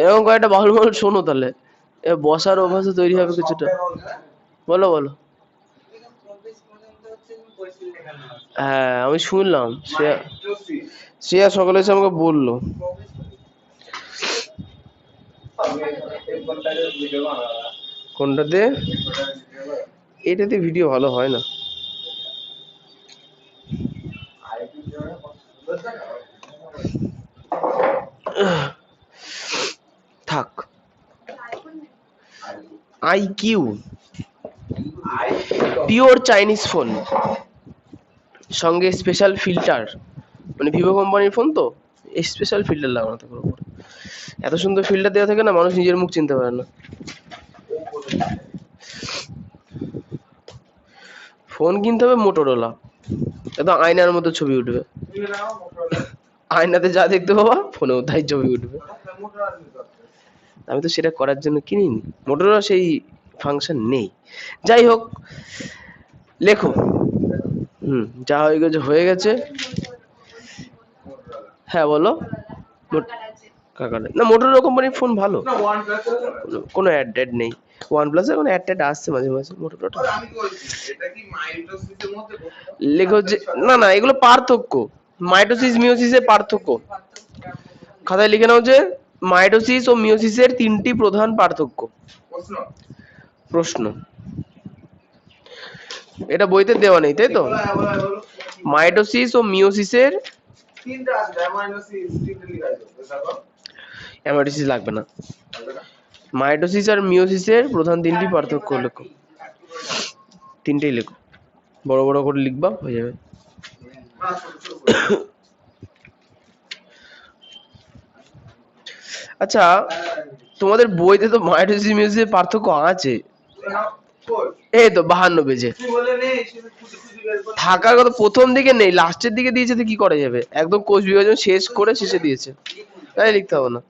এরকম কয়েকটা বাউল বাউল শোনো তাহলে, এ বসার অভ্যাস তৈরি হবে কিছুটা। বলো বলো। হ্যাঁ আমি শুনলাম, শ্রেয়া সকালে এসে আমাকে বললো। কোনটাতে? এটাতে ভিডিও ভালো হয় না। থাক। আইকিউ পিওর চাইনিজ ফোন, সঙ্গে স্পেশাল ফিল্টার, মানে ভিভো কোম্পানির ফোন তো স্পেশাল ফিল্টার লাগানো থাকে ওর উপরে। এত সুন্দর ফিল্টার দেওয়া থাকে না, মানুষ নিজের মুখ চিনতে পারে না। ফোন কিনতে হবে মোটরোলা, একদম আয়নার মতো ছবি উঠবে, আয়নাতে যা দেখতে পাবা ফোনেও তাই ছবি উঠবে। আমি তো সেটা করার জন্য কিনিনি, মোটরোলা সেই ফাংশন নেই। যাই হোক, লেখো। যা হয়ে গেছে হয়ে গেছে। হ্যাঁ বলো। কাকার না, মোটরোলা কোম্পানির ফোন ভালো, কোনো অ্যাড ট্যাড নেই। ওয়ান প্লাস এখন অ্যাড ট্যাড আসছে মাঝে মাঝে, মোটরোলাটা লেখো যে না না, এগুলো পার্থক্য, মাইটোসিস মিওসিসের পার্থক্য। খাতায় লিখে নাও যে মাইটোসিস ও মিওসিসের তিনটি প্রধান পার্থক্য। প্রশ্ন, এটা বইতে দেওয়া নেই তাই তো? মাইটোসিস ও মিওসিসের অ্যামাইটোসিস লাগবে না, মাইটোসিস আর মিওসিসের প্রধান তিনটি পার্থক্য লেখো, তিনটেই লেখো, বড় বড় করে লিখবা, হয়ে যাবে। আচ্ছা তোমাদের বইতে তো মাইটোসিস মিওসিসের পার্থক্য আছে, এই তো 52 পেজে থাকার কথা, প্রথম দিকে নেই, লাস্টের দিকে দিয়েছে তো কি করা যাবে, একদম কোষ বিভাজন শেষ করে শেষে দিয়েছে, তাই লিখতে হবে না।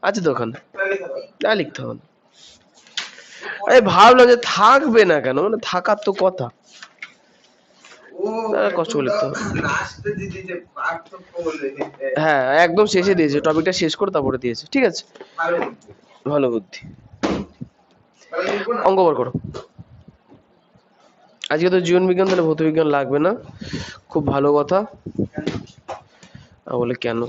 আচ্ছা তো ওখানে না লিখতে হবে না। আরে ভাবলাম যে থাকবে না কেন, মানে থাকার তো কথা, কষ্ট করে লিখতে হবে। হ্যাঁ একদম শেষে দিয়েছে, টপিকটা শেষ করে তারপরে দিয়েছে, ঠিক আছে, ভালো বুদ্ধি। অঙ্ক বার করো। আজকে তো জীবন বিজ্ঞান, তাহলে ভৌত বিজ্ঞান লাগবে না, খুব ভালো কথা। বলে কেন?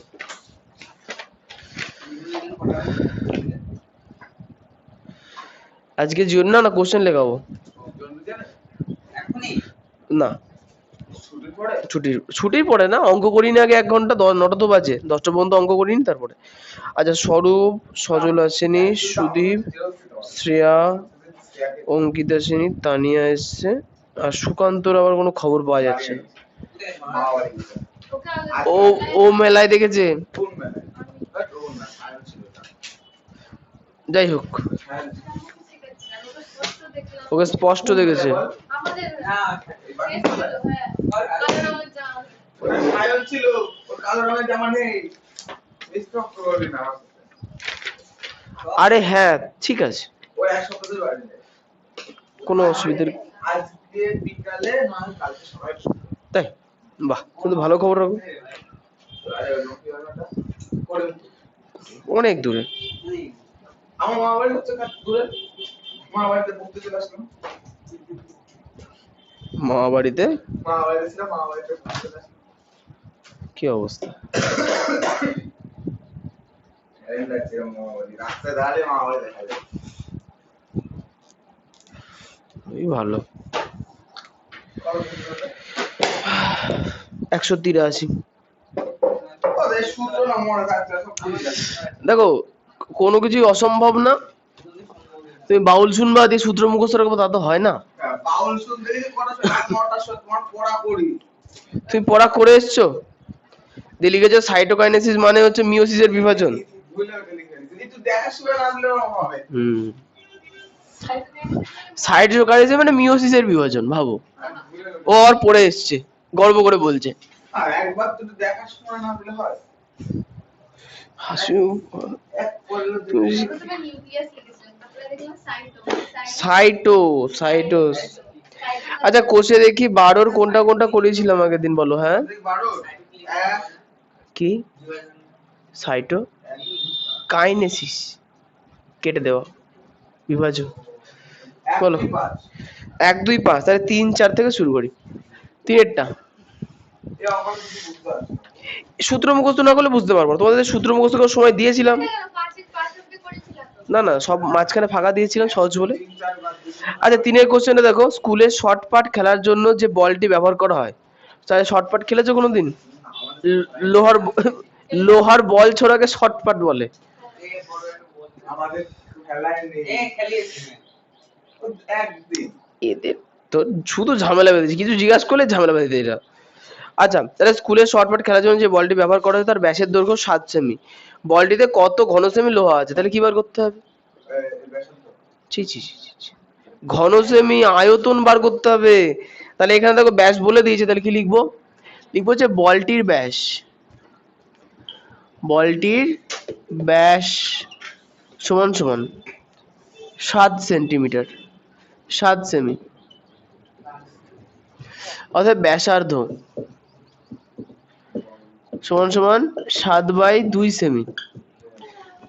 আজকে জীবন না না কোশ্চেন লেখাবো না, ছুটির পরে না, অঙ্ক করিনি আগে 1 ঘন্টা, 9টা তো বাজে, 10টা পর্যন্ত অঙ্ক করিনি তারপরে। আচ্ছা স্বরূপ, সজল আসেনি, সুদীপ, শ্রেয়া, অঙ্কিতা সেনী, তানিয়া এসছে, আর সুকান্তর আবার কোনো খবর পাওয়া যাচ্ছে না। ও ও মেলায় দেখেছে, যাই হোক ওকে স্পষ্ট দেখেছে। আরে হ্যাঁ ঠিক আছে, কোনো অসুবিধা নেই, তাই বাহ, কিন্তু ভালো খবর রাখো, অনেক দূরে। মামা বাড়িতে কি অবস্থা? ভালো। 183। দেখো কোনো কিছুই অসম্ভব না, তুমি বাউল শুনবা দিয়ে সূত্র মুখস্থ রাখবো তা তো হয় না। তুমি পড়া করে এসছো, দিয়ে লিখেছো সাইটোকাইনেসিস মানে হচ্ছে মিওসিসের বিভাজন। সাইটোকাইনেসিস মানে মিওসিসের বিভাজন, ভাবো ও আর পড়ে এসছে, গর্ব করে বলছে। সাইটোস। আচ্ছা কোষে দেখি 12 কোনটা কোনটা করেছিলাম আগের দিন, বলো। হ্যাঁ কি সাইটো, কাইনেসিস কেটে দেওয়া বিভাজন বলো 1 2 5 তাহলে 3 4 থেকে শুরু করি তিনেরটা সূত্র মুখস্থ না করলে বুঝতে পারবো না তোমাদের সূত্র মুখস্থ করার সময় দিয়েছিলাম না না সব মাঝখানে ফাঁকা দিয়েছিলাম সহজ বলে আচ্ছা 3 কোশ্চেনটা দেখো স্কুলে শর্ট পাট খেলার জন্য যে বলটি ব্যবহার করা হয় তাহলে শর্ট পাট খেলেছো কোনোদিন লোহার লোহার বল ছোড়াকে শর্ট পাট বলে এদের তো শুধু ঝামেলা বেঁধেছে কিছু জিজ্ঞাসা করলে ঝামেলা বেঁধে এরা আচ্ছা তাহলে স্কুলে শর্ট পাট খেলার জন্য যে বলটি ব্যবহার করা হয় তার ব্যাসের দৈর্ঘ্য 7 সেমি বলটিতে কত ঘন সেমি লোহা আছে তাহলে কি বার করতে হবে ছি ছি ছি ছি ঘন সেমি আয়তন বার করতে হবে তাহলে এখানে দেখো ব্যাস বলে দিয়েছে তাহলে কি লিখবো লিখবো যে বলটির ব্যাস সমান সমান 7 সেন্টিমিটার 7 সেমি অর্থাৎ ব্যাসার্ধ সমান সমান 7/2 সেমি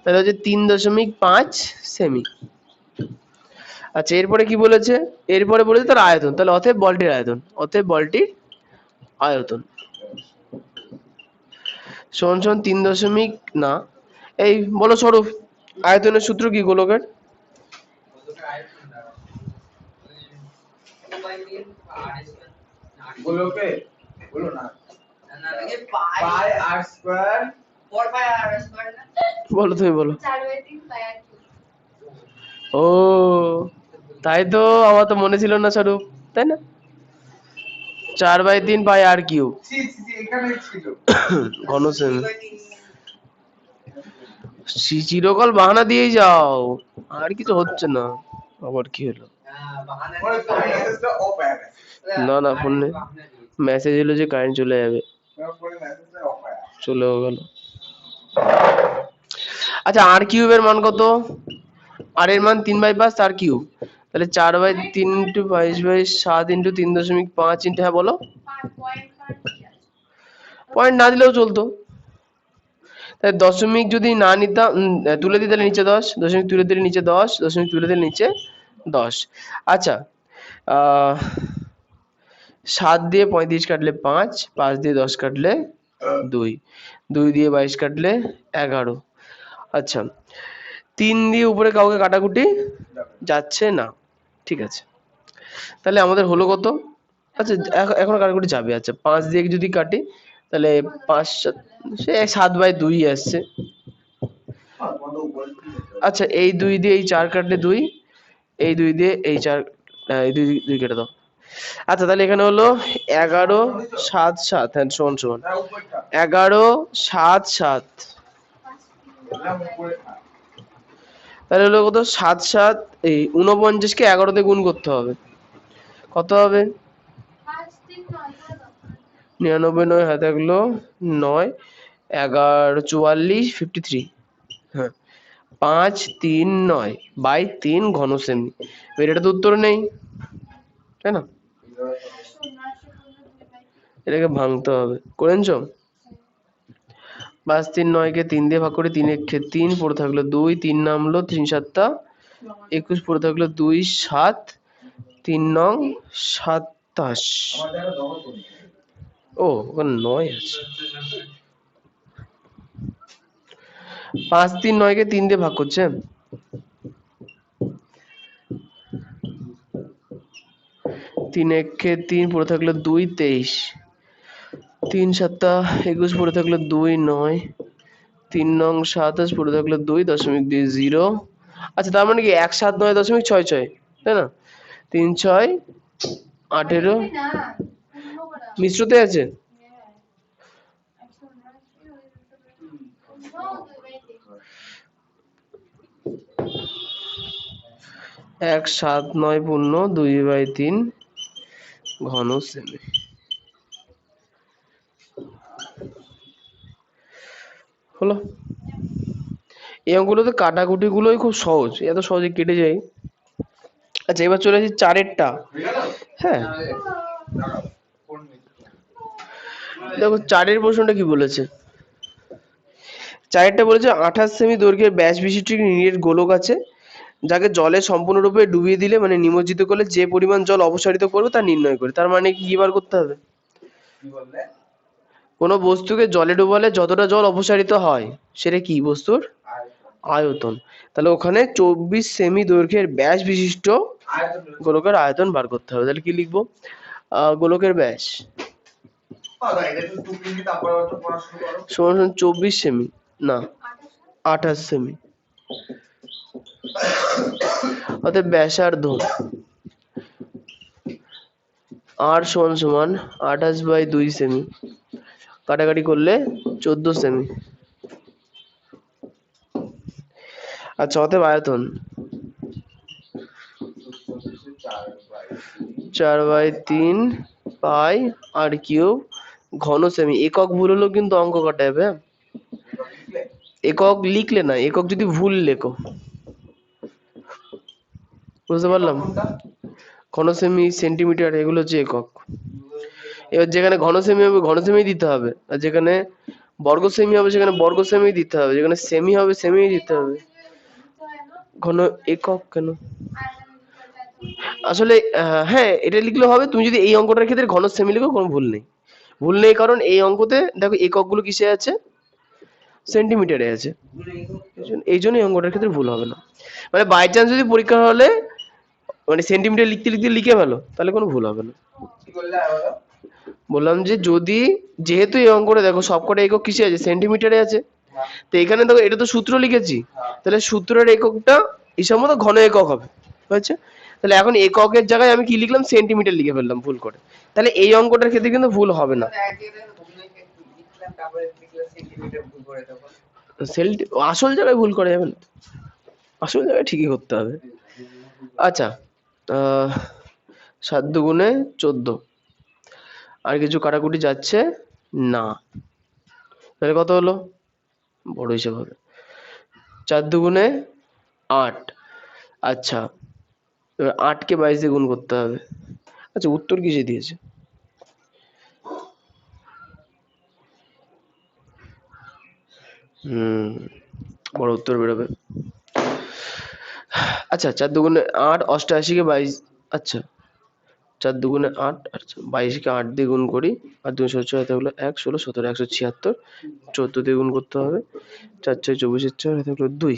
তাহলে হচ্ছে 3.5 সেমি আচ্ছা এরপরে কি বলেছে এরপরে বলেছে তার আয়তন তাহলে অতএব বলটির আয়তন সমান সমান 3 না এই বলো স্বরূপ আয়তনের সূত্র কি গোলকের গোলকে বলো না পাই আর স্কয়ার 4 পাই আর স্কয়ার না বলো তুমি বলো 4/3 পাই আর ও তাই তো আমার তো মনে ছিল না স্বরূপ তাই না 4/3 পাই আর কিউব এখানে ছিল ঘন সেমি চিরকাল বাহানা দিয়েই যাও আর কিছু হচ্ছে না আবার কি হলো না না ফোনে মেসেজ এলো যে কারেন্ট চলে যাবে চলেও গেল আচ্ছা আর কিউবের মান কত আর এর মান 3/5 তার কিউব তাহলে 4/3 * 22/7 * 3.5 ইন্টু হ্যাঁ বলো পয়েন্ট না দিলেও চলতো তাহলে দশমিক যদি না নিতাম তুলে দিতে নিচে 10 দশমিক তুলে দিলে নিচে 10 দশমিক তুলে দিলে নিচে 10 আচ্ছা 7 দিয়ে 35 কাটলে 5 5 দিয়ে 10 কাটলে 2 2 দিয়ে 22 কাটলে 11 আচ্ছা 3 দিয়ে উপরে কাউকে কাটাকুটি যাচ্ছে না ঠিক আছে তাহলে আমাদের হলো কত আচ্ছা এখন কাটাকুটি যাবে আচ্ছা 5 দিয়ে যদি কাটি তাহলে 5 সে 7/2 আসছে আচ্ছা এই 2 দিয়ে এই 4 কাটলে 2 এই 2 দিয়ে এই 4 এই 2 কেটে দাও আচ্ছা তাহলে এখানে হলো 11 7 7 হ্যাঁ সমান সমান 11 7 7 তাহলে হলো কত 7 7 এই 49 কে 11 দিয়ে গুণ করতে হবে কত হবে 99 9 হাতে থাকলো 9 11 44 53 হ্যাঁ 5 3 9/3 ঘন সেমি এটা তো উত্তর নেই তাই না এটাকে ভাঙতে হবে করে নিছো 5 3 9 কে 3 দিয়ে ভাগ করে 3 1 3 পড়ে থাকলো 2 3 নামলো 3 7 21 পড়ে থাকলো 2 7 3 নং 27 ও ওখানে 9 আছে 5 3 9 কে 3 দিয়ে ভাগ করছে 3 1 কে 3 পড়ে থাকলো 2 23 3 7 21 পড়ে থাকলো 2 9 3 নং 27 পড়ে থাকলো 2.2 আচ্ছা তার মানে কি 179.66 তাই না 3 6 18 মিশ্রতে আছে 179.2/3 ঘন সেমি হলো এই অঙ্কগুলোতে কাটাকুটি গুলোই খুব সহজ এত সহজে কেটে যায় আচ্ছা এবার চলে আসি 4এরটা হ্যাঁ দেখো 4এর প্রশ্নটা কি বলেছে চারেরটা বলেছে 28 সেমি দৈর্ঘ্যের ব্যাস বিশিষ্ট একটি নিরেট গোলক আছে, যাকে জলে সম্পূর্ণরূপে ডুবিয়ে দিলে মানে নিমজ্জিত করলে যে পরিমাণ জল অপসারিত করবে তা নির্ণয় করে। তার মানে কি বার করতে হবে? কি বললে? কোনো বস্তুকে জলে ডুবালে যতটা জল অপসারিত হয় সেটা কি বস্তুর আয়তন। তাহলে ওখানে 24 সেমি দৈর্ঘ্যের ব্যাস বিশিষ্ট আয়তন বলেছে। গোলকের আয়তন বার করতে হবে। তাহলে কি লিখবো? গোলকের ব্যাস এটা একটু টুকলি তারপরে তো পড়াশোনা করো। সমান সমান 24 সেমি, না 28 সেমি। অতএব ব্যাসার্ধ আর সমান সমান 28/2 সেমি, কাটাকাটি করলে 14 সেমি। আচ্ছা, অতএব আয়তন 4/3 পাই আর কিউব ঘন সেমি। একক ভুল হলো কিন্তু অঙ্ক কাটাবে। হ্যাঁ, একক লিখলে না, একক যদি ভুল লেখো। বুঝতে পারলাম? ঘন সেমি, সেন্টিমিটার এগুলো হচ্ছে একক। এবার যেখানে ঘন সেমি হবে ঘন সেমি দিতে হবে, আর যেখানে বর্গ সেমি হবে সেখানে বর্গ সেমি দিতে হবে, যেখানে সেমি হবে সেমি দিতে হবে। ঘন একক কেন? আসলে হ্যাঁ, এটা লিখলে হবে। তুমি যদি এই অঙ্কটার ক্ষেত্রে ঘন সেমি লিখো কোনো ভুল নেই। ভুল নেই কারণ এই অঙ্কতে দেখো এককগুলো কিসে আছে? সেন্টিমিটারে আছে। এই জন্য এই অঙ্কটার ক্ষেত্রে ভুল হবে না। মানে বাই চান্স যদি পরীক্ষা হলে মানে সেন্টিমিটার লিখতে লিখতে লিখে ফেলো তাহলে কোনো ভুল হবে না। বললাম যে যদি যেহেতু এই অঙ্কটা দেখো সবকটা একক কিসে আছে? সেন্টিমিটারে আছে। তো এখানে দেখো এটা তো সূত্র লিখেছি, তাহলে সূত্রের এককটা হিসাব মতো ঘন একক হবে। হয়েছে? তাহলে এখন এককের জায়গায় আমি কি লিখলাম? সেন্টিমিটার লিখে ফেললাম ভুল করে। তাহলে এই অঙ্কটার ক্ষেত্রে কিন্তু ভুল হবে না। আসল জায়গায় ভুল করা যাবে না, আসল জায়গায় ঠিকই করতে হবে। আচ্ছা, 7 দুগুণে 14, আর কিছু কাটাকুটি যাচ্ছে না, তাহলে কত হলো? বড় হিসাব হবে। 4 দুগুণে 8। আচ্ছা, এবার 8 কে 22 দিয়ে গুণ করতে হবে। আচ্ছা, উত্তর কিসে দিয়েছে? বড় উত্তর বেরোবে। আচ্ছা, 4 দুগুণে 8, 88 কে 22। আচ্ছা, 4 দুগুণে 8, আচ্ছা 22 কে 8 দিয়ে গুণ করি, আর 2 16 হাতে হলো 1 16 17 176, 14 দিয়ে গুণ করতে হবে। 4 4 24 4 হাতে হলো 2,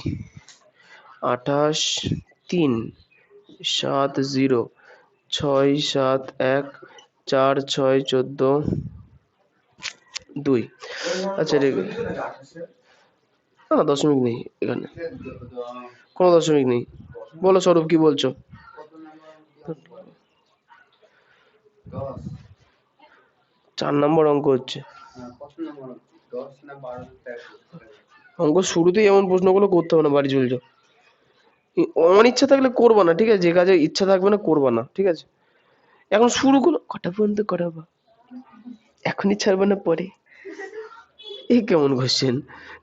28 3 7 0 6 7 1 4 6 14 2। আচ্ছা, না দশমিক নেই এখানে, কোনো দশমিক নেই। বলো স্বরূপ, কি বলছো? 4 নম্বর অঙ্ক হচ্ছে। অঙ্ক শুরুতেই এমন প্রশ্নগুলো করতে হবে না, বাড়ি চলে যাও। অনিচ্ছা থাকলে করবা না, ঠিক আছে? যে কাজে ইচ্ছা থাকবে না করবা না, ঠিক আছে? এখন শুরু করো, কটা পর্যন্ত করাবো? এখনই ছাড়বে না পরে? এই কেমন কোশ্চেন?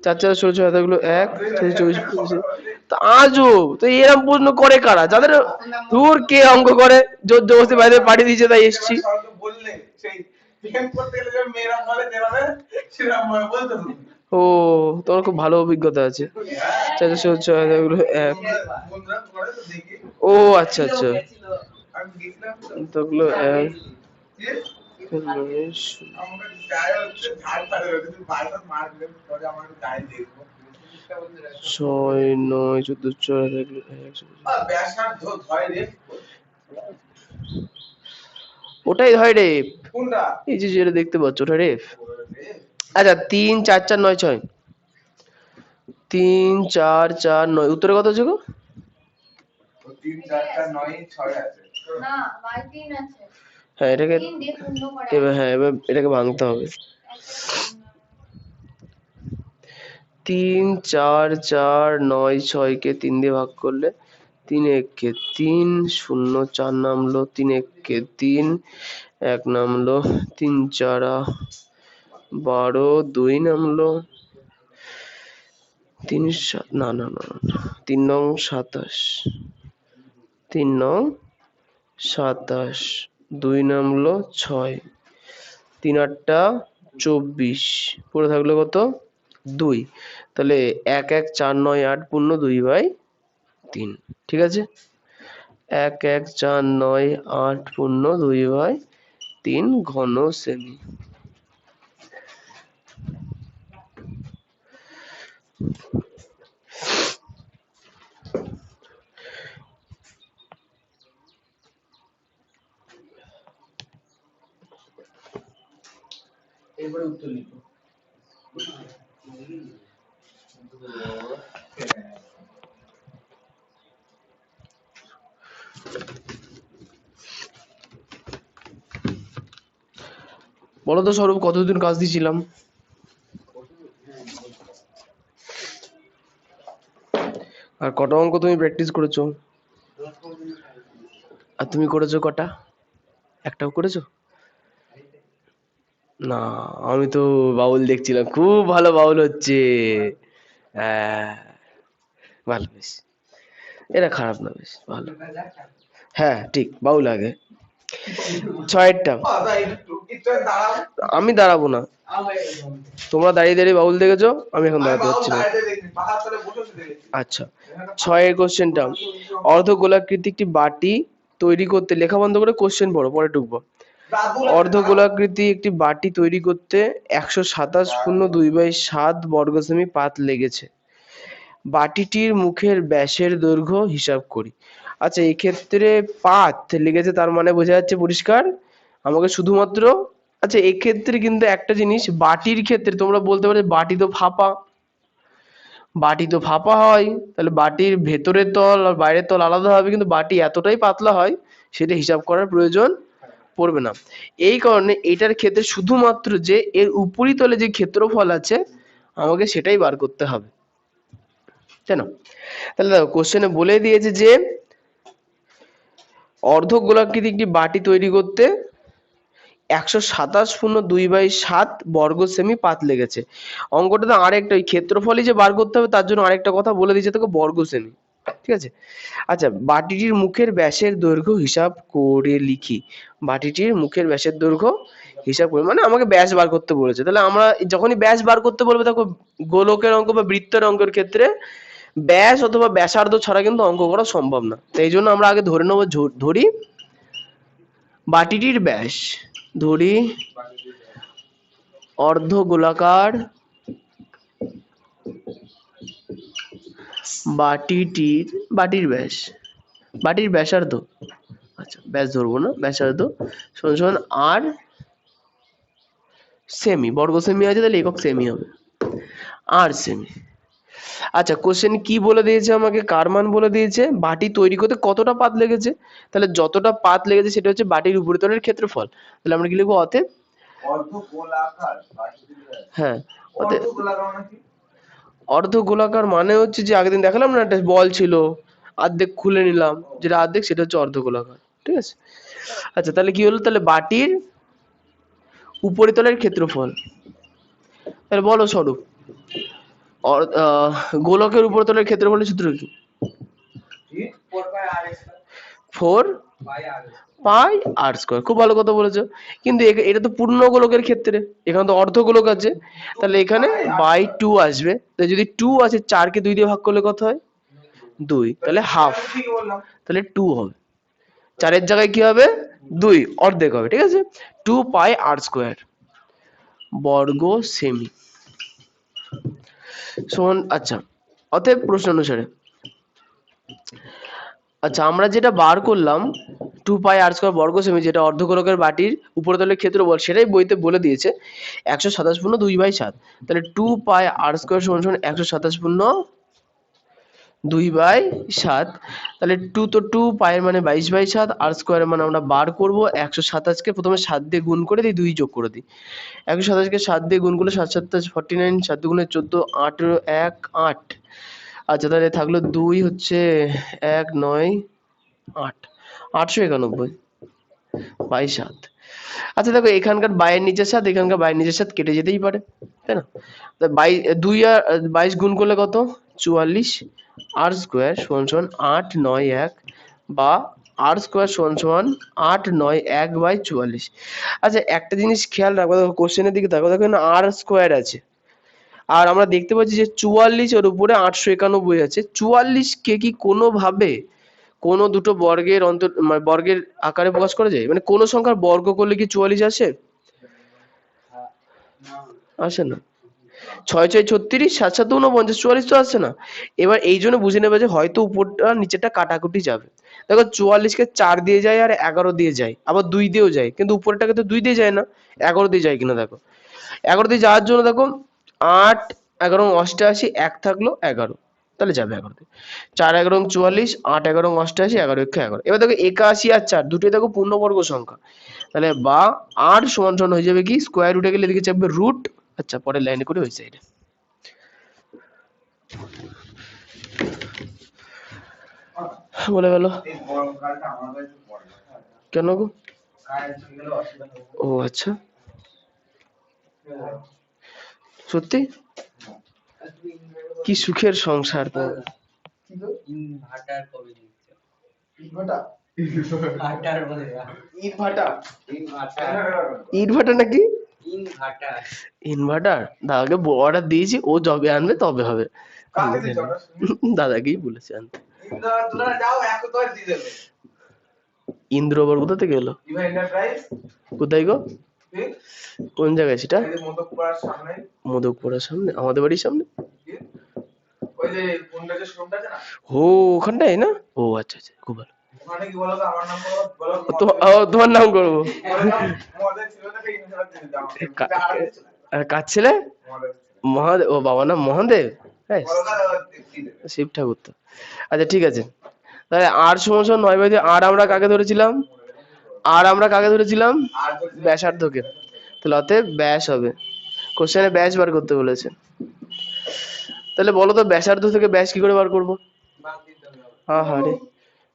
4 4 16 6 হাতে গুলো 1 24 25। তো আজও তো এরকম প্রশ্ন করে কারা? যাদের দূর কে অঙ্ক করে, জোর জবরদস্তি বাইরে পাঠিয়ে দিয়েছে তাই এসছি। ও, তোমার খুব ভালো অভিজ্ঞতা আছে। 4 4 16 6 হাতে গুলো 1। ও আচ্ছা আচ্ছা, তোগুলো 1 6 9 14 4 দেখলো 1। ওটাই হয় রে, এই যে যেটা দেখতে পাচ্ছ ওটা রে। আচ্ছা, 3 4 4 9 6, 3 4 4 9, উত্তরে কত আছে গো? 3 4 4 9 6 আছে না, বাই 3 আছে। হ্যাঁ, এটাকে এবার এটাকে ভাঙতে হবে। 3 4 4 9 6 কে 3 দিয়ে ভাগ করলে 3 1 কে 3 0 4 নামলো, 3 1 কে 3 1 নামলো, 3 4 12 2 নামলো, 3 7 না না না 3 9 27, 3 9 27, 2 নামলো 6, 3 8 24, পড়ে থাকলো কত? 2, তাহলে 1 1 4 9 8 পূর্ণ 2/3, ঠিক আছে? 1 1 4 9 8 পূর্ণ 2/3 ঘন সেমি। এরপরে উত্তর লিখো। বলো তো স্বরূপ, কতদিন কাজ দিয়েছিলাম? আর কটা অঙ্ক তুমি প্র্যাকটিস করেছো? আর তুমি করেছো কটা? একটাও করেছো না? আমি তো বাউল দেখছিলাম, খুব ভালো বাউল হচ্ছে। হ্যাঁ, ভালো, বেশ, এটা খারাপ না, বেশ ভালো। হ্যাঁ ঠিক, বাউল আগে। 6টা। আমি দাঁড়াবো না, তোমরা দাঁড়িয়ে দাঁড়িয়ে বাউল দেখেছো, আমি এখন দাঁড়াতে পারছি না। আচ্ছা, 6 কোশ্চেনটা, অর্ধগোলাকৃতি একটি বাটি তৈরি করতে, লেখা বন্ধ করে কোশ্চেন পড়ো, পরে ঢুকবো। অর্ধগোলাকৃতি একটি বাটি তৈরি করতে 127 পূর্ণ 2/7 বর্গ সেমি পাত লেগেছে। বাটিটির মুখের ব্যাসের দৈর্ঘ্য হিসাব করি। আচ্ছা, এই ক্ষেত্রে পাত লেগেছে, তার মানে বোঝা যাচ্ছে পরিষ্কার আমাকে শুধুমাত্র, আচ্ছা এক্ষেত্রে কিন্তু একটা জিনিস, বাটির ক্ষেত্রে তোমরা বলতে পারো বাটি তো ফাঁপা, বাটি তো ফাঁপা হয়, তাহলে বাটির ভেতরের তল আর বাইরের তল আলাদা হবে, কিন্তু বাটি এতটাই পাতলা হয় সেটা হিসাব করার প্রয়োজন পড়বে না। এই কারণে এটার ক্ষেত্রে শুধুমাত্র যে এর উপরিতলে যে ক্ষেত্রফল আছে আমাকে সেটাই বার করতে হবে, তাই না? তাহলে দেখো কোশ্চেনে বলে দিয়েছে যে অর্ধগোলাকৃতি একটি বাটি তৈরি করতে 127 পূর্ণ 2/7 বর্গ সেমি পাত লেগেছে। অঙ্কটা তো আরেকটা, ওই ক্ষেত্রফলই যে বার করতে হবে তার জন্য আরেকটা কথা বলে দিয়েছে তোকে, বর্গ সেমি, ঠিক আছে? আচ্ছা, বাটিটির মুখের ব্যাসের দৈর্ঘ্য হিসাব করে লিখি। বাটিটির মুখের ব্যাসের দৈর্ঘ্য হিসাব করে, মানে আমাকে ব্যাস বার করতে বলেছে, তাহলে আমরা যখনই ব্যাস বার করতে বলবে তখন গোলকের অঙ্ক বা বৃত্তের অঙ্কের ক্ষেত্রে ব্যাস অথবা ব্যাসার্ধ ছাড়া কিন্তু অঙ্ক করা সম্ভব না। তাই জন্য আমরা আগে ধরে নেবো, ধরি বাটিটির ব্যাস, ধরি অর্ধগোলাকার বাটির ব্যাস, বাটির ব্যাসার্ধ, আচ্ছা ব্যাস ধরবো না, ব্যাসার্ধ সমান সমান আর সেমি, বর্গ সেমি আছে তাহলে একক সেমি হবে, আর সেমি। আচ্ছা, কোশ্চেন কি বলে দিয়েছে আমাকে, কার মান বলে দিয়েছে, বাটি তৈরি করতে কতটা পাত লেগেছে, তাহলে যতটা পাত লেগেছে সেটা হচ্ছে বাটির উপরিতলের ক্ষেত্রফল। তাহলে আমরা কি লিখবো, অতএব হ্যাঁ, অতএব অর্ধগোলাকার মানে হচ্ছে যে আগের দিন দেখালাম না, একটা বল ছিল, অর্ধেক খুলে নিলাম, যেটা অর্ধেক সেটা হচ্ছে অর্ধগোলাকার, ঠিক আছে? আচ্ছা, তাহলে কি হলো, তাহলে বাটির উপরিতলের ক্ষেত্রফল, তাহলে বলো স্বরূপ, গোলকের উপরিতলের ক্ষেত্রফলের সূত্র কি? 4 পাই আর স্কয়ার। খুব ভালো কথা বলেছো, কিন্তু এটা তো পূর্ণ গোলকের ক্ষেত্রে, এখানে তো অর্ধ গোলক আছে, তাহলে এখানে বাই 2 আসবে। তাই যদি 2 আছে, 4 কে 2 দিয়ে ভাগ করলে কত হয়? 2, তাহলে হাফ, তাহলে 2 হবে, 4 এর জায়গায় কি হবে? 2, অর্ধেক হবে, ঠিক আছে? 2 পাই আর স্কয়ার বর্গ সেমি সমান, আচ্ছা অতএব প্রশ্ন অনুসারে, আচ্ছা আমরা যেটা বার করলাম 2 পাই আর স্কয়ার বর্গ সেমি, যেটা অর্ধগোলকের বাটির উপরিতলের ক্ষেত্রফল, সেটাই বইতে বলে দিয়েছে 127 পূর্ণ 2/7। তাহলে 2 পাই আর স্কয়ার সমান সমান 127 পূর্ণ 2/7। তাহলে 2 তো 2 পায়ের মানে 22/7, আর স্কয়ারের মানে আমরা বার করব 127 কে প্রথমে 7 দিয়ে গুণ করে দিই, 2 যোগ করে দিই। 127 কে 7 দিয়ে গুণ করলে 7 7 49, 7 দুগুণে 14, 8 1 8। আচ্ছা, তাহলে থাকলো 2 হচ্ছে 1 9 8, 891/7। আচ্ছা দেখো, এখানকার বাইয়ের নিচের 7, এখানকার বাইয়ের নিচের 7 কেটে যেতেই পারে, তাই না? 2 আর 22 গুণ করলে কত? 44, আর স্কোয়ার সমান সমান 8 9 1, বা আর স্কোয়ার সমান সমান 8 9 1/44। আচ্ছা, একটা জিনিস খেয়াল রাখবো, দেখো কোশ্চেনের দিকে দেখো, দেখো আর স্কোয়ার আছে, আর আমরা দেখতে পাচ্ছি যে 44 এর উপরে 891 আছে। 44 কে কি কোনোভাবে কোনো দুটো বর্গের মানে বর্গের আকারে প্রকাশ করা যায়? মানে কোনো সংখ্যার বর্গ করলে কি 44 আসে? আসে না। 6 6 36, 7 7 49, 44 তো আসছে না। এবার এই জন্য বুঝে নেবে যে হয়তো উপরটা নিচেরটা কাটাকুটি যাবে। দেখো 44 কে 4 দিয়ে যায় আর 11 দিয়ে যায়, আবার 2 দিয়েও যায়, কিন্তু উপরেরটাকে তো 2 দিয়ে যায় না, 11 দিয়ে যায় কিনা দেখো। 11 দিয়ে যাওয়ার জন্য দেখো 8 11 88, 1 থাকলো 11, তাহলে যাবে 11 দিয়ে। 4 11 44, 8 11 88, 11 1 11। এবার দেখো 81 আর 4 দুটোই দেখো পূর্ণবর্গ সংখ্যা, তাহলে বা আর সমান সমান হয়ে যাবে কি স্কোয়ার রুটে গেলে এদিকে চাপবে রুট। আচ্ছা, পরের লাইনে করে হয়েছে এটা। বলে গেল কেন গো? ও আচ্ছা, সত্যি কি সুখের সংসার তো। ইনভার্টার কবে দিচ্ছে? ইনভার্টার নাকি? ইনভার্টার ইনভার্টার দাদাকে অর্ডার দিয়েছি, ও যবে আনবে তবে হবে। দাদাকেই বলেছি আনতে। ইন্দ্র আবার কোথা থেকে এলো? কোথায় গো? কোন জায়গায় সেটা? মধুপুরার সামনে, আমাদের বাড়ির সামনে। ও ওখানটাই না? ও আচ্ছা আচ্ছা, খুব ভালো। তোমার নাম করবো? কার ছেলে? মহাদেব। ও বাবা নাম মহাদেব? হ্যাঁ, শিব ঠাকুর তো। আচ্ছা ঠিক আছে, তাহলে আর সমান সমান 9/2। আর আমরা কাকে ধরেছিলাম? আর আমরা কাকে ধরেছিলাম? ব্যাসার্ধকে। তাহলে অতএব ব্যাস হবে। কোশ্চেনে ব্যাস বার করতে বলেছে। তাহলে বলো তো ব্যাসার্ধ থেকে ব্যাস কি করে বার করবো? হ্যাঁ রে,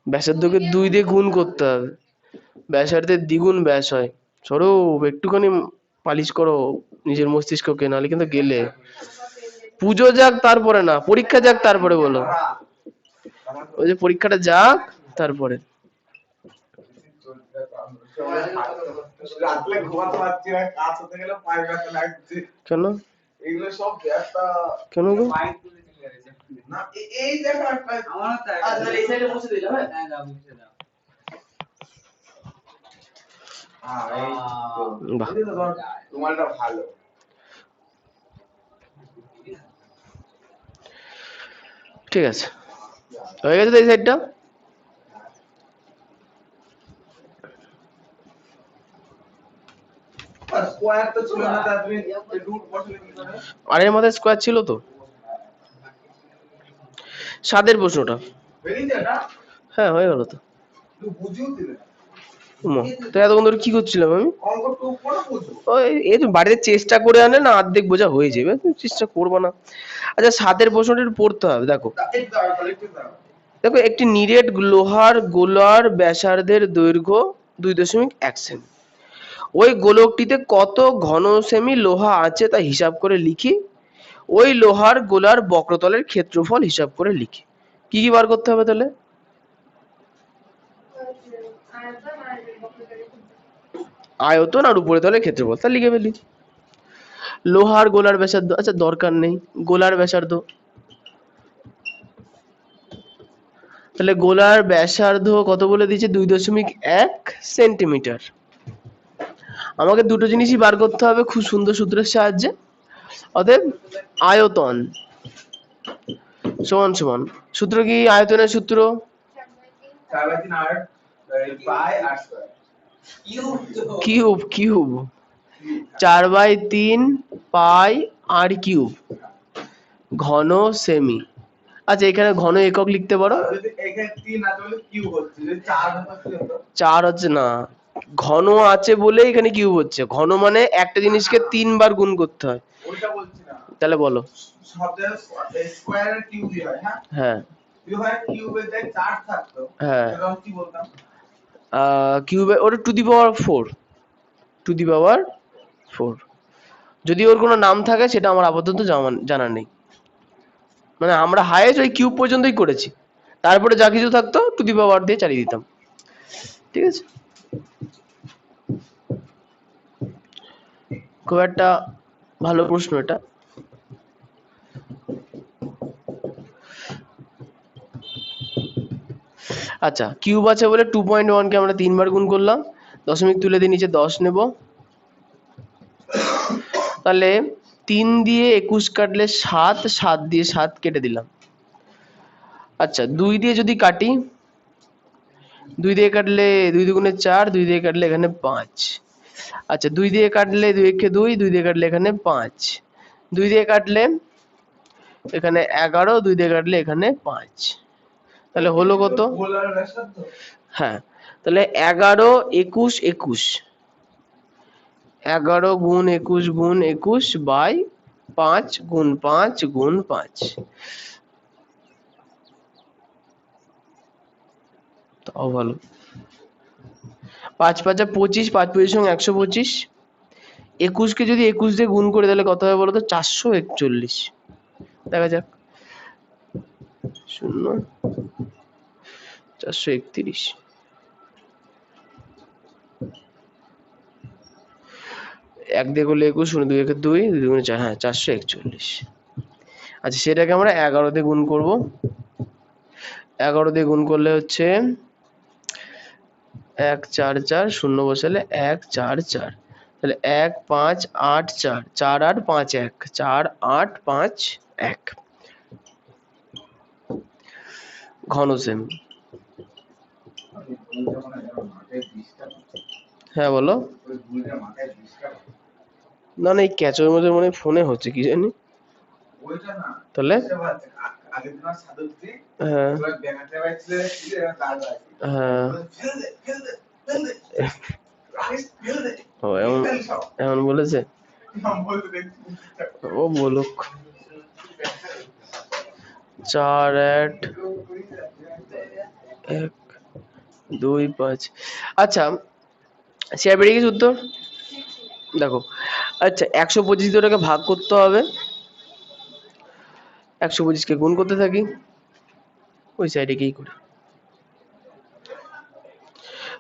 ব্যাসার্ধকে 2 দিয়ে গুণ করতে হবে, ব্যাসার্ধের দ্বিগুণ ব্যাস হয়। স্বরূপ একটুখানি পালিশ করো নিজের মস্তিষ্ককে, নাহলে কিন্তু গেলে। পুজো যাক তারপরে না, পরীক্ষা যাক তারপরে বলো। ওই যে পরীক্ষাটা যাক তারপরে। কেন? কেন গো? বাহ, ঠিক আছে, হয়ে গেছে তো এই সাইডটা। আর এর মধ্যে স্কোয়ার ছিল তো। 7 প্রশ্নটা হ্যাঁ হয়ে গেল তো। তো এতক্ষণ ধরে কি করছিলাম আমি? ওই এই তো বাড়িতে চেষ্টা করে আনে না, অর্ধেক বোঝা হয়ে যাবে, তুমি চেষ্টা করবো না। আচ্ছা 7 প্রশ্নটা একটু পড়তে হবে। দেখো দেখো, একটি নিরেট লোহার গোলার ব্যাসার্ধের দৈর্ঘ্য 2.1 সেমি। ওই গোলকটিতে কত ঘন সেমি লোহা আছে তা হিসাব করে লিখি। ওই লোহার গোলার বক্রতলের ক্ষেত্রফল হিসাব করে লিখি। কি কি বার করতে হবে তাহলে? আয়তন আর উপরে তলের ক্ষেত্রফল, তা লিখে ফেলি। লোহার গোলার ব্যাসার্ধ, আচ্ছা দরকার নেই, গোলার ব্যাসার্ধ। তাহলে গোলার ব্যাসার্ধ কত বলে দিয়েছে? 2.1 সেন্টিমিটার। আমাকে দুটো জিনিসই বার করতে হবে খুব সুন্দর সূত্রের সাহায্যে। অতএব আয়তন সমান সমান, সূত্র কি আয়তনের সূত্র? কিউব কিউব 4/3 পাই আর কিউব ঘন সেমি। আচ্ছা এখানে ঘন একক লিখতে পারো। 4 হচ্ছে না, ঘন আছে বলে এখানে কিউব হচ্ছে। ঘন মানে একটা জিনিসকে 3 বার গুণ করতে হয়। তাহলে বলো। হ্যাঁ হ্যাঁ, কিউবে ওটা to the power 4, to the পাওয়ার 4। যদি ওর কোনো নাম থাকে সেটা আমার আপাতত জানা নেই। মানে আমরা হাইয়েস্ট ওই কিউব পর্যন্তই করেছি, তারপরে যা কিছু থাকতো টু দি পাওয়ার দিয়ে চালিয়ে দিতাম। ঠিক আছে, খুব একটা ভালো প্রশ্ন এটা। আচ্ছা কিউব আছে বলে 2.1 কে আমরা 3 বার গুণ করলাম, দশমিক তুলে দিয়ে নিচে 10 নেব। তাহলে 3 দিয়ে 21 কাটলে 7, 7 দিয়ে 7 কেটে দিলাম। আচ্ছা 2 দিয়ে যদি কাটি, 2 দিয়ে কাটলে 2 দুগুণে 4, 2 দিয়ে কাটলে এখানে 5। আচ্ছা 2 দিয়ে কাটলে 2 একে 2, 2 দিয়ে কাটলে এখানে 5, 2 দিয়ে কাটলে এখানে 11, 2 দিয়ে কাটলে এখানে 5। তাহলে হলো কত? হ্যাঁ, তাহলে 11, 21, 21, 11 গুণ 21 গুণ 21 বাই 5 গুণ 5 গুণ 5। তাও ভালো। 5 5 25, 5 25 সঙ্গে 125। 21 কে যদি 21 দিয়ে গুণ করে তাহলে কত হবে বলতো? 441। দেখা যাক। 0 431। 1 দিয়ে করলে 21, 0 2 একে 2, 2 দুগুণে 4, হ্যাঁ 441। আচ্ছা সেটাকে আমরা 11 দিয়ে গুণ করব। 11 দিয়ে গুণ করলে হচ্ছে 1 4 4, 0 বসালে 1 4 4, তাহলে 1 5 8 4, 4 8 5 1, 4 8 5 1 ঘন সেমি। হ্যাঁ বলো। না না, এই ক্যাচের মধ্যে মনে হয় ফোনে হচ্ছে কি জানি। তাহলে হ্যাঁ হ্যাঁ ও এমন এমন বলেছে, ও বলুক। 4 8 1 2 5। আচ্ছা শেয়ার বেরিয়ে গেছে উত্তর দেখো। আচ্ছা 125 দিয়ে ওটাকে ভাগ করতে হবে, 125 কে গুণ করতে থাকি ওই সাইডে গিয়ে করি।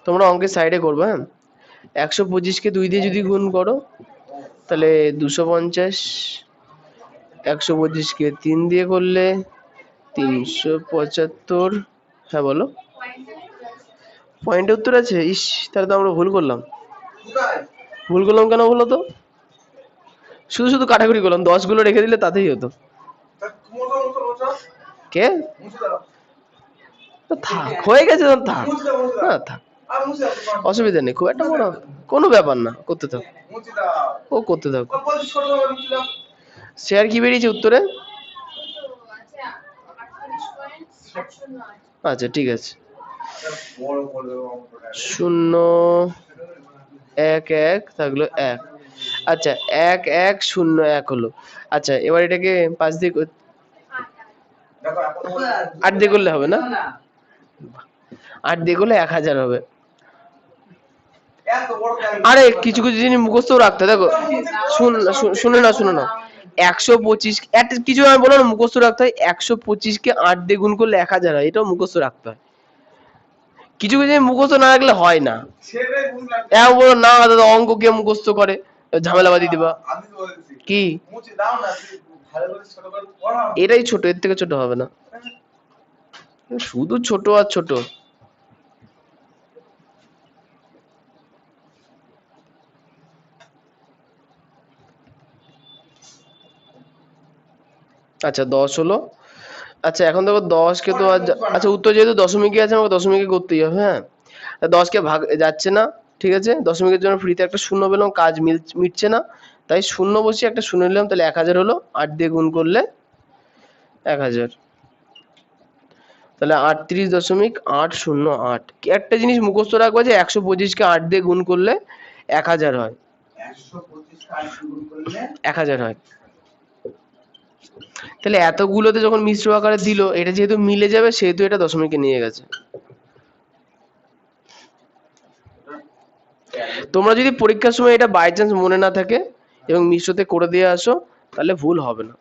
তোমরা অঙ্কের সাইডে করবে। হ্যাঁ 125 কে 2 দিয়ে যদি গুণ করো তাহলে 250, 125 কে 3 দিয়ে করলে 375। হ্যাঁ বলো। পয়েন্টে উত্তর আছে? ইস, তাহলে তো আমরা ভুল করলাম। ভুল করলাম কেন বলো তো? শুধু শুধু কাটাকুটি করলাম, 10 গুলো রেখে দিলে তাতেই হতো। কে? থাক, হয়ে গেছে তো, থাক। হ্যাঁ থাক, অসুবিধা নেই, খুব একটা বড় কোনো ব্যাপার না, করতে থাক, ও করতে থাক। শেয়ার কি বেরিয়েছে উত্তরে? আচ্ছা ঠিক আছে। 0 1 1 থাকলো 1। আচ্ছা 1 1 0 1 হলো। আচ্ছা এবার এটাকে 5 দিয়ে 8 দিয়ে করলে হবে না? 8 দিয়ে করলে 1000 হবে। আরে কিছু কিছু জিনিস মুখস্থ রাখতে, দেখো শুনে না 125 কিছু আমি বলো না মুখস্থ রাখতে হয়। 125 কে 8 দিয়ে গুণ করলে 1000 হয়, এটাও মুখস্থ রাখতে হয়। কিছু কিছু মুখস্থ না রাখলে হয় না। বলো না দাদা অঙ্ক কে মুখস্থ করে, ঝামেলা বাদি দিবা কি? এটাই ছোট, এর থেকে ছোট হবে না, শুধু ছোট আর ছোট। আচ্ছা 10 হলো। আচ্ছা এখন দেখো 10 কে তো আচ্ছা উত্তর যেহেতু দশমিকে আছে আমাকে দশমিকে করতেই হবে। হ্যাঁ 10 কে ভাগ যাচ্ছে না, ঠিক আছে, দশমিকের জন্য ফ্রিতে একটা শূন্য পেলাম, কাজ মিটছে না, তাই শূন্য বসিয়ে একটা শূন্য নিলাম, তাহলে 1000 হলো। 8 দিয়ে গুণ করলে 1000, তাহলে 38.808। একটা জিনিস মুখস্থ রাখবো যে 125 কে 8 দিয়ে গুণ করলে 1000 হয়, 1000 হয়। তাহলে এতগুলোতে যখন মিশ্র আকারে দিল, এটা যেহেতু মিলে যাবে সেহেতু এটা দশমিকে নিয়ে গেছে। তোমরা যদি পরীক্ষার সময় এটা বাই চান্স মনে না থাকে এবং মিশ্রতে করে দিয়ে আসো তাহলে ভুল হবে না,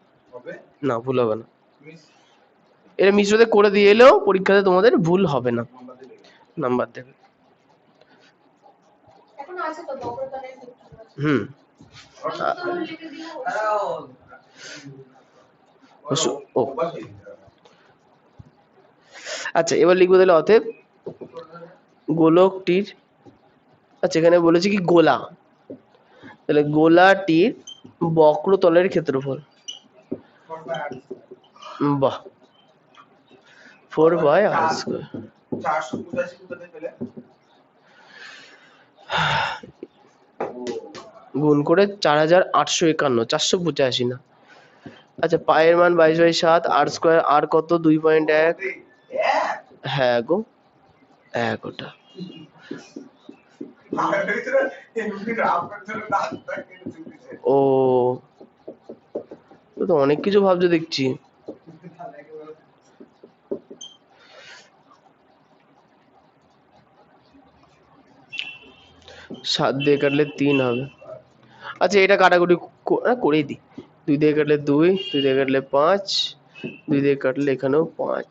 না ভুল হবে না। এটা মিশ্রতে করে দিয়ে এলেও পরীক্ষাতে তোমাদের ভুল হবে না, নাম্বার দেবে। হুম ও আচ্ছা এবার লিখবো তাহলে অতএব গোলকটির, আচ্ছা এখানে বলেছে কি গোলা, তাহলে গোলাটির বক্রতলের ক্ষেত্রফল। 4/r²। বাহ, 4/r²। 485 কোথাতে পেলে? গুণ করে 4851, 485 না। আচ্ছা পায়ের মান 22/7, r², আর কত? 2.1। হ্যাঁ গো, এক ওটা। ও, তো তো অনেক কিছু ভাবছো দেখছি। 7 দিয়ে কাটলে 3 হবে। আচ্ছা এটা কাটাকুটি করেই দিই। 2 দিয়ে কাটলে 2, 2 দিয়ে কাটলে 5, 2 দিয়ে কাটলে এখানেও 5।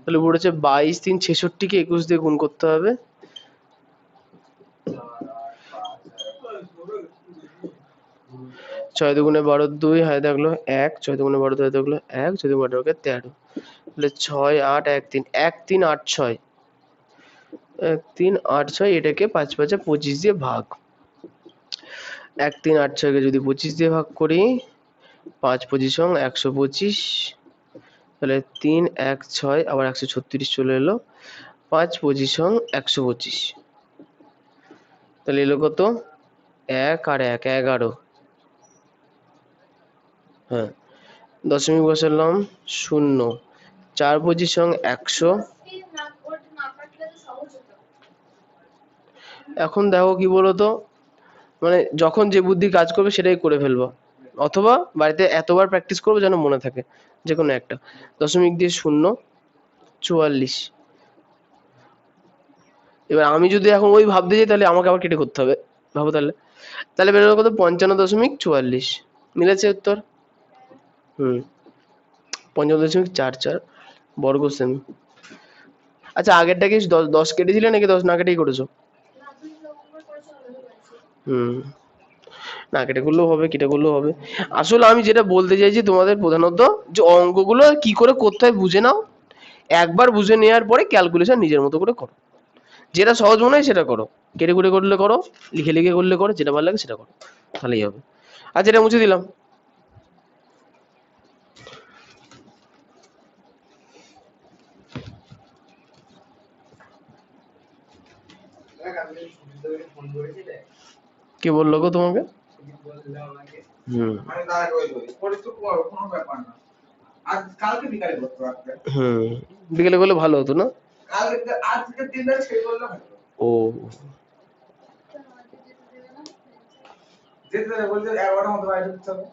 তাহলে পড়েছে 22, 3, 66 কে 21 দিয়ে গুণ করতে হবে। 6 দুগুণে 12, 2 হাতে থাকলো 1, 6 দুগুণে 12 হাতে থাকলো 1, 6 দুগুণে 12 13। তাহলে 6, 8, 1, 3, 1, 3, 8, 6, 1, 3, 8, 6, এটাকে 5, 5, 25 দিয়ে ভাগ। 1, 3, 8, 6 কে যদি 25 দিয়ে ভাগ করি, 5, 25, 125, তাহলে 3, 1, 6, আবার 136 চলে এলো, 5, 25, 125, তাহলে এলো কত? 1 আর 1, 11। হ্যাঁ, দশমিক বসালাম 0, 4, 25, 100। এখন দেখো কি বলতো, মানে যখন যে বুদ্ধি কাজ করবে সেটাই করে ফেলবো, অথবা বাড়িতে এতবার প্র্যাকটিস করবো যেন মনে থাকে যে কোনো একটা। দশমিক দিয়ে 0, 44। এবার আমি যদি এখন ওই ভাবতে যাই তাহলে আমাকে আবার কেটে করতে হবে, ভাবো তাহলে। তাহলে বেরোলো কত? 55.44। মিলেছে উত্তর? হুম, 55.44 বর্গ সেমি। আচ্ছা আগেরটা কি 10 কেটেছিলে নাকি 10 না কেটেই করেছো? হুম, না কেটে করলেও হবে, কেটে করলেও হবে। আসলে আমি যেটা বলতে চাইছি তোমাদের প্রধানত, যে অঙ্কগুলো কি করে করতে হয় বুঝে নাও, একবার বুঝে নেওয়ার পরে ক্যালকুলেশন নিজের মতো করে করো, যেটা সহজ মনে হয় সেটা করো, কেটে কুটে করলে করো, লিখে লিখে করলে করো, যেটা ভালো লাগে সেটা করো, তাহলেই হবে। আচ্ছা এটা মুছে দিলাম। কে বললো গো তোমাকে? হুম কালকে বিকালে করতে পারবে। বিকেলে করলে ভালো হতো না? আজকের দিনটা শেষ করলে ভালো। ও, যেতে বলতে 11টার মধ্যে বাইরে ঢুকতে হবে।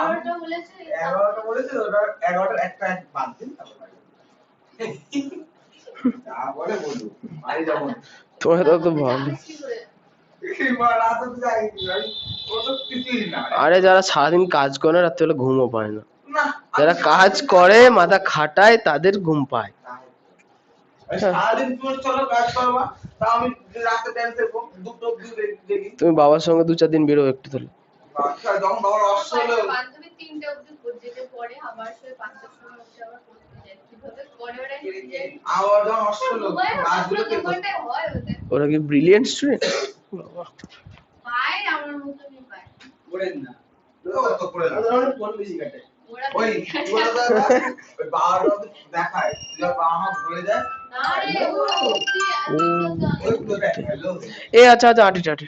11টা বলেছে, ওটা 11টার একটা এক বাদ দিন তারপর বাইরে। যা বলে বলুন, বাড়ি যাবো না। তোমার তো ভালো। আরে যারা সারাদিন কাজ করে না রাত্রে বেলা ঘুমও পায় না, যারা কাজ করে মাথা খাটায় তাদের ঘুম পায়। সারাদিন তুমি চলো কাজ করবা, তা আমি রাতে ড্যান্স দেখবো, দুটো অবধি দেখি। তুমি বাবার সঙ্গে 2-4 দিন বেরো একটু তাহলে। আচ্ছা যখন বাবার অসুস্থ হলো বান্ধবী 3টে অবধি যেতে পড়ে, আবার সে 5টার সময় উঠে আবার পড়তে যায়, কিভাবে করে ওরা নিজে। আমার যখন অসুস্থ হলো কাজগুলো কে করবে? হয় ওদের। ওরা কি ব্রিলিয়েন্ট স্টুডেন্ট? পায় আমার মতনই পায়। করেন না, ও তো করে না, ওরা ফোন বেশি কাটে। ওই ওই বাবার দেখায় যে বাবা মা ভুলে যায়। না রে ওরা সত্যি ওই তো হ্যালো, এ আচ্ছা আচ্ছা, আটি আটি।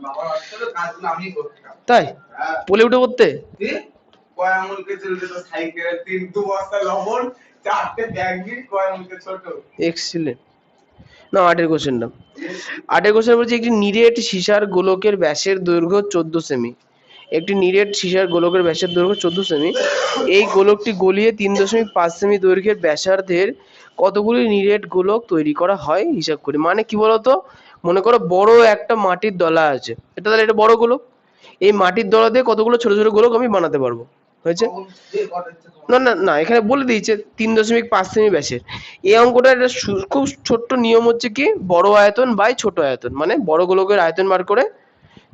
বাবার অসুস্থ হলো কাজগুলো আমি করতাম। তাই হ্যাঁ বলে উঠে করতে? কি কয় আঙুলকে চলে যেত সাইকেলে, 3 বস্তা লবণ, 4টে ব্যাগ নিয়ে, কয় আঙুলকে ছোট। এক্সিলেন্ট। না, 8-এর কোশ্চেনটা, 8-এর কোশ্চেন বলছে একটি নিরেট সীসার গোলকের ব্যাসের দৈর্ঘ্য 14 সেমি। একটি নিরেট সীসার গোলকের ব্যাসের দৈর্ঘ্য 14 সেমি। এই গোলকটি গলিয়ে 3.5 সেমি দৈর্ঘ্যের ব্যাসার্ধের কতগুলি নিরেট গোলক তৈরি করা হয় হিসাব করি। মানে কি বলতো, মনে করো বড় একটা মাটির দলা আছে, এটা তাহলে এটা বড় গোলক, এই মাটির দলা দিয়ে কতগুলো ছোট ছোট গোলক আমি বানাতে পারবো, হয়েছে? না না না, এখানে বলে দিয়েছে 3.5 সেমি ব্যাসের। এই অঙ্কটা একটা খুব ছোট্ট নিয়ম হচ্ছে কি, বড় আয়তন বাই ছোট আয়তন, মানে বড় গোলকের আয়তন বার করে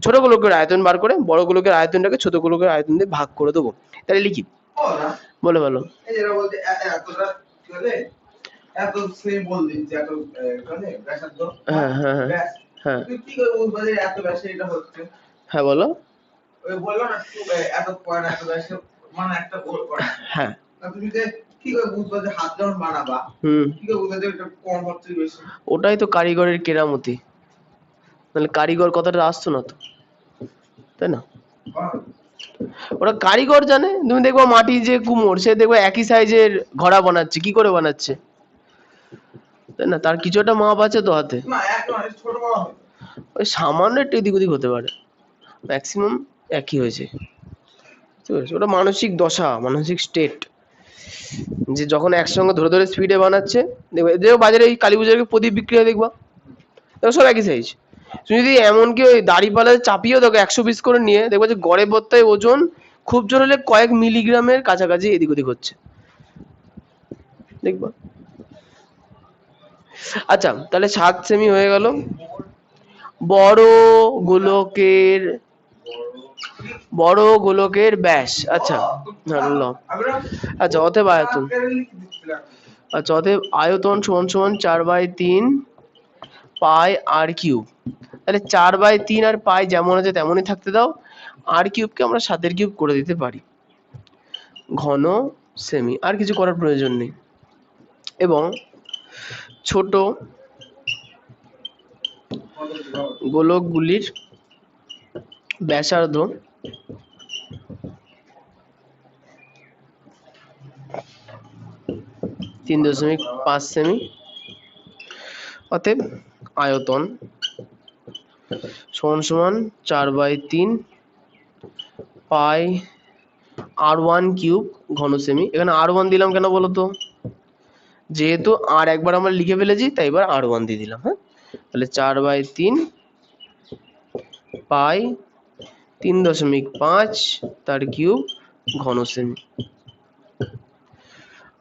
ছোট গোলকের আয়তন বার করে বড় গোলকের আয়তনটাকে ছোট গোলকের আয়তন দিয়ে ভাগ করে দেবো। তাহলে লিখি, বলো বলো। এই যেটা বলতে এতটা কি বলে এত সে বললি যে এত মানে ব্যাসার্ধ হ্যাঁ হ্যাঁ হ্যাঁ ব্যাস হ্যাঁ তুই কি করে বুঝবি যে এত ব্যাসে এটা হচ্ছে? হ্যাঁ বলো। ওই বললো না একটু এত পয়েন্ট এত ব্যাসে মানে একটা গোল করে। হ্যাঁ তা তুমি যে কি করে বুঝবে যে হাত যখন বানাবা হুম, কি করে বুঝবে যে এটা কম হচ্ছে বেশি? ওটাই তো কারিগরের কেরামতি, নাহলে কারিগর কথাটা আসতো না তো, তাই না? বল। ওরা কারিগর জানে। তুমি দেখবো মাটি যে কুমোর, সে দেখবে একই সাইজের ঘোড়া বানাচ্ছে, কি করে বানাচ্ছে, তাই না? তার কিছু একটা মাপ আছে তো হাতে। না একদম ছোট বড় হয়। ওই সামান্য একটু এদিক ওদিক হতে পারে, ম্যাক্সিমাম একই হয়েছে। ঠিক আছে, ওটা মানসিক দশা, মানসিক স্টেট, যে যখন একসঙ্গে ধরে ধরে স্পিডে বানাচ্ছে। দেখবে দেখো বাজারে এই কালী পুজোর প্রদীপ বিক্রি হয়, দেখবা দেখো সব একই সাইজ। তুমি যদি এমনকি ওই দাড়িপাল্লা চাপিয়েও দেখো 100 পিস করে নিয়ে, দেখবে যে গড়ে বত্তায় ওজন খুব জোর হলে কয়েক মিলিগ্রামের কাছাকাছি এদিক ওদিক হচ্ছে, দেখবা। আচ্ছা, তাহলে 7 সেমি হয়ে গেল। বড় গোলকের, বড় গোলকের ব্যাস, আচ্ছা ল, আচ্ছা অতএব আয়তন, আচ্ছা অতএব আয়তন সমান সমান 4/3 পাই আর কিউব। তাহলে 4/3 আর পাই যেমন আছে তেমনই থাকতে দাও, আর কিউবকে আমরা 7-এর কিউব করে দিতে পারি। ঘন সেমি, আর কিছু করার প্রয়োজন নেই। এবং ছোট গোলকগুলির ব্যাসার্ধ 3.5 সেমি। অতএব আয়তন সমান সমান 4/3 পাই R1 কিউব ঘন সেমি। এখানে R1 দিলাম কেন বলো তো? যেহেতু আর একবার আমরা লিখে ফেলেছি তাই এবার R1 দিয়ে দিলাম। হ্যাঁ, তাহলে 4/3 পাই 3.5 তার কিউব ঘন সেমি।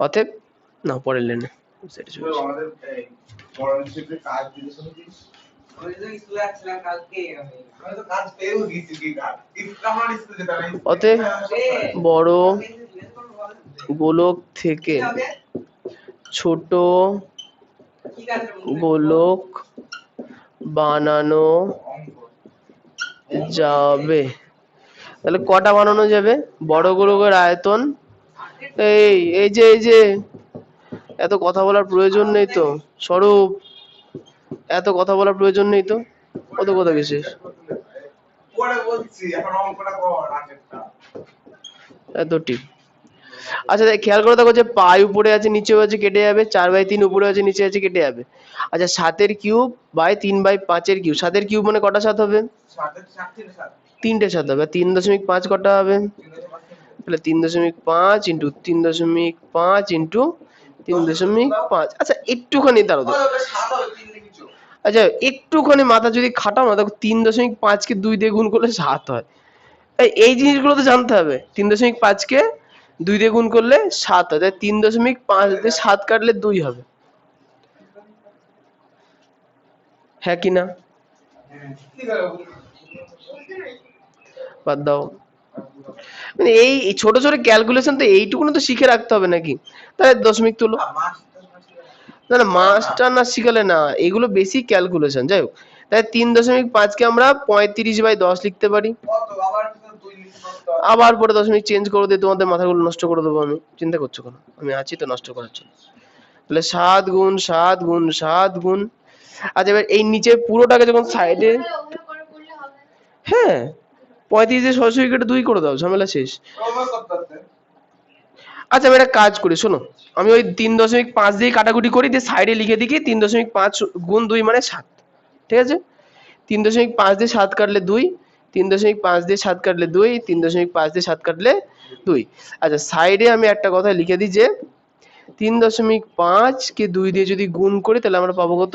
অতএব না পরের লেনে সেটা চলছে। আমাদের এই ফরেনসিকে কাজ দিতে শুনেছিস? আমি তো স্কুলে আসছিলাম কালকে, আমি তো কাজ পেয়েও গেছি কি কাজ কিন্তু আমার স্কুলে যেতে নাই। অতএব বড় গোলক থেকে ছোট গোলক বানানো যাবে। তাহলে কটা বানানো যাবে? বড় গোলকের আয়তন, এই যে এত কথা বলার প্রয়োজন নেই তো স্বরূপ, এত কথা বলার প্রয়োজন নেই তো, কত কথা গেছিস পরে বলছি এখন অঙ্কটা কর আগেরটা। এত টিপ। আচ্ছা দেখ, খেয়াল করে দেখো যে পাই উপরে আছে নিচেও আছে, কেটে যাবে। 4/3 উপরে আছে নিচে আছে, কেটে যাবে। আচ্ছা 7-এর কিউব বাই 3/5-এর কিউব, 7-এর কিউব মানে কটা 7 হবে? সাথে সাথে সাথে 3টে 7 হবে। 3.5 কটা হবে? তাহলে 3.5 ইন্টু 3.5 ইন্টু 3.5। আচ্ছা একটুখানি দাঁড়াও তো, সাত হবে তিন লিখেছো। আচ্ছা একটুখানি মাথা যদি খাটাও না, দেখো 3.5-কে 2 দিয়ে গুণ করলে 7 হয়। এই জিনিসগুলো তো জানতে হবে। 3.5-কে 2 দিয়ে গুণ করলে 7 হয়, তাই 3.5 দিয়ে 7 কাটলে 2 হবে। হ্যাঁ কি না? ঠিক আছে বাদ দাও। মানে এই এই ছোট ছোট ক্যালকুলেশন তো এইটুকুনো তো শিখে রাখতে হবে নাকি? তাহলে দশমিক তুলো। না না, মাস্টার না শিখালে না, এগুলো বেসিক ক্যালকুলেশন। যাই হোক, তাই 3.5-কে আমরা 35/10 লিখতে পারি। কত আবার দুই লিখতে হবে। আবার পরে দশমিক চেঞ্জ করে দিয়ে তোমাদের মাথাগুলো নষ্ট করে দেবো আমি, চিন্তা করছো কেন? আমি আছি তো নষ্ট করার জন্য। তাহলে 7 গুণ 7 গুণ 7 গুণ, আচ্ছা এবার এই নিচে পুরোটাকে যখন সাইডে, ওভাবে করে করলে হবে না। হ্যাঁ 35 দিয়ে সরাসরি কেটে 2 করে দাও, ঝামেলা শেষ। ওভাবে করতে হবে। আচ্ছা আমি একটা কাজ করি, শোনো, আমি ওই 3.5 দিয়ে কাটাকুটি করি, দিয়ে সাইডে লিখে দিই 3.5 গুণ 2 মানে 7। ঠিক আছে, 3.5 দিয়ে 7 কাটলে 2, 3.5 দিয়ে 7 কাটলে 2, 3.5 দিয়ে 7 কাটলে 2। আচ্ছা সাইডে আমি একটা কথা লিখে দিই যে 3.5-কে 2 দিয়ে যদি গুণ করি তাহলে আমরা পাবো কত?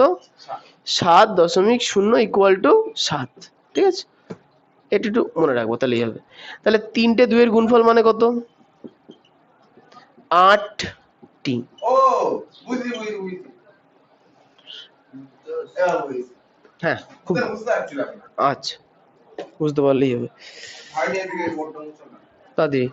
7.0 ইকুয়াল টু 7। ঠিক আছে, এটা একটু মনে রাখবো তাহলেই হবে। তাহলে 3টে 2-এর গুণফল মানে কত? 8টি। ও বুঝি বুঝি বুঝি এবার বুঝি হ্যাঁ খুব বুঝতে পারছিলাম না। আচ্ছা, বুঝতে পারলেই হবে ভাই এদিকে বোর্ডটা মুছো না। তাড়াতাড়ি।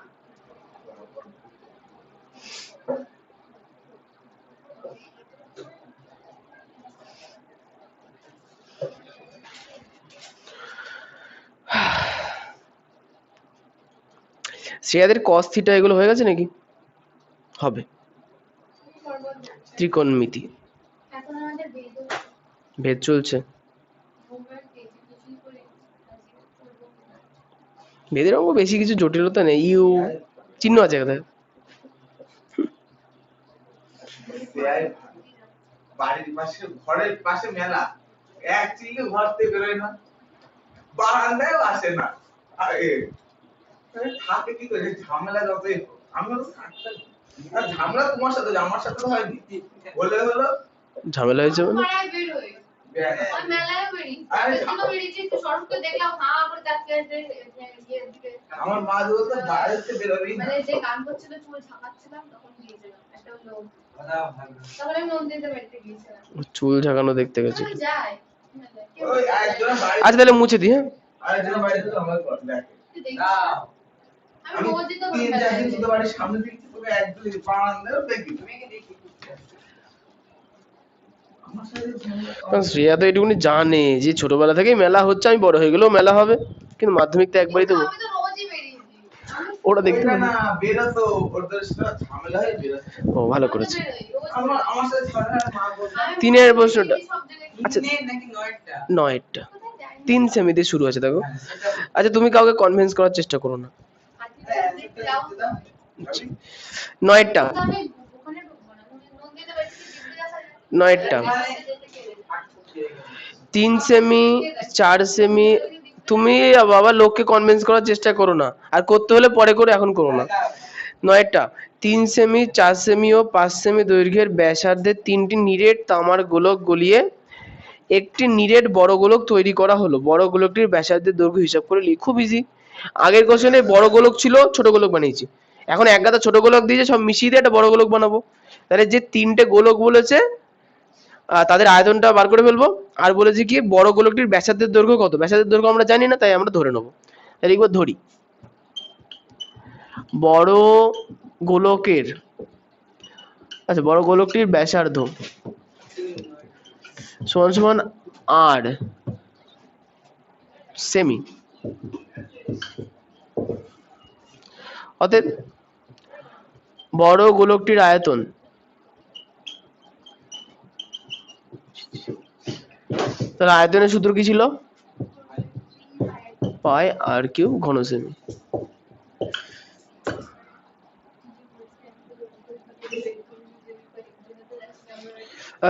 শ্রেয়াদের cos থিটা এগুলো হয়ে গেছে নাকি? হবে। ত্রিকোণমিতি এখন আমাদের বেদও ভেদ চলছে। হোমওয়ার্ক পেয়েছি কিছুই করে আজকে করবো না। ভেদের অঙ্ক বেশি কিছু জটিলতা নেই, ইউ চিহ্ন আছে কোথায়? বাড়ির পাশে ঘরের পাশে মেলা, এক চিল্লি ঘর থেকে বেরোয় না, বারান্দায় আসে না। আরে থাকে কি করে ঝামেলা যতই হোক, আমি তো আর ঝামেলা তোমার সাথে, আমার সাথে তো হয়নি, বলে হলো ঝামেলা হয়েছে মানে? পাড়ায় বেরোয় ওই মেলায় বেরিয়েছি সেদিনও বেরিয়েছি একটু সড়কটা দেখলাম হাঁ করে তাকিয়ে আছে ইয়ের দিকে। আমার মা বলতো বাড়িতে বেরোবি না, মানে যে গান করছিল চুল ঝাঁকাচ্ছিলাম তখন গিয়েছিলাম একটা লোক, তারপরে আমি নন্দিনীদের বাড়িতে গিয়েছিলাম। চুল ঝাঁকানো দেখতে গেছি। আমি যাই মেলায়, কেউ ওই যায় একজন না। বাড়ি, আচ্ছা তাহলে মুছে দি, হ্যাঁ? আরেকজন বাড়িতে তো আমার ঘর দেখে। তুই দেখিস না? আমি আমি রোজই তো তিন মেলায় চার দিন যাই। তোদের বাড়ির সামনে থেকে তোকে একদম বারান্দায় দেখি, আমার সাথে ঝামেলা কারণ শ্রেয়া তো এটুকুনি জানে যে ছোটবেলা থেকেই মেলা হচ্ছে, আমি বড় হয়ে গেলেও মেলা হবে, কিন্তু মাধ্যমিক তো একবারই দেবো। আমি তো রোজই বেরিয়েছি আমি ওরা দেখতে ওইটা পাবে। না বেরোতো, ওদের সাথে ঝামেলা হয়ে বেরোতো। ও ভালো আমি করেছে। বেরোই, রোজ আমার সাথে ঝামেলা হয়, মা বলতো আমি তিনের সব প্রশ্নটা। জায়গায় আচ্ছা নাকি নয়টা, নয়টা, কোথায় যাই না। 3 সেমি দিয়ে শুরু আছে দেখো। আচ্ছা তুমি কাউকে কনভিন্স করার চেষ্টা করো না। আজকে দেখতে যাও তো। নয়টা, তো আমি ওখানে ঢুকবো না, নন্দিনীদের বাড়ি থেকে জিজ্ঞাসা যায়। নয়টা, যেতে কে দেবে? 3 সেমি 4 সেমি। তুমি বাবা লোককে কনভিন্স করার চেষ্টা করো না, আর করতে হলে পরে করে, এখন করো না। নয়টা 3 সেমি 4 সেমি ও 5 সেমি দৈর্ঘ্যের ব্যাসার্ধের 3টি নিরেট তামার গোলক গলিয়ে একটি নিরেট বড় গোলক তৈরি করা হলো। বড় গোলকটির ব্যাসার্ধের দৈর্ঘ্য হিসাব করে লিখ। খুব ইজি। আগের কোশ্চেনে বড় গোলক ছিল, ছোট গোলক বানিয়েছি। এখন এক গাদা ছোট গোলক দিয়েছে, সব মিশিয়ে দিয়ে একটা বড় গোলক বানাবো। তাহলে যে 3টে গোলক বলেছে তাদের আয়তনটা বার করে ফেলবো। আর বলেছি কি বড় গোলকটির ব্যাসার্ধের দৈর্ঘ্য কত, ব্যাসার্ধের দৈর্ঘ্য আমরা জানি না, তাই আমরা ধরে নেবো। তাহলে একবার ধরি, বড় গোলকের, আচ্ছা বড় গোলকটির ব্যাসার্ধ সমান সমান আর সেমি। অতএব বড় গোলকটির আয়তন তাহলে আয়তনের সূত্র কি ছিল? পাই আর কিউ ঘন সেমি।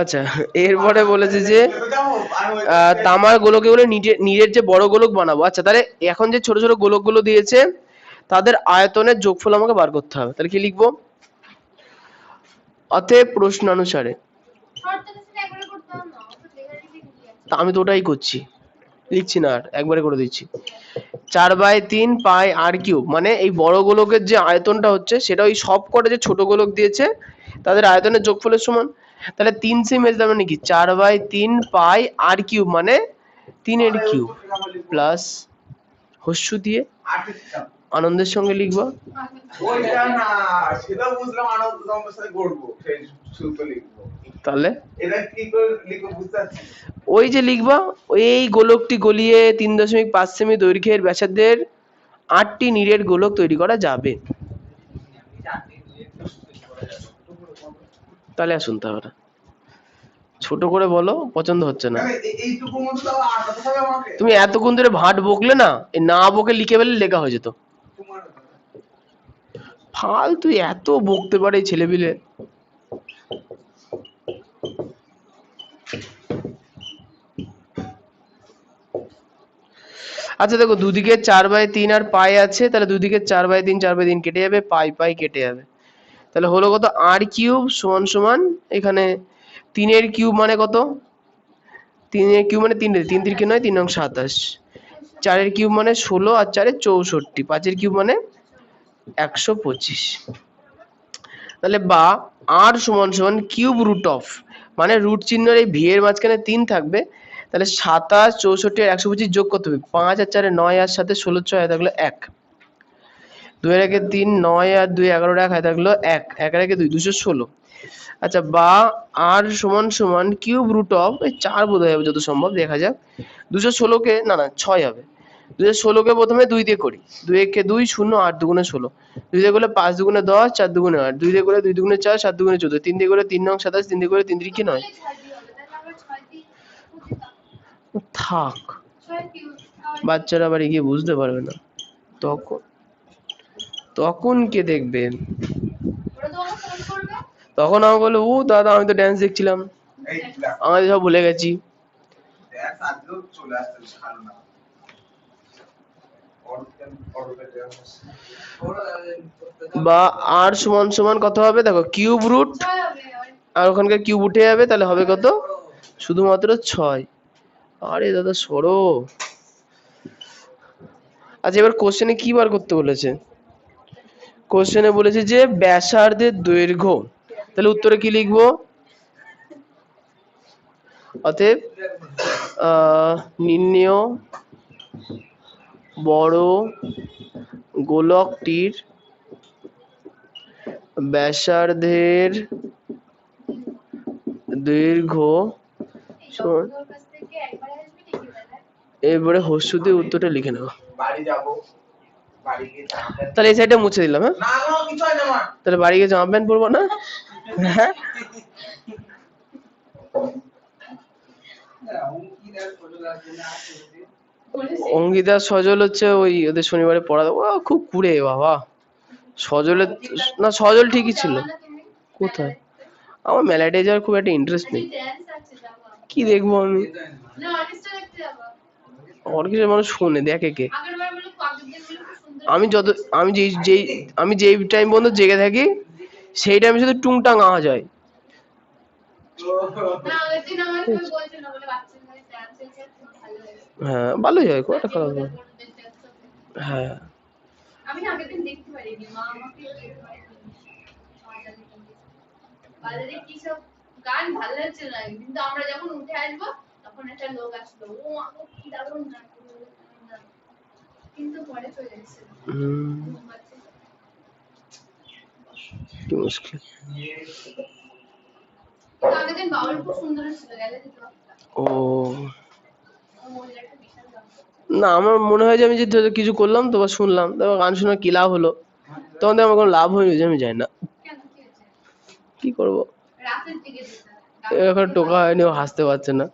আচ্ছা এরপরে বলেছে যে তামার গোলকে বলে নিরের যে বড় গোলক বানাবো। আচ্ছা তাহলে এখন যে ছোট ছোট গোলকগুলো দিয়েছে তাদের আয়তনের যোগফল আমাকে বার করতে হবে। তাহলে কি লিখবো? অতএব প্রশ্নানুসারে, শর্টটা সেটা একবারে করতে হবে না, অত লেখালেখি কি আছে? তা আমি তো ওটাই করছি, লিখছি না, আর একবারে করে দিচ্ছি। 4/3 পাই আর কিউব, মানে এই বড় গোলকের যে আয়তনটা হচ্ছে সেটা ওই সব কটা যে ছোট গোলক দিয়েছে তাদের আয়তনের যোগফলের সমান। তাহলে 3 সেমি এর মানে কি 4/3 পাই আর কিউব, মানে 3 এর কিউব প্লাস হস্যু দিয়ে আনন্দের সঙ্গে লিখবা। ওইটা না, সেটা বুঝলাম, আনন্দ তোমার সাথে করবো, সেই সূত্র লিখবো। তাহলে এটা কি করে লিখবো বুঝতে পারছি না। ওই যে লিখবা, ওই এই গোলকটি গলিয়ে 3.5 সেমি দৈর্ঘ্যের ব্যাসার্ধের 8টি নিরেট গোলক তৈরি করা যাবে। তাহলে আসুন তাহলে ছোট করে বলো, পছন্দ হচ্ছে না। এইটুকু মতো তাও আটাতে হবে আমাকে। তুমি এতক্ষণ ধরে ভাট বকলে না, এই না বকে লিখে ফেলে লেখা হয়ে যেত। তোমার ফালতু এত বকতে পারে এই ছেলেপিলে। আচ্ছা দেখো দুদিকে 4/3 আর পাই আছে, তাহলে দুদিকে 4/3 4/3 কেটে যাবে, পাই পাই কেটে যাবে। তাহলে হলো কত আর কিউব সমান সমান এখানে 3 এর কিউব মানে কত, 3 এর কিউব মানে 3 3 নয় 3 নং 27, 4 এর কিউব মানে 16 আর 4 এর 64, 5 এর কিউব মানে 125। তাহলে বা আর সমান সমান কিউব রুট অফ, মানে রুট চিহ্নের এই ভি এর মাঝখানে 3 থাকবে। তাহলে 27 64 আর 125 যোগ করতে হবে, 5 আর 4 9 আর 7 16 6 থাকলো 1, 2 এর আগে 3 9 আর 2 11 1 থাকলো 1, 1 এর আগে 2 216। আচ্ছা বা আর সমান সমান কিউব রুট অফ, এই 4 বোধ হবে যত সম্ভব, দেখা যাক। 216 কে না না 6 হবে, 2016 কে প্রথমে 2 দিয়ে করি। 2 একে 2 0 8 দুগুণে 16, 2 দিয়ে করলে 5 দুগুণে 10 4 দুগুণে 8, 2 দিয়ে করলে 2 দুগুণে 4 7 দুগুণে 14, 3 দিয়ে করলে 3 9 27, 3 দিয়ে করলে 3 3 কি 9। বললে 6 দিয়ে হবে, তাহলে আমরা 6 দিয়ে করতে থাক, 6 দিয়ে বাচ্চারা আবার এগিয়ে বুঝতে পারবে না, তখন তখন কে দেখবে? ওরা তো আমাকে ফোন করবে। তখন আমি বলবো, ও দাদা আমি তো ড্যান্স দেখছিলাম, এই দেখ, আমি সব ভুলে গেছি। দেখ আজকেও চলে আসছে ছাড়ো না। বা আর সমান সমান কত হবে দেখো, কিউব রুট 6 হবে আর ওখানকার কিউব উঠে যাবে, তাহলে হবে কত? শুধুমাত্র 6। আরে দাদা সরো। আচ্ছা এবার কোশ্চেনে কি বার করতে বলেছে? কোশ্চেনে বলেছে যে ব্যাসার্ধের দৈর্ঘ্য, তাহলে উত্তরে কি লিখবো? অতএব নির্ণেয় বড় গোলকটির ব্যাসার্ধের দৈর্ঘ্য সমান, তোর কাছ থেকে একবার আসবি নাকি দাদা? এবারে হস্যু দিয়ে উত্তরটা লিখে নেবো। বাড়ি যাবো, বাড়ি গিয়ে জামা প্যান্ট, তাহলে এই সাইডটা মুছে দিলাম, হ্যাঁ? না কোনো কিছু হয় না আমার। তাহলে বাড়ি গিয়ে জামা প্যান্ট পরবো না? হ্যাঁ অঙ্কিতা সজল হচ্ছে ওই ওদের শনিবারে পড়া, ও খুব কুড়ে বাবা। সজলের না, সজল ঠিকই ছিল। যাবা না তুমি? কোথায়? আমার মেলাডে যাওয়ার খুব একটা ইন্টারেস্ট নেই। ড্যান্স আছে যাবা। কি দেখবো আমি? না অর্কেস্ট্রা দেখতে যাবা। অর্কেস্ট্রা মানুষ শোনে, দেখে কে? আগের বার বলে আগের দিন বলে খুব সুন্দর। আমি যত আমি যেই টাইম পর্যন্ত জেগে থাকি সেই টাইমে শুধু টুংটাং আওয়াজ হয়। না আগের দিন আমার তুমি বলছিল বলে বাচ্চাদের ড্যান্স আছে খুব ভালো লাগে। হ্যাঁ ভালোই হয়, খুব একটা খারাপ না। হ্যাঁ আমি না আগের দিন দেখতে পারিনি, মা আমাকে বাজারে কি সব গান ভালো লাগছিল না, কিন্তু আমরা যখন উঠে আসবো তখন একটা লোক আসলো, ও আমাকে কি দারুণ গান করলো, কিন্তু পরে চলে গেছে। কি মুশকিল। আগের দিন বাউল খুব সুন্দর ছিল, গেলে দিত ও ওর একটা বিশাল গান। না, আমার মনে হয় যে আমি যে ধরো কিছু করলাম তো বা শুনলাম, তারপর গান শোনার কি লাভ হলো? তখন থেকে আমার কোনো লাভ হয়নি, যে আমি যাই না। কেন কি হয়েছে? কি করবো? রাতের দিকে যেতে এখন টোকা হয়নি, ও হাসতে পারছে না।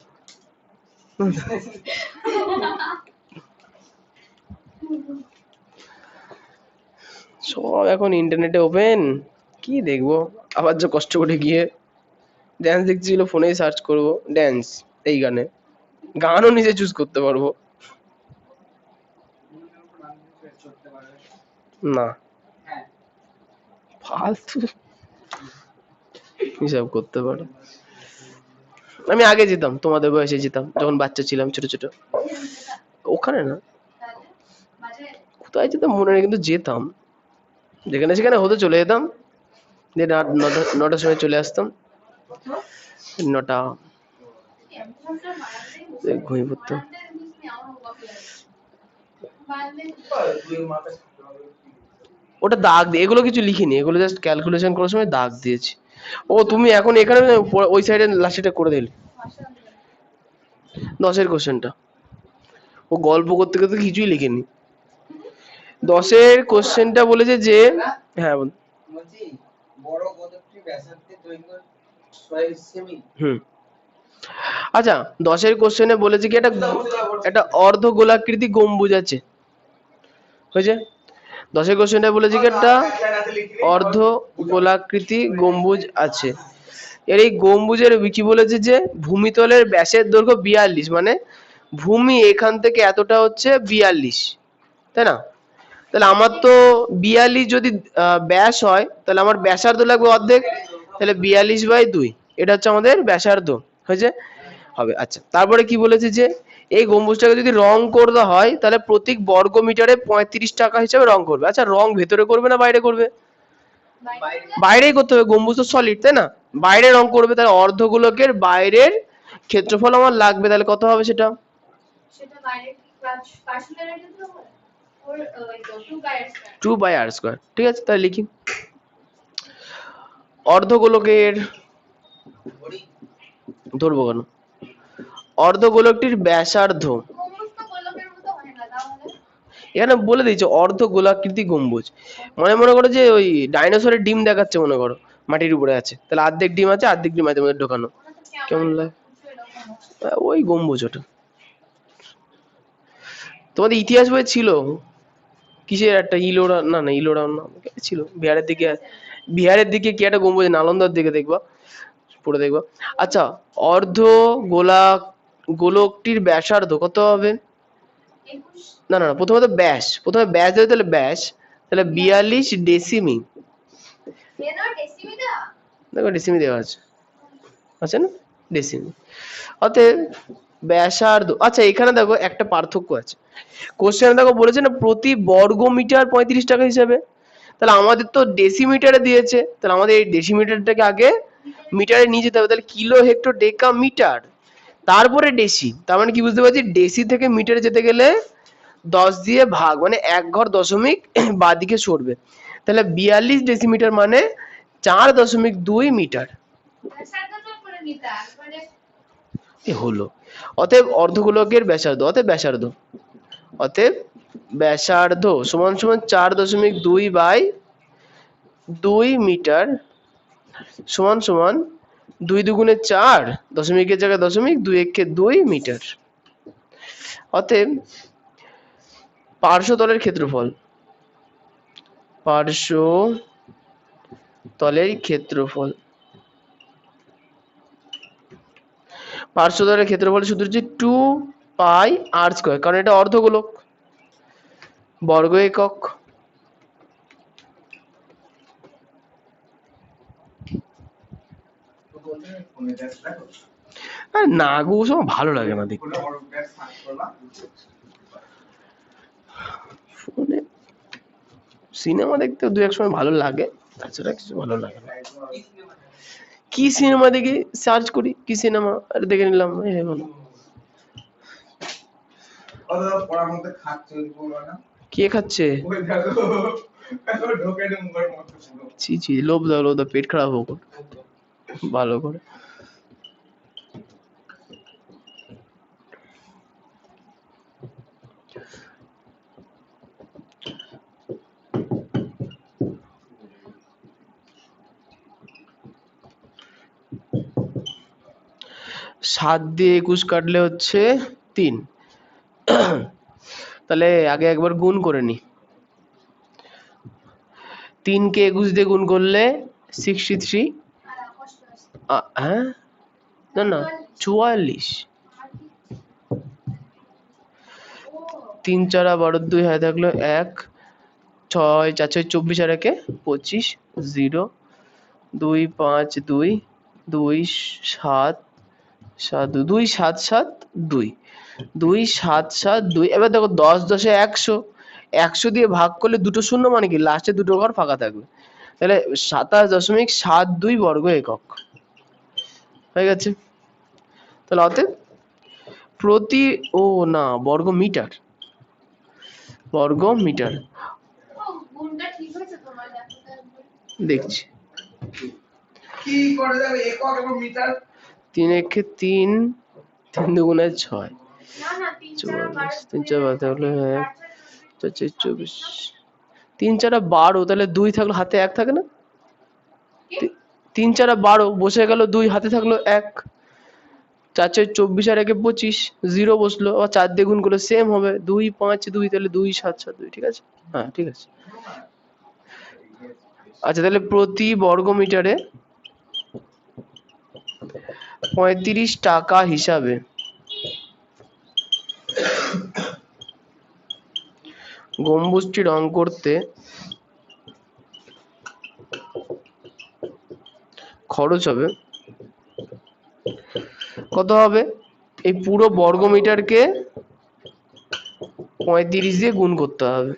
সব এখন ইন্টারনেটে ওপেন, কি দেখবো? আবার যে কষ্ট করে গিয়ে ড্যান্স দেখছিল, ফোনেই সার্চ করবো ড্যান্স, এই গানে গানও নিজে চুজ করতে পারবো না, ফালতু হিসাব করতে পারো। আমি আগে যেতাম, তোমাদের বয়সে যেতাম, যখন বাচ্চা ছিলাম ছোট ছোট। ওখানে না, তাহলে বাজে কোথায় যেতাম মনে নেই, কিন্তু যেতাম, যেখানে সেখানে হতে চলে যেতাম, দিয়ে রাত 9টার সময় চলে আসতাম। 9টা এমনটা মারাতে ঘুমিয়ে পড়তাম। মারাতে বুঝনি আমার অবাক লাগে বাজে তুই মাথা ওটা দাগ দিয়ে, এগুলো কিছু লিখিনি, এগুলো জাস্ট ক্যালকুলেশন করার সময় দাগ দিয়েছি। ও তুমি এখন এখানে ওই সাইডে লাস্টটা করে দিলে ভাষা 10-এর কোশ্চেনটা। ও গল্প করতে করতে কিছুই লিখিনি। 10-এর কোশ্চেনটা বলেছে যে, হ্যাঁ বল। বলছি বড় গোলকটির ব্যাসার্ধের দৈর্ঘ্য 6 সেমি। আচ্ছা 10-এর কোশ্চেনে বলেছে কি একটা অর্ধ গোলাকৃতি গম্বুজ আছে, হয়েছে? 10-এর কোশ্চেনটা বলেছে কি একটা অর্ধ গোলাকৃতি গম্বুজ আছে। এর এই গম্বুজের কি বলেছে যে ভূমিতলের ব্যাসের দৈর্ঘ্য 42, মানে ভূমি এখান থেকে এতটা হচ্ছে 42, তাই না? তাহলে আমার তো 42 যদি ব্যাস হয়, তাহলে আমার ব্যাসার্ধ লাগবে অর্ধেক, তাহলে 42/2, এটা হচ্ছে আমাদের ব্যাসার্ধ, হয়েছে? হবে। আচ্ছা তারপরে কি বলেছে যে এই গম্বুজটাকে যদি রং করতে হয়, তাহলে প্রতি বর্গ মিটারে 35 টাকা হিসাবে রং করবে। আচ্ছা রং ভেতরে করবে না বাইরে করবে? বাইরেই করতে হবে, গম্বুজ তো সলিড, তাই না? বাইরে রং করবে, তাহলে অর্ধগোলকের বাইরের ক্ষেত্রফল আমার লাগবে, তাহলে কত হবে সেটা? সেটা বাইরে পার্সোনাল এটা তো ওর ওই তো 2/r²। 2/r², ঠিক আছে তাহলে লিখি। অর্ধগোলকের ধরবো কেন, অর্ধগোলকটির ব্যাসার্ধ, সমস্ত গোলকের মতো হয় না তাহলে এখানে বলে দিয়েছে অর্ধ গোলাকৃতি গম্বুজ, মনে মনে করো যে ওই ডাইনোসরের ডিম দেখাচ্ছে, মনে করো মাটির উপরে আছে, তাহলে অর্ধেক ডিম আছে, অর্ধেক ডিম আছে মধ্যে ঢোকানো, ওটা তো কেমন কেমন লাগে? কিছু এরকম আছে। ওই গম্বুজ ওটা। তোমাদের ইতিহাস বই ছিল কিসের একটা ইলোরা, না না ইলোরা না কি ছিল, বিহারের দিকে কি একটা গম্বুজ, নালন্দার দিকে দেখবা, পড়ে দেখবা। আচ্ছা, অর্ধ গোলাক গোলকটির ব্যাসার্ধ কত হবে? 21 না না না, প্রথমে ব্যাস দেবে, তাহলে ব্যাস, তাহলে 42 ডেসিমি। কেন ডেসিমিটার? দেখো ডেসিমি দেওয়া আছে, আছে না ডেসিমি। অতএব ব্যাসার্ধ, আচ্ছা এখানে দেখো একটা পার্থক্য আছে, কোশ্চেনে দেখো বলেছে না প্রতি বর্গ মিটার 35 টাকা হিসাবে, তাহলে আমাদের তো ডেসিমিটারে দিয়েছে, তাহলে আমাদের এই ডেসিমিটারটাকে আগে মিটারে নিয়ে যেতে হবে, তাহলে কিলো হেক্টর ডেকা মিটার, তারপরে ডেসি, তার মানে কি বুঝতে পারছি, ডেসি থেকে মিটারে যেতে গেলে 10 দিয়ে ভাগ, মানে এক ঘর দশমিক বাঁদিকে সরবে, তাহলে 42 ডেসিমিটার মানে 4.2 মিটার। ব্যাসার্ধটা করে মিটার মানে এ হলো, অতএব অর্ধগোলকের ব্যাসার্ধ, অতএব ব্যাসার্ধ সমান সমান 4.2 বাই 2 মিটার সমান সমান 2 দুগুণে 4, দশমিকের জায়গায় দশমিক, 2 একে 2 মিটার। অতএব পার্শ্বতলের ক্ষেত্রফল, পার্শ্বতলের ক্ষেত্রফল পার্শ্বতলের ক্ষেত্রফল সূত্র হচ্ছে 2 পাই আর স্কয়ার, কারণ এটা অর্ধগোলক, বর্গ একক। তো বলতে ফোনে দেখো, আর না গো, ওসব ভালো লাগে না দেখতে, ফোনে ওর ব্যাস সার্চ করলাম, ফোনে সিনেমা দেখতে দু এক সময় ভালো লাগে, তাছাড়া কিছু ভালো লাগে না। কি সিনেমা দেখি, সার্চ করি কি সিনেমা, আর দেখে নিলাম, এই হলো। ওরা পড়ার মধ্যে খাচ্ছে ওই বলবা না, কে খাচ্ছে? ওই দেখো এখন ঢোকে না মুখের মধ্যে পুরো। ছি ছি, লোভ দাও পেট খারাপ হোক ওর। ভালো করে। সাত দিয়ে 21 কাটলে হচ্ছে 3, তাহলে আগে একবার গুণ করে নি, 3 কে 21 দিয়ে গুণ করলে 63, আর অষ্টআশি হ্যাঁ না না 44, আর কি ও 3 4 12 2 হাতে থাকলো 1, 6 4 6 24 আর 1 25, 0 2 5 2 2 7 7 2 7 7 2 2 7 7 2, এবার দেখো 10 10 100, 100 দিয়ে ভাগ করলে দুটো শূন্য, মানে কি লাস্টে দুটো ঘর ফাঁকা থাকবে, তাহলে 27.72 বর্গ একক হয়ে গেছে। তাহলে অতএব প্রতি, ও না বর্গ মিটার, ও গুণটা ঠিক হয়েছে তোমার, দেখো তো একবার। দেখছি, কি করে যাবে একক এবং মিটার, 3 একে 3, 3 দুগুণে 6, না না 3 4 44, 3 4 12 হলো 1, 4 4 24, 3 4 12, তাহলে 2 থাকলো হাতে 1 থাকে না, 3 4 12 বসে গেল, 2 হাতে থাকলো 1, 4 4 24 আর 1 25, 0 বসলো, আবার 4 দিয়ে গুণ করলে সেম হবে, 2 5 2, তাহলে 2 7 7 2, ঠিক আছে, হ্যাঁ ঠিক আছে। আচ্ছা তাহলে প্রতি বর্গ মিটারে 35 টাকা হিসাবে গম্বুজটি রং করতে খরচ হবে কত হবে? এই পুরো বর্গ মিটারকে 35 দিয়ে গুণ করতে হবে,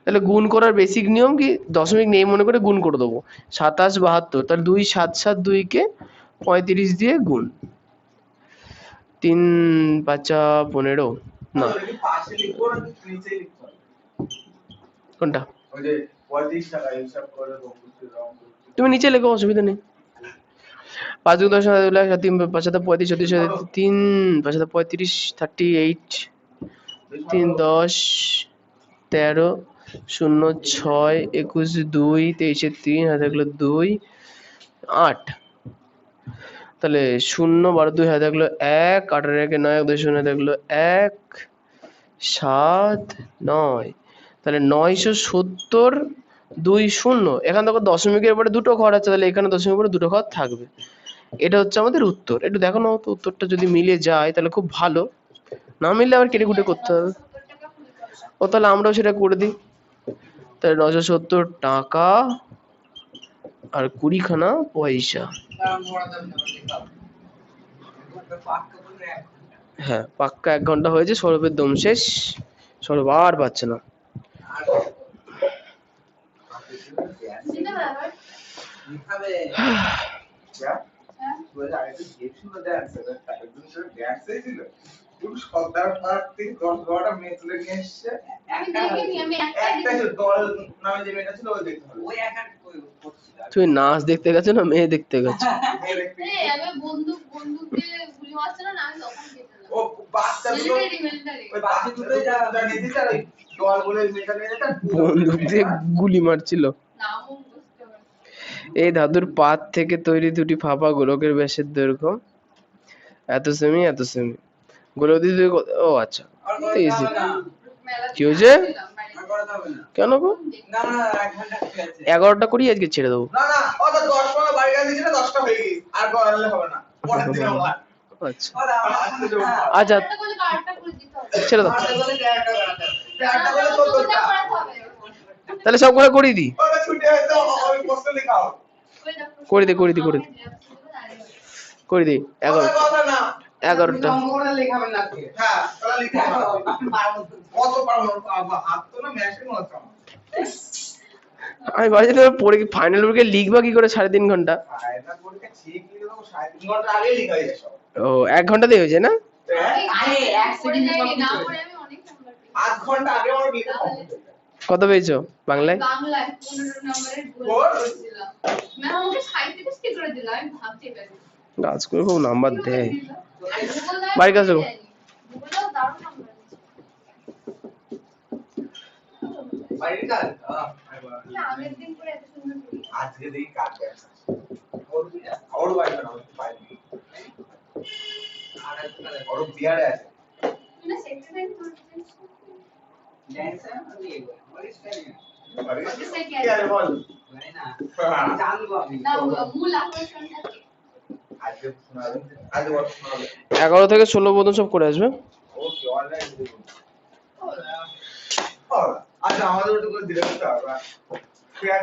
তাহলে গুণ করার বেসিক নিয়ম কি, দশমিক নেই মনে করে গুণ করে দেবো, 27 72, তাহলে 2 7 7 2 কে 35 দিয়ে গুণ, 3 5 15, না ওটা কি পাশে লিখবো না নিচে লিখতে হবে? কোনটা, ওই যে 35 টাকা হিসাব করে গম্বুজের রং করতে। তুমি নিচে লেখো, অসুবিধা নেই। 5 2 10 3 5 7 35 36 3 5 7 35 38 3 10 13 0 6 21 2 23 3 হাতে থাকলো 2 8 তাহলে 0 12 2 হাতে থাকলো 1 8 1 9 1 2 0 হাতে থাকলো 1 7 9 তাহলে 970 2 0 এখান থেকে দশমিকের পরে দুটো ঘর আছে তাহলে এখানে দশমিকের পরে দুটো ঘর থাকবে এটা হচ্ছে আমাদের উত্তর একটু দেখো না তো উত্তরটা যদি মিলে যায় তাহলে খুব ভালো না মিললে আবার কেটে কুটে করতে হবে 970 টাকা কুড়ি পয়সা। ও তাহলে আমরাও সেটা করে দিই তাহলে 970 টাকা আর 20 খানা পয়সা কারণ ওরা দাম না লিখাও ওটা পাক্কা বলে এক হ্যাঁ পাক্কা 1 ঘন্টা হয়েছে সৌরভের দম শেষ সৌরভ আর পাচ্ছে না আর চিন্তা ব্যাপার লিখাবে হ্যাঁ বলে আগে তো গেছিল ড্যান্স তার একদম সে ড্যান্স ছিল পুরো সন্ধ্যার পর থেকে 10-12টা মেয়ে তুলে নিয়ে এসছে আমি দেখিনি আমি একটা একটা ছিল দল নামে যে মেয়েটা ছিল ওই দেখতে হবে ওই এক এক করছিল তুই নাচ দেখতে গেছো না মেয়ে দেখতে গেছো এই আমি বন্দুক দিয়ে গুলি মারছিল না আমি তখন গেছিলাম ও বাচ্চা দুটো মিলিটারি ওই বাচ্চা দুটোই যা নিতে চাই দল বলে মেয়েটা নিয়ে যেটা বন্দুক দিয়ে গুলি মারছিল নামও বুঝতে পারি এই ধাতুর পাত থেকে তৈরি দুটি ফাঁপা গোলকের ব্যাসের দৈর্ঘ্য এত সেমি গোলক দিয়ে তৈরি ও আচ্ছা আর তো করে easy। হবে না কি হয়েছে? আর করে হবে না কেন গো না না এক ঘন্টা ঠিক আছে 11টা করি আজকে ছেড়ে দেবো না না ও তো 10 সময় বাড়ি গেছে না 10টা হয়ে গেছে আর গড়ালে হবে না পরের দিন আবার আচ্ছা ওরা আজকে যাবো। আচ্ছা একটা করে কার্ডটা করে দিতে হবে ছেড়ে দাও আটটা বলে একটা করাতে একটা বলে তো দুটো তোরটা করাতে হবে তাহলে সবগুলো করিয়ে দিই ওটা ছুটি হয়তো ওই প্রশ্ন লেখাও ওই দেখো করে দে করে দিই 11 কথা না 11টা অঙ্কটা লেখাবে না কে হ্যাঁ তাহলে লিখতে হবে কত পারবো বাবা হাত তো না ম্যাশিং হচ্ছে আমার আমি ভাবছি তুমি পড়ে ফাইনাল পরীক্ষা লিখবা কি করে 3.5 ঘন্টা ফাইনাল পরীক্ষা ঠিক লিখে দেবো 3.5 ঘন্টা আগে লিখা হয়ে যায় সব ও 1 ঘন্টা দিয়ে হয়েছে না আরে, এক পড়ে second যাই complete না হয়েছে। পড়ে আমি অনেক নাম্বার পেয়েছি 8 ঘন্টা আগে আমার লিখা complete হয়ে যায়। কত পেয়েছো বাংলায় বাংলায় 15 নম্বরের গোল গোল? করেছিলাম ম্যাম আমাকে 37 কি করে দিল আমি ভাবতে পারি কাজ করে খুব নাম্বার দেয় বাড়ির বাড়ির কাছে যাবো। ভূগোলেও দারুণ নাম্বার দিয়েছে। বাড়ির কাজ না, আগের দিন করে এত সুন্দর করি। আজকে দেখি কাজ আছে ওর বাড়ি না আমি পাইনি আর একটা ওর বিয়ারে আছে তুই না সেক্টর টাইম করেছিস? ড্যান্সার আমি এগো বলিস কেন বাড়ি ওকে সে কি কি আরে বল জানি না হ্যাঁ। জানবো আমি না মূল আকর্ষণটা কি? আজকে শোনাবেন আজকে বল শোনাবে 11 থেকে 16 পর্যন্ত সব করে আসবে ওকে অনলাইন দেবো আচ্ছা আমাদের ওটা করে দিলে তো হবে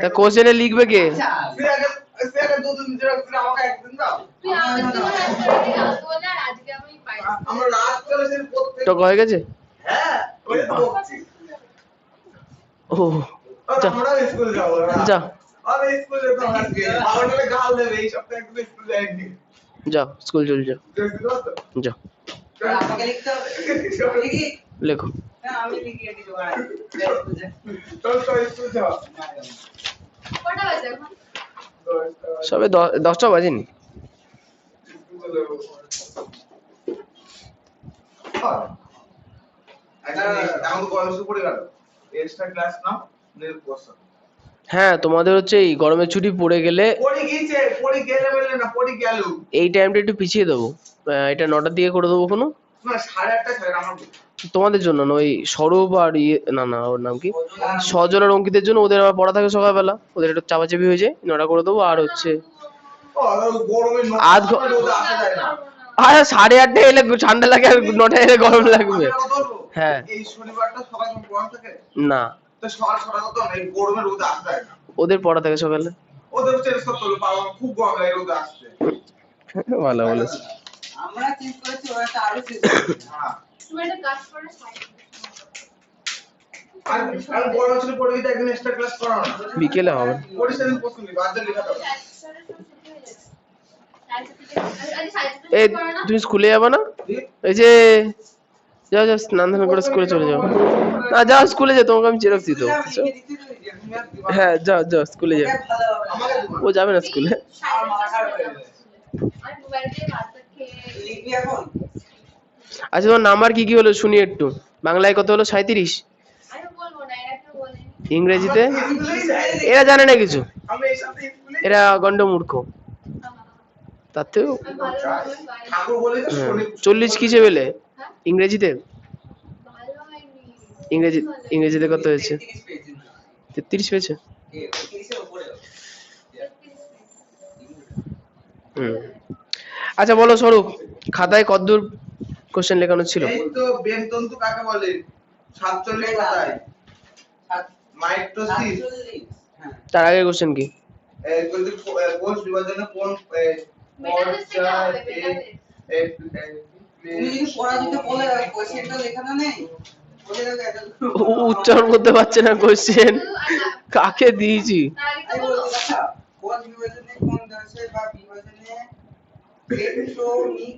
তা কোশ্চেনে লিখবে কে আচ্ছা সে আগে দুদিন ধরে আমাকে একদিন দাও তুই আমাকে তোমার একটা দিন আসতে বলে আর আজকে আমি পাই আমরা রাত চলে সে প্রত্যেক টক হয়ে গেছে হ্যাঁ ওই তো বলছি ও যা। আমরা স্কুল যাবো যা আমি স্কুল যেতে হবে আজকে আমাকে গাল দেবে এই সপ্তাহে একটু স্কুল যাইনি যাও স্কুল চল যাও দেখতে যাও আর আমাকে লিখতে হবে লিখি লেখো না আমি লিখে দিতে পারি চল চল স্কুল যাও কটা বাজে এখন? সবে 10টা বাজেনি এক্সট্রা ক্লাস নাও নেল কোর্স হ্যাঁ তোমাদের হচ্ছে এই গরমের ছুটি পড়ে গেলে পড়ি গিয়েছে পড়ি গেলে বলে না পড়ি গেল এই টাইমটা একটু পিছিয়ে দেবো এটা 9টার দিকে করে দেবো কোনো না 8:30 ছাড়া আমার তোমাদের জন্য না ওই সৌরভ আর না না ওর নাম কি সজল আর অঙ্কিতের জন্য ওদের আবার পড়া থাকে সকালবেলা ওদের একটু চাপাচাপি হয়ে যায় 9টা করে দেবো আর হচ্ছে গরমে আধ ঘ- রোদ আসা যায় না আর 8:30 এলে ঠান্ডা লাগে আর 9টায় এলে গরম লাগবে হ্যাঁ। এই শনিবারটা সকাল কোন পড়া থাকে না তো সকাল ছটা কত এই গরমে রোদ আসা যায় না ওদের পড়া থাকে সকালে ওদের চেঞ্জ করতে হলো পারবো না, খুব গরম লাগে রোদ আসছে ভালো বলেছে আমরা চেঞ্জ করেছি ওরা তো আরো চেঞ্জ হ্যাঁ তুমি একটা কাজ করে সাইড আর গরম ছিল পড়ে গিয়ে একদিন এক্সট্রা ক্লাস করাও না বিকেলে হবে পড়ি সেদিন প্রশ্ন নিবো আজ লেখা দাও এই তুমি স্কুলে যাবে না এই যে যাও যাও স্নান ধান করে স্কুলে চলে যাও না যাও স্কুলে যাও তোমাকে আমি জেরক্স দিতে লিখে দিতে তো হ্যাঁ যাও যাও স্কুলে যাও ভালো হবে আমাকে দিবা ও যাবে না স্কুলে আমার মাথা খারাপ হয়ে যাবে আমি মোবাইল দিয়ে ভাত খেয়ে লিখবি এখন আচ্ছা তোমার নাম্বার কি কি হলো শুনি একটু বাংলায় কত হলো? 37। আমি বলবো না, এরা কেউ বলেনি। ইংরেজিতে? আমরা স্কুলেই যাই। এরা জানে না কিছু, আমরা এই সাথে স্কুলে এরা গন্ডমূর্খ। তাতেও আমি ভালো নম্বর পাইনি। ঠাকুর বলে তো হ্যাঁ, শনি 40 কিসে পেলে? হ্যাঁ? ইংরেজিতে? ভালো হয়নি। ইংরেজিতে কত হয়েছে? 33 পেয়েছি। 33 পেয়েছে। 33 এর উপরে হবে। হুম। আচ্ছা বলো স্বরূপ, খাতায় কতদূর কোশ্চেন লেখানো ছিল? এই তো বেনতন্তু কাকে বলে? 47 কথায় মাইটোসিস। 47, হ্যাঁ। তার আগে কোশ্চেন কি? এই বলতে কোষ বিভাজনে কোন মেটাফেজ থেকে হবে, মেটাফেজ। তুমি যদি পড়াশোনা বলে কোশ্চেনটা লেখানো নেই, বলে দেবে এটা। উচ্চারণ করতে পারছে না কোশ্চেন, কাকে দিয়েছি? তার আগে তো আমি বলো। বলছি দেখা, কোষ বিভাজনে কোন দশে বা বিভাজনে প্লেটোনিক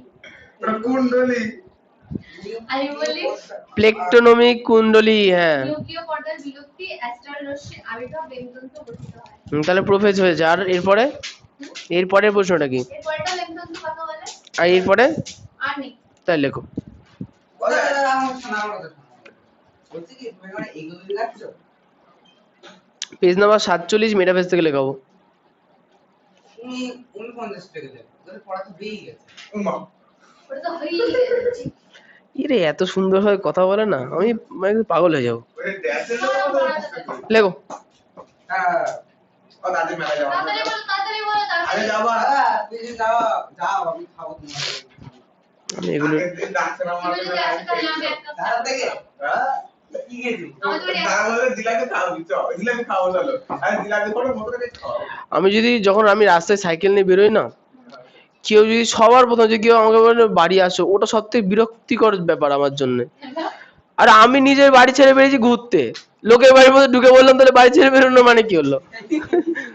কুণ্ডলী। আমি বলি প্লেকটোনমিক কুণ্ডলী, হ্যাঁ। নিউক্লিয় পর্দার বিলুপ্তি, অ্যাস্ট্রাল রশ্মির আবির্ভাব, বেনতন্তু গঠিত হয়। তাহলে প্রোফেজ হয়েছে। আর এরপরে? এরপরের প্রশ্নটা কি? এরপরটা বেনতন্তু কাকে বলে? আর এরপরে? আর নেই। তাই লেখো। বলে আমার শোনা আমার কথা শোনা। বলছি কি তুমি মানে এগুলো লিখছো? পেজ নাম্বার 47 মেটাফেজ থেকে লেখাবো। তুমি 49 থেকে লেখো। তাহলে পড়া তো হয়েই গেছে। উমা ওটা তো হয়েই গেছে। ইরে এত সুন্দর ভাবে কথা বলে না, আমি মানে পাগল হয়ে যাবো। ওই ড্যাসের লোক লেখো। হ্যাঁ। ও দাদি মেলা যাওয়া তাড়াতাড়ি বলো, তাড়াতাড়ি বলো, আরে তাড়াতাড়ি। যাবা তুমি যাও যাও আমি খাবো তোমার। আমি এগুলো আগের দিন ডাকছে না তুমি যদি আসো তাহলে আমি এক কাপ চা দাঁড়া থেকে হ্যাঁ কি গেছি? আমাদের বাড়ি তারা বলে জিলাপি খাও দিচ্ছ জিলাপি খাও চলো আরে জিলাপি করে মতো করে খাও আমি যদি যখন আমি রাস্তায় সাইকেল নিয়ে বেরোই না, কেউ যদি সবার প্রথম যে কেউ আমাকে বলে বাড়ি আসো, ওটা সবথেকে বিরক্তিকর ব্যাপার আমার জন্য। আর আমি নিজের বাড়ি ছেড়ে বেরিয়েছি ঘুরতে, লোকের বাড়ির মধ্যে ঢুকে বললাম তাহলে বাড়ি ছেড়ে বেরোনো মানে কি হলো?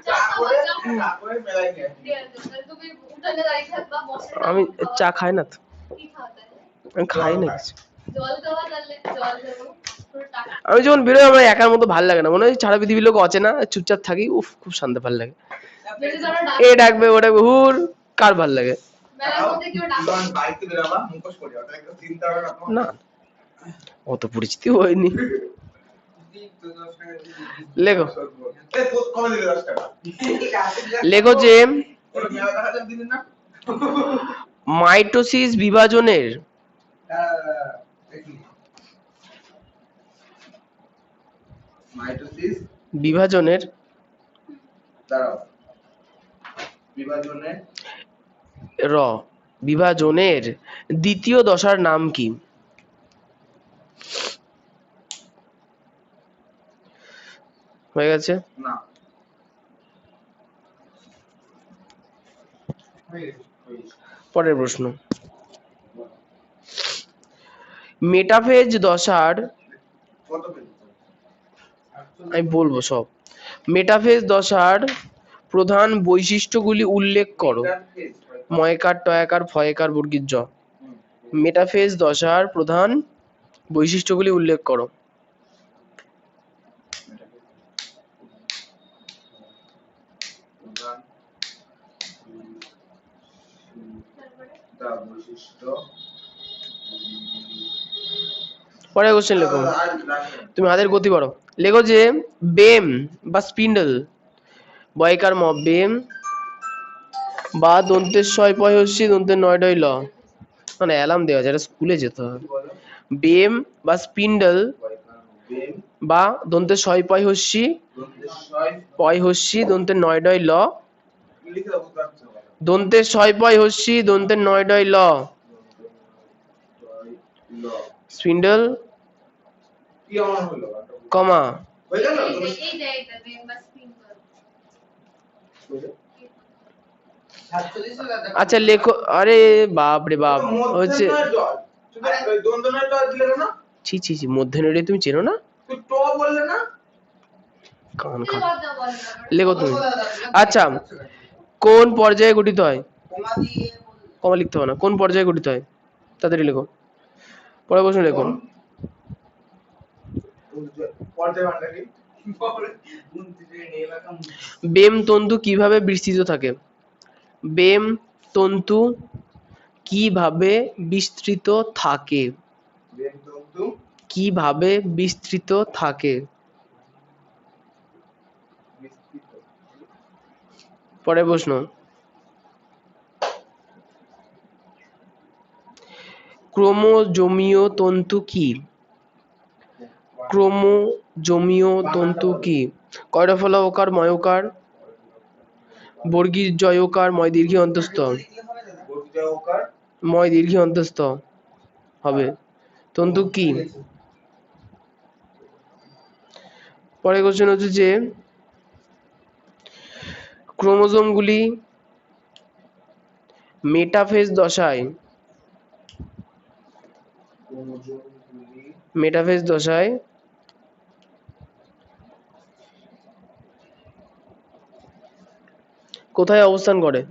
চা খাবো, চা খাবো। চা করে মেলায় নিয়ে আসি। ঠিক আছে, তাহলে তুমি উঠানে দাঁড়িয়ে থাকবা, বসে আমি থাকবা। চা খাই না তো, কি খাও তাহলে? আমি খাই না কিছু। জল দেওয়া, তাহলে জল দেবো। পুরো টাকা। আমি যখন বেরোই আমার একার মতো ভালো লাগে না, মনে হয় সারা পৃথিবীর লোক অচেনা, চুপচাপ থাকি, উফ খুব শান্ত ভালো লাগে। যদি ধরো এ ডাকবে ও ডাকবে, হুর কার ভাল লাগে? মেলার মধ্যে কেউ ডাকে। যখন বাইকে বেরাবা মুখোশ করি ওটা একটু চিন্তা হবে না তোমার? না অত পরিচিতি হয়নি। তো 10 টাকা লেখো। এই কবে দিলে 10 টাকা লেখো যে ওটা মেলা দেখা যাবে দিন না মাইটোসিস বিভাজনের দেখি মাইটোসিস বিভাজনের দাঁড়াও বিভাজনে বিভাজনের দ্বিতীয় দশার নাম কি? হয়ে গেছে। না পরের প্রশ্ন, মেটাফেজ দশার, কত পেজ আমি বলবো সব, মেটাফেজ দশার প্রধান বৈশিষ্ট্যগুলি উল্লেখ করো। ময়কার টয়াকার ফয়কার বর্গীর জ। মেটাফেজ দশার প্রধান বৈশিষ্ট্যগুলি উল্লেখ করো। পরে কোশ্চেন লেখো, তুমি হাতের গতি করো। লেখো যে বেম বা স্পিন্ডল, বয়কার ম বেম বা দন্তের শয় পয় হস্যি দন্তের নয় ডয় ল, মানে অ্যালার্ম দেওয়া যায়, স্কুলে যেতে হবে। বেম বা স্পিন্ডল বা দন্তের শয় পয় হস্যি দন্তের নয় ডয় ল, দন্তের শয় পয় হস্যি দন্তের নয় ডয় ল, স্পিন্ডল কি আমার হলো কমা হয়ে গেল এই যে এটা মেম্বার স্ক্রিন কর। 47 এর দাদা আচ্ছা লেখো, আরে বাপ রে বাপ হচ্ছে, দ্বন্দ্বনাটা দিলে না ছি ছি ছি, মধ্যে নেড়ে তুমি চেনো না, তুই ট বললে না কান তুই খান। বাদ দাও, বল না। লেখো তুমি। আচ্ছা কোন পর্যায়ে গঠিত হয়? কমা দিয়ে কমা লিখতে হবে না, কোন পর্যায়ে গঠিত হয়? তাড়াতাড়ি লেখো, পরে প্রশ্ন লেখো। পর্যায় মানটা কি 29 এর এলাকা বেম তন্তু কিভাবে বিস্তৃত থাকে? বেম তন্তু কিভাবে বিস্তৃত থাকে? বেনতন্তু কিভাবে বিস্তৃত থাকে? বিস্তৃত। পরের প্রশ্ন, ক্রোমোজোমীয় তন্তু কি? ক্রোমোজোমীয় তন্তু কি? কয়টা ফলা ওকার ময়কার বর্গীর জয়কার ময় দীর্ঘী অন্তস্থ? বর্গীয়কার ময় দীর্ঘী অন্তস্থ হবে। তন্তু কি? পরের কোশ্চেন হচ্ছে যে ক্রোমোজোমগুলি মেটাফেজ দশায় ক্রোমোজোমগুলি মেটাফেজ দশায় কোথায় অবস্থান করে?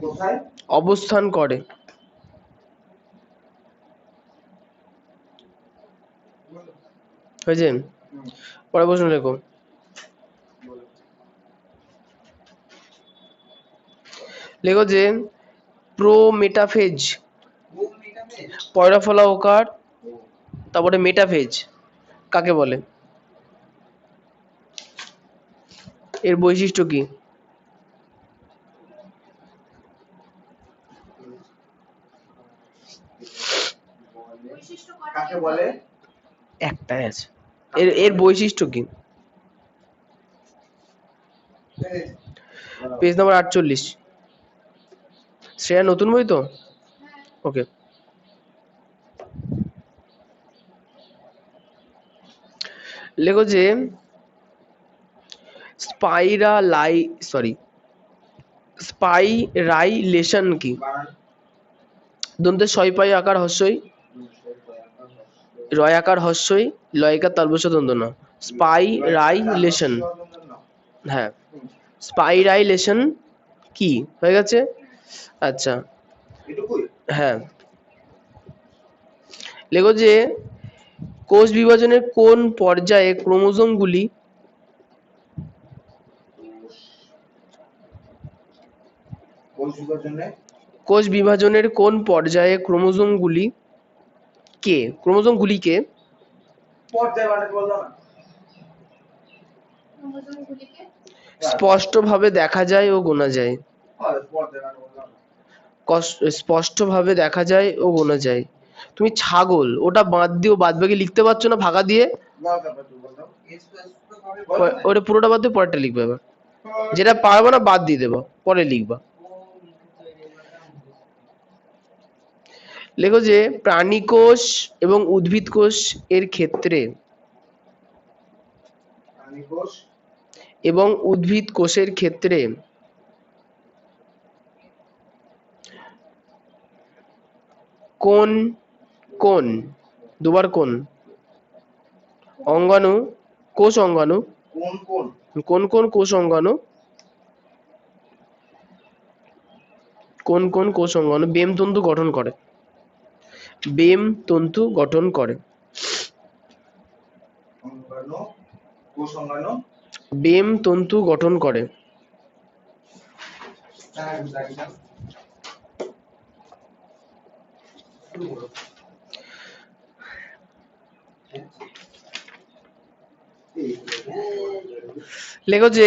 কোথায়? অবস্থান করে। হয়েছে? হুম, পরের প্রশ্ন লেখো। বলো। লেখো যে প্রোমেটাফেজ পয়রা ফলা ওকার তারপরে মেটাফেজ কাকে বলে? এর বৈশিষ্ট্য কি? বৈশিষ্ট্য কটা কাকে বলে? একটাই আছে। এর এর বৈশিষ্ট্য কি? Page number 48। শ্রেয়া নতুন বই তো? হ্যাঁ, ওকে। লেখো যে স্পাইরাইলেশন কি? বানান। দন্তের ছয় আকার হস্যই রয় আকার হস্যই লয়কার তালবস্য দন্ত ন। স্পাইরাইলেশন। হ্যাঁ, স্পাইরাইলেশন কি? হয়ে গেছে? আচ্ছা, এটুকুই? হ্যাঁ। লেখো যে কোষ বিভাজনের কোন পর্যায়ে ক্রোমোজোমগুলি কোষ বিভাজনে কোষ বিভাজনের কোন পর্যায়ে ক্রোমোজোমগুলিকে পর্যায় বানাতে বললাম না? ক্রোমোজোমগুলিকে স্পষ্টভাবে দেখা যায় ও গোনা যায়? পর্যায় বানাতে বললাম না? স্পষ্টভাবে দেখা যায় ও গোনা যায়। তুমি ছাগল, ওটা বাদ দিও, বাদ বাকি লিখতে পারছো না ফাঁকা দিয়ে? বল তারপর তুই বল দাও। ওটা পুরোটা বাদ দিয়ে পরেরটা লিখবে এবার। যেটা পারবো না বাদ দিয়ে দেবো, পরে লিখবা। লেখো যে প্রাণী কোষ এবং উদ্ভিদ কোষ এর ক্ষেত্রে প্রাণী কোষ এবং উদ্ভিদ কোষের ক্ষেত্রে কোন কোন দুবার কোন অঙ্গাণু কোষ অঙ্গাণু কোন কোন কোন কোন কোষ অঙ্গাণু কোন কোন কোষ অঙ্গাণু বেম তন্তু গঠন করে? বেম তন্তু গঠন করে। অঙ্গাণু কোষ অঙ্গাণু বেম তন্তু গঠন করে। হ্যাঁ জানি না। শুরু করো। লেখো যে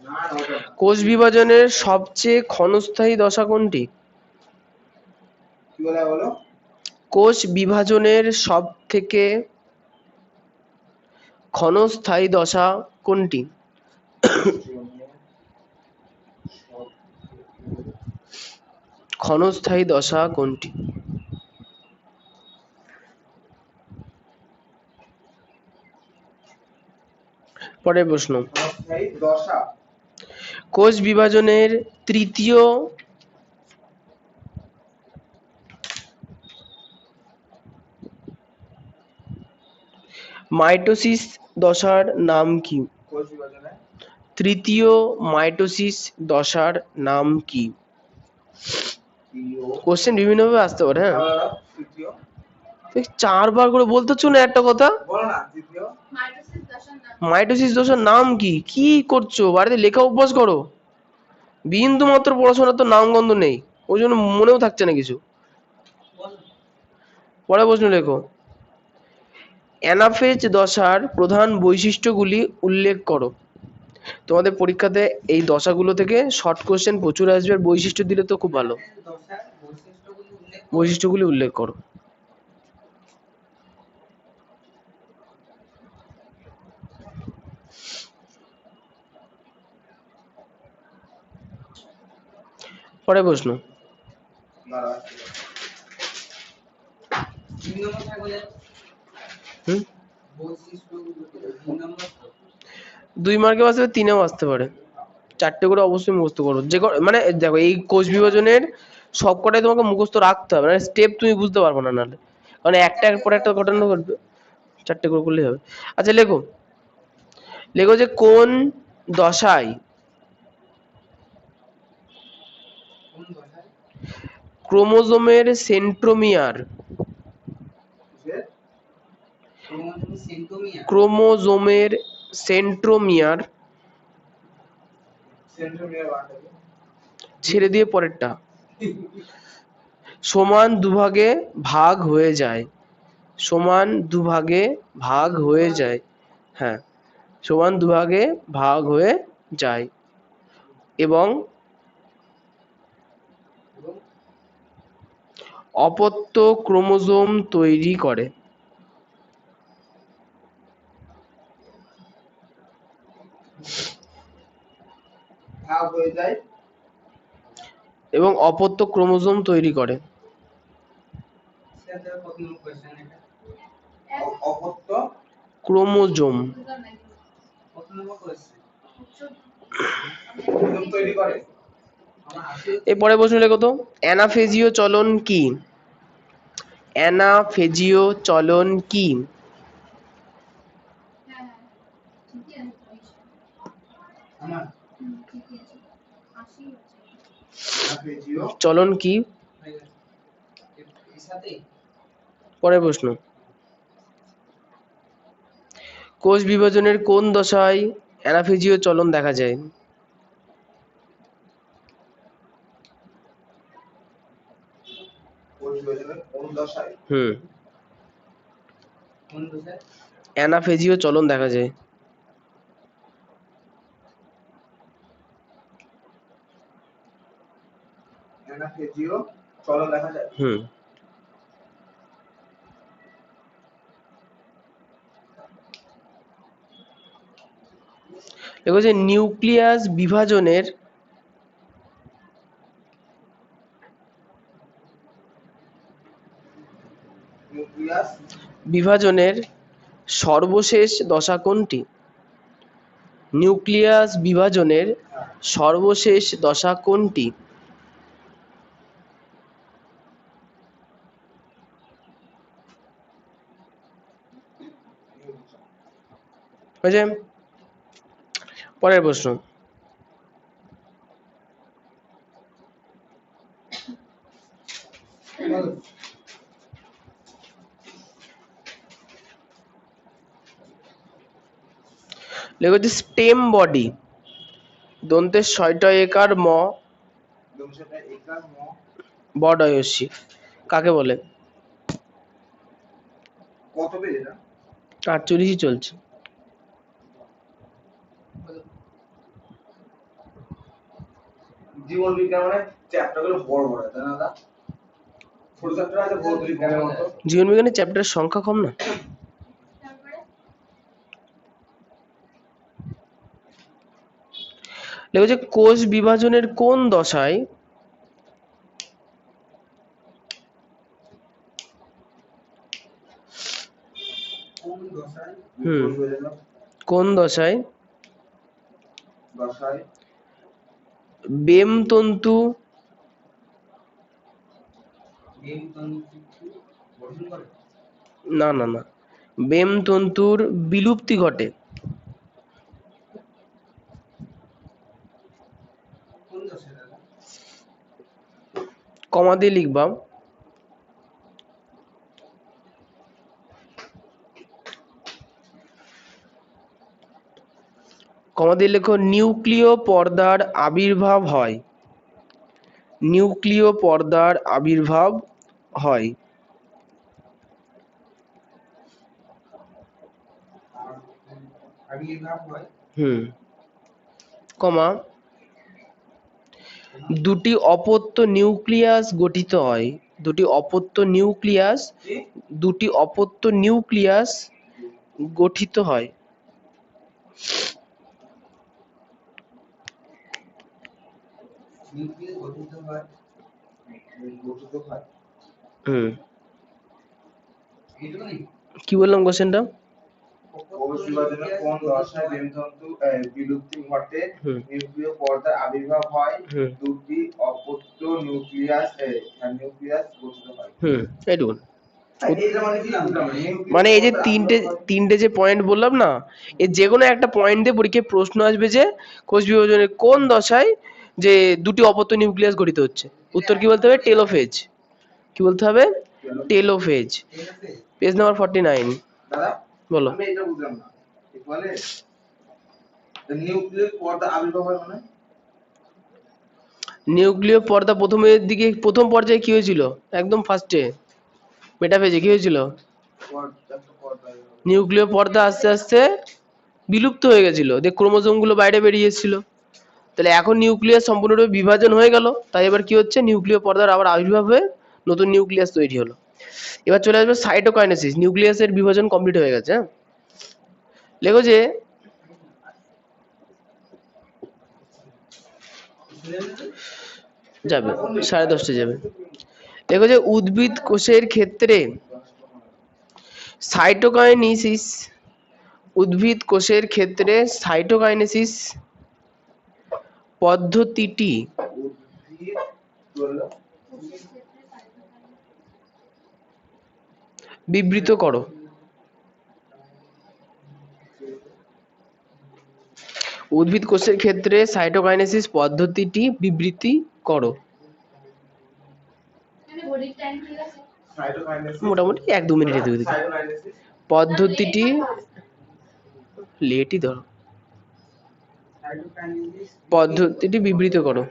না ওটা না। কোষ বিভাজনের সবচেয়ে ক্ষণস্থায়ী দশা কোনটি? কি বলে বলো? কোষ বিভাজনের সব থেকে ক্ষণস্থায়ী দশা কোনটি? ক্ষণস্থায়ী দশা কোনটি? পরের প্রশ্ন, ক্ষণস্থায়ী দশা কোষ বিভাজনের তৃতীয় মাইটোসিস দশার নাম কি? কোষ বিভাজনে তৃতীয় মাইটোসিস দশার নাম কি? তৃতীয় কোশ্চেন বিভিন্নভাবে আসতে পারে। হ্যাঁ, তৃতীয় চারবার করে বলতে হচ্ছে না একটা কথা। বলো না তৃতীয় মাইটোসিস দশার নাম মাইটোসিস দশার নাম কি? কি করছো? বাড়িতে লেখা অভ্যাস করো। বিন্দু মাত্র পড়াশোনার তো নামগন্ধ নেই, ওই জন্য মনেও থাকছে না কিছু। বল। পরে প্রশ্ন লেখো। অ্যানাফেজ দশার প্রধান বৈশিষ্ট্যগুলি উল্লেখ করো। তোমাদের পরীক্ষাতে এই দশাগুলো থেকে শর্ট কোশ্চেন প্রচুর আসবে, আর বৈশিষ্ট্য দিলে তো খুব ভালো। দশার বৈশিষ্ট্যগুলি উল্লেখ করো। বৈশিষ্ট্যগুলি উল্লেখ করো। পরে প্রশ্ন। দাঁড়া, 2 নম্বর থাকলে হুম, বৈশিষ্ট্যগুলো 2 নম্বর তো। 2 মার্কে আসতে পারে, 3-এও আসতে পারে। 4টে করে অবশ্যই মুখস্থ করো। মানে দেখো, এই কোষ বিভাজনের সবকটাই তোমাকে মুখস্থ রাখতে হবে, মানে স্টেপ তুমি বুঝতে পারবে না নাহলে, কারণ একটা পর একটা ঘটনা ঘটবে। 4টে করে করলেই হবে। আচ্ছা লেখো, লেখো যে কোন দশায় কোন দশায়? ক্রোমোজোমের সেন্ট্রোমিয়ার কিসের? ক্রোমোজোমের সেন্ট্রোমিয়ার। ক্রোমোজোমের সেন্ট্রোমিয়ার সেন্ট্রোমিয়ার বানাবে। ছেড়ে দিয়ে পরেরটা সমান দুভাগে ভাগ হয়ে যায়। সমান দুভাগে ভাগ হয়ে যায়। হ্যাঁ, সমান দুভাগে ভাগ হয়ে যায় এবং এবং অপত্য ক্রোমোজোম তৈরি করে। ভাগ হয়ে যায়। এবং অপত্য ক্রোমোজোম তৈরি করে। সেটা কত নম্বর কোশ্চেন এটা? অপত্য ক্রোমোজোম কত নম্বর কোশ্চেন? ক্রোমোজোম তৈরি করে। আমার আসে এরপরে প্রশ্ন লেখো তো, অ্যানাফেজীয় চলন কি? অ্যানাফেজীয় চলন কি? হ্যাঁ হ্যাঁ ঠিকই আছে পয়সা। আমার ঠিকই আছে 80 হচ্ছে। অ্যানাফেজীয় চলন কি? হয়ে গেছে। এর সাথে পরের প্রশ্ন। কোষ বিভাজনের কোন দশায় অ্যানাফেজীয় চলন দেখা যায়? কোষ বিভাজনের কোন দশায়? কোন দশায়? অ্যানাফেজীয় চলন দেখা যায়। অ্যানাফেজীয় চলন দেখা যায়। দেখো যে নিউক্লিয়াস বিভাজনের নিউক্লিয়াস বিভাজনের সর্বশেষ দশা কোনটি? নিউক্লিয়াস বিভাজনের সর্বশেষ দশা কোনটি? হয়েছে? পরের প্রশ্ন। লেখো যে স্টেম বডি দন্তের ৬টা একার ম দমশটা একার ম বডয়সী কাকে বলে? কত পেজ এটা? ৪৮ই চলছে। জীবন বিজ্ঞান মানে চ্যাপ্টার গুলো বড় বড় তাই না? ছোট চ্যাপ্টার আছে ভৌত বিজ্ঞানের মতো। জীবন বিজ্ঞানের চ্যাপ্টারের সংখ্যা কম না? তারপরে লেখো যে কোষ বিভাজনের কোন দশায় কোন দশায়? হুম। কোষ বিভাজনের কোন দশায় দশায় বেম তন্তু বেম তন্তু গঠন করে? না না না, বেম তন্তুর বিলুপ্তি ঘটে। কোন দশায় দাদা? কমা দিয়ে লিখবা। কমা দিয়ে লেখো নিউক্লিয় পর্দার আবির্ভাব হয়। নিউক্লিয় পর্দার আবির্ভাব হয়। আবির্ভাব হয়। কমা দুটি অপত্য নিউক্লিয়াস গঠিত হয়। দুটি অপত্য নিউক্লিয়াস কি দুটি অপত্য নিউক্লিয়াস গঠিত হয়। নিউক্লিয়াস গঠিত হয়। গঠিত হয় এইটুকুনি? কি বললাম কোশ্চেনটা? কোষ বিভাজনের কোন দশায় মেরুতন্তু বিলুপ্তি ঘটে? নিউক্লিয় পর্দার আবির্ভাব হয়। দুটি অপত্য নিউক্লিয়াস গঠিত হয়। এইটুকুন। এটা মানে কি বুঝলাম না। নিউক্লিয় মানে এই যে পর্দার তিনটে আবির্ভাব হয়। তিনটে যে পয়েন্ট বললাম না, এর যে কোনো একটা পয়েন্ট দিয়ে পরীক্ষায় প্রশ্ন আসবে যে কোষ বিভাজনের কোন দশায় যে দুটি অপত্য নিউক্লিয়াস গঠিত হচ্ছে। উত্তর কি বলতে হবে? টেলোফেজ। কি বলতে হবে? টেলোফেজ। Page number 49। দাদা বলো। আমি এটা বুঝলাম না। ঠিক বলে নিউক্লিয় পর্দার আবির্ভাব হয় মানে নিউক্লিয় পর্দা প্রথমের দিকে প্রথম পর্যায়ে কি হয়েছিল? একদম ফার্স্টে মেটাফেজে কি হয়েছিল? পর্দা নিউক্লিয় পর্দা আস্তে আস্তে বিলুপ্ত হয়ে গেছিল, দিয়ে ক্রোমোজোম গুলো বাইরে বেরিয়ে এসেছিল। তাহলে এখন নিউক্লিয়াস সম্পূর্ণরূপে বিভাজন হয়ে গেল, তাই এবার কি হচ্ছে? নিউক্লিয় পর্দার আবার আবির্ভাব হয়ে নতুন নিউক্লিয়াস তৈরি হলো। এবার চলে আসবে সাইটোকাইনেসিস। নিউক্লিয়াসের বিভাজন কমপ্লিট হয়ে গেছে। হ্যাঁ, লেখো যে যাবে 10:30 যাবে। দেখো যে উদ্ভিদ কোষের ক্ষেত্রে সাইটোকাইনেসিস উদ্ভিদ কোষের ক্ষেত্রে সাইটোকাইনেসিস পদ্ধতিটি উদ্ভিদ বললো বিবৃত করো। উদ্ভিদ কোষের ক্ষেত্রে সাইটোকাইনেসিস পদ্ধতিটি বিবৃতি করো। মানে ঘড়ির টাইম ঠিক আছে? সাইটোকাইনেসিস মোটামুটি 1-2 মিনিটে দিয়ে দিই। সাইটোকাইনেসিস পদ্ধতিটি লেটই ধরো। সাইটোকাইনেসিস পদ্ধতিটি বিবৃত করো।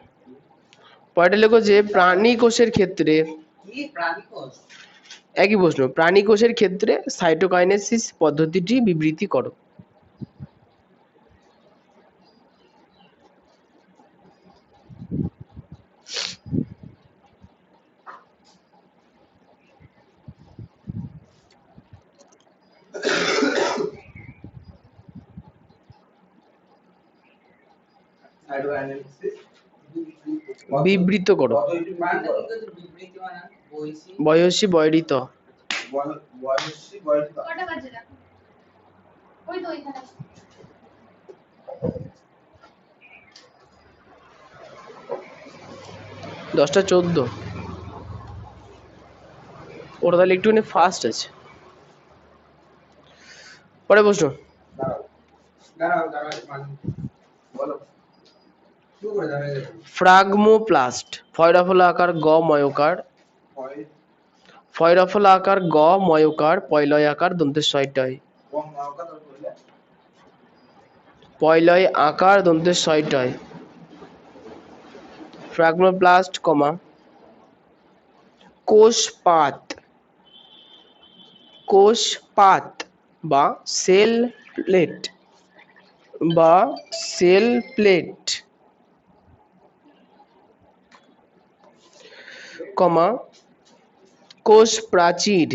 পরেরটা লেখো যে প্রাণী কোষের ক্ষেত্রে কি প্রাণী কোষ? একই প্রশ্ন। প্রাণী কোষের ক্ষেত্রে সাইটোকাইনেসিস পদ্ধতিটি বিবৃতি করো। সাইটোকাইনেসিস বিবৃত করো। পদ্ধতিটি মানে করো। কি বিবৃতি মানে বইছি বয়সী বয়রিত। বয়সী বয়সী কটা বাজে দেখো? ওই তো ওইখানে। 10:14। ওরা তাহলে একটুখানি ফাস্ট আছে। পরে প্রশ্ন। দাঁড়াও মানে বলো শুরু করে দাঁড়াও। ফ্রাগমোপ্লাস্ট। ফয়রাফলা আকার গ ময়কার। হয় ফয়রাফলা আকার গ ময়কার পয়লয় আকার দন্তের ছয়টায়। কম নাওকা তো বললে পয়লয় আকার দন্তের ছয়টায়। ফ্রাগমোপ্লাস্ট কমা কোষপাত। কোষপাত বা সেল প্লেট বা সেল প্লেট কমা কোষ প্রাচীর।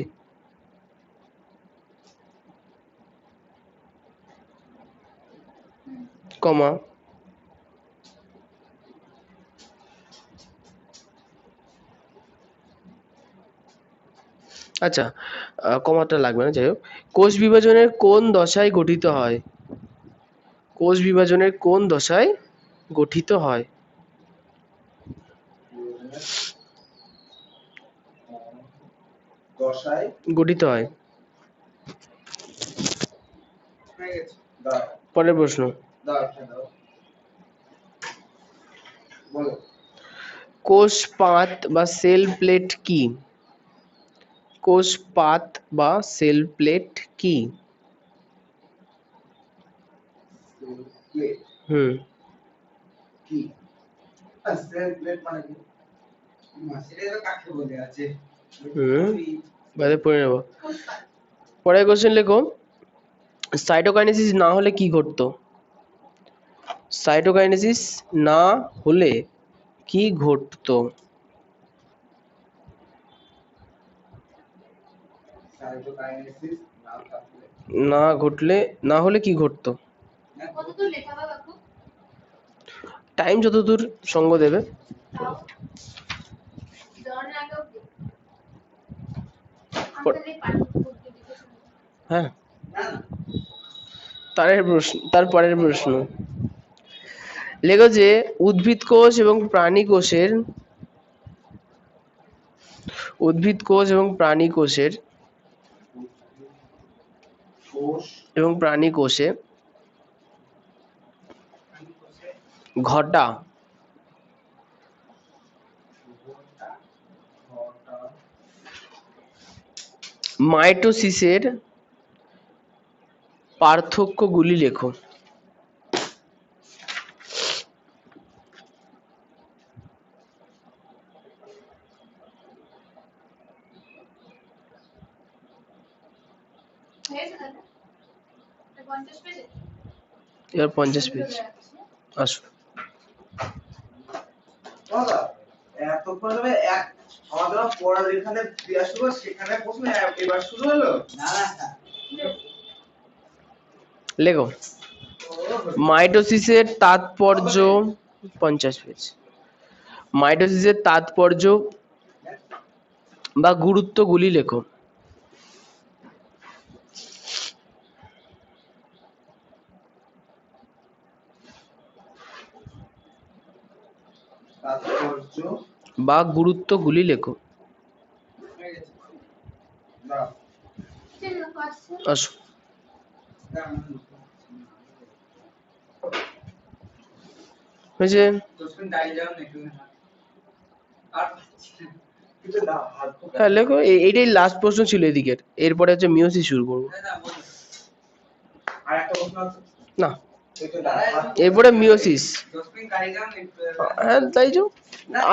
কমা আচ্ছা, কমাটা লাগবে না, যাই হোক। কোষ বিভাজনের কোন দশায় গঠিত হয়? কোষ বিভাজনের কোন দশায় গঠিত হয়? দশায় গঠিত হয়। হয়ে গেছে। দাও পরের প্রশ্ন। দাও দাও বলো কোষপাত বা সেল প্লেট কি? কোষপাত বা সেল প্লেট কি? প্লেট হুম কি সেল প্লেট মানে কি সেটা তো কাকে বলে আছে হুম বাইরে পড়ে নেব। পরের কোশ্চেন লেখো, সাইটোকাইনেসিস না হলে কি ঘটতো? সাইটোকাইনেসিস না হলে কি ঘটতো? সাইটোকাইনেসিস না থাকলে না ঘটলে, না হলে কি ঘটতো? কতদূর লেখা বা কাকু? টাইম যতদূর সঙ্গ দেবে। তাও দেওয়ার আগে অব্দি? আমি পর- তাহলে পার্থক্য করতে লিখেছি। হ্যাঁ, না না তারপরের প্রশ্ন লেখো যে উদ্ভিদ কোষ এবং প্রাণী কোষের, উদ্ভিদ কোষ এবং প্রাণী কোষের কোষ এবং প্রাণী কোষে ঘটা ঘটা ঘটা মাইটোসিসের পার্থক্যগুলি লেখো। হয়েছে দাদা? এটা 50 পেজে? এবার 50 পেজ আসো। দাদা এতক্ষণ ধরে এক আমাদের পড়ার এখানে দেওয়া শুরু সেখানে প্রশ্ন এবার শুরু হলো না না না লেখো মাইটোসিসের তাৎপর্য, 50 পেজ। মাইটোসিসের তাৎপর্য বা গুরুত্বগুলি লেখো। তাৎপর্য বা গুরুত্বগুলি লেখো। হয়ে গেছে না ঠিক আছে, আসছে। আসো। হয়েছে? তোর দাঁড়িয়ে যাও না একটু আর পাচ্ছি না। কিন্তু না হাত হ্যাঁ লেখো, এইটাই লাস্ট প্রশ্ন ছিল এদিকের, এরপরে হচ্ছে মিওসিস শুরু করবো। না না বলো আর একটা প্রশ্ন আছে না, একটু না হাত এরপরে মিওসিস। 10 মিনিট দাঁড়িয়ে যাও না একটু হ্যাঁ তাই যাও,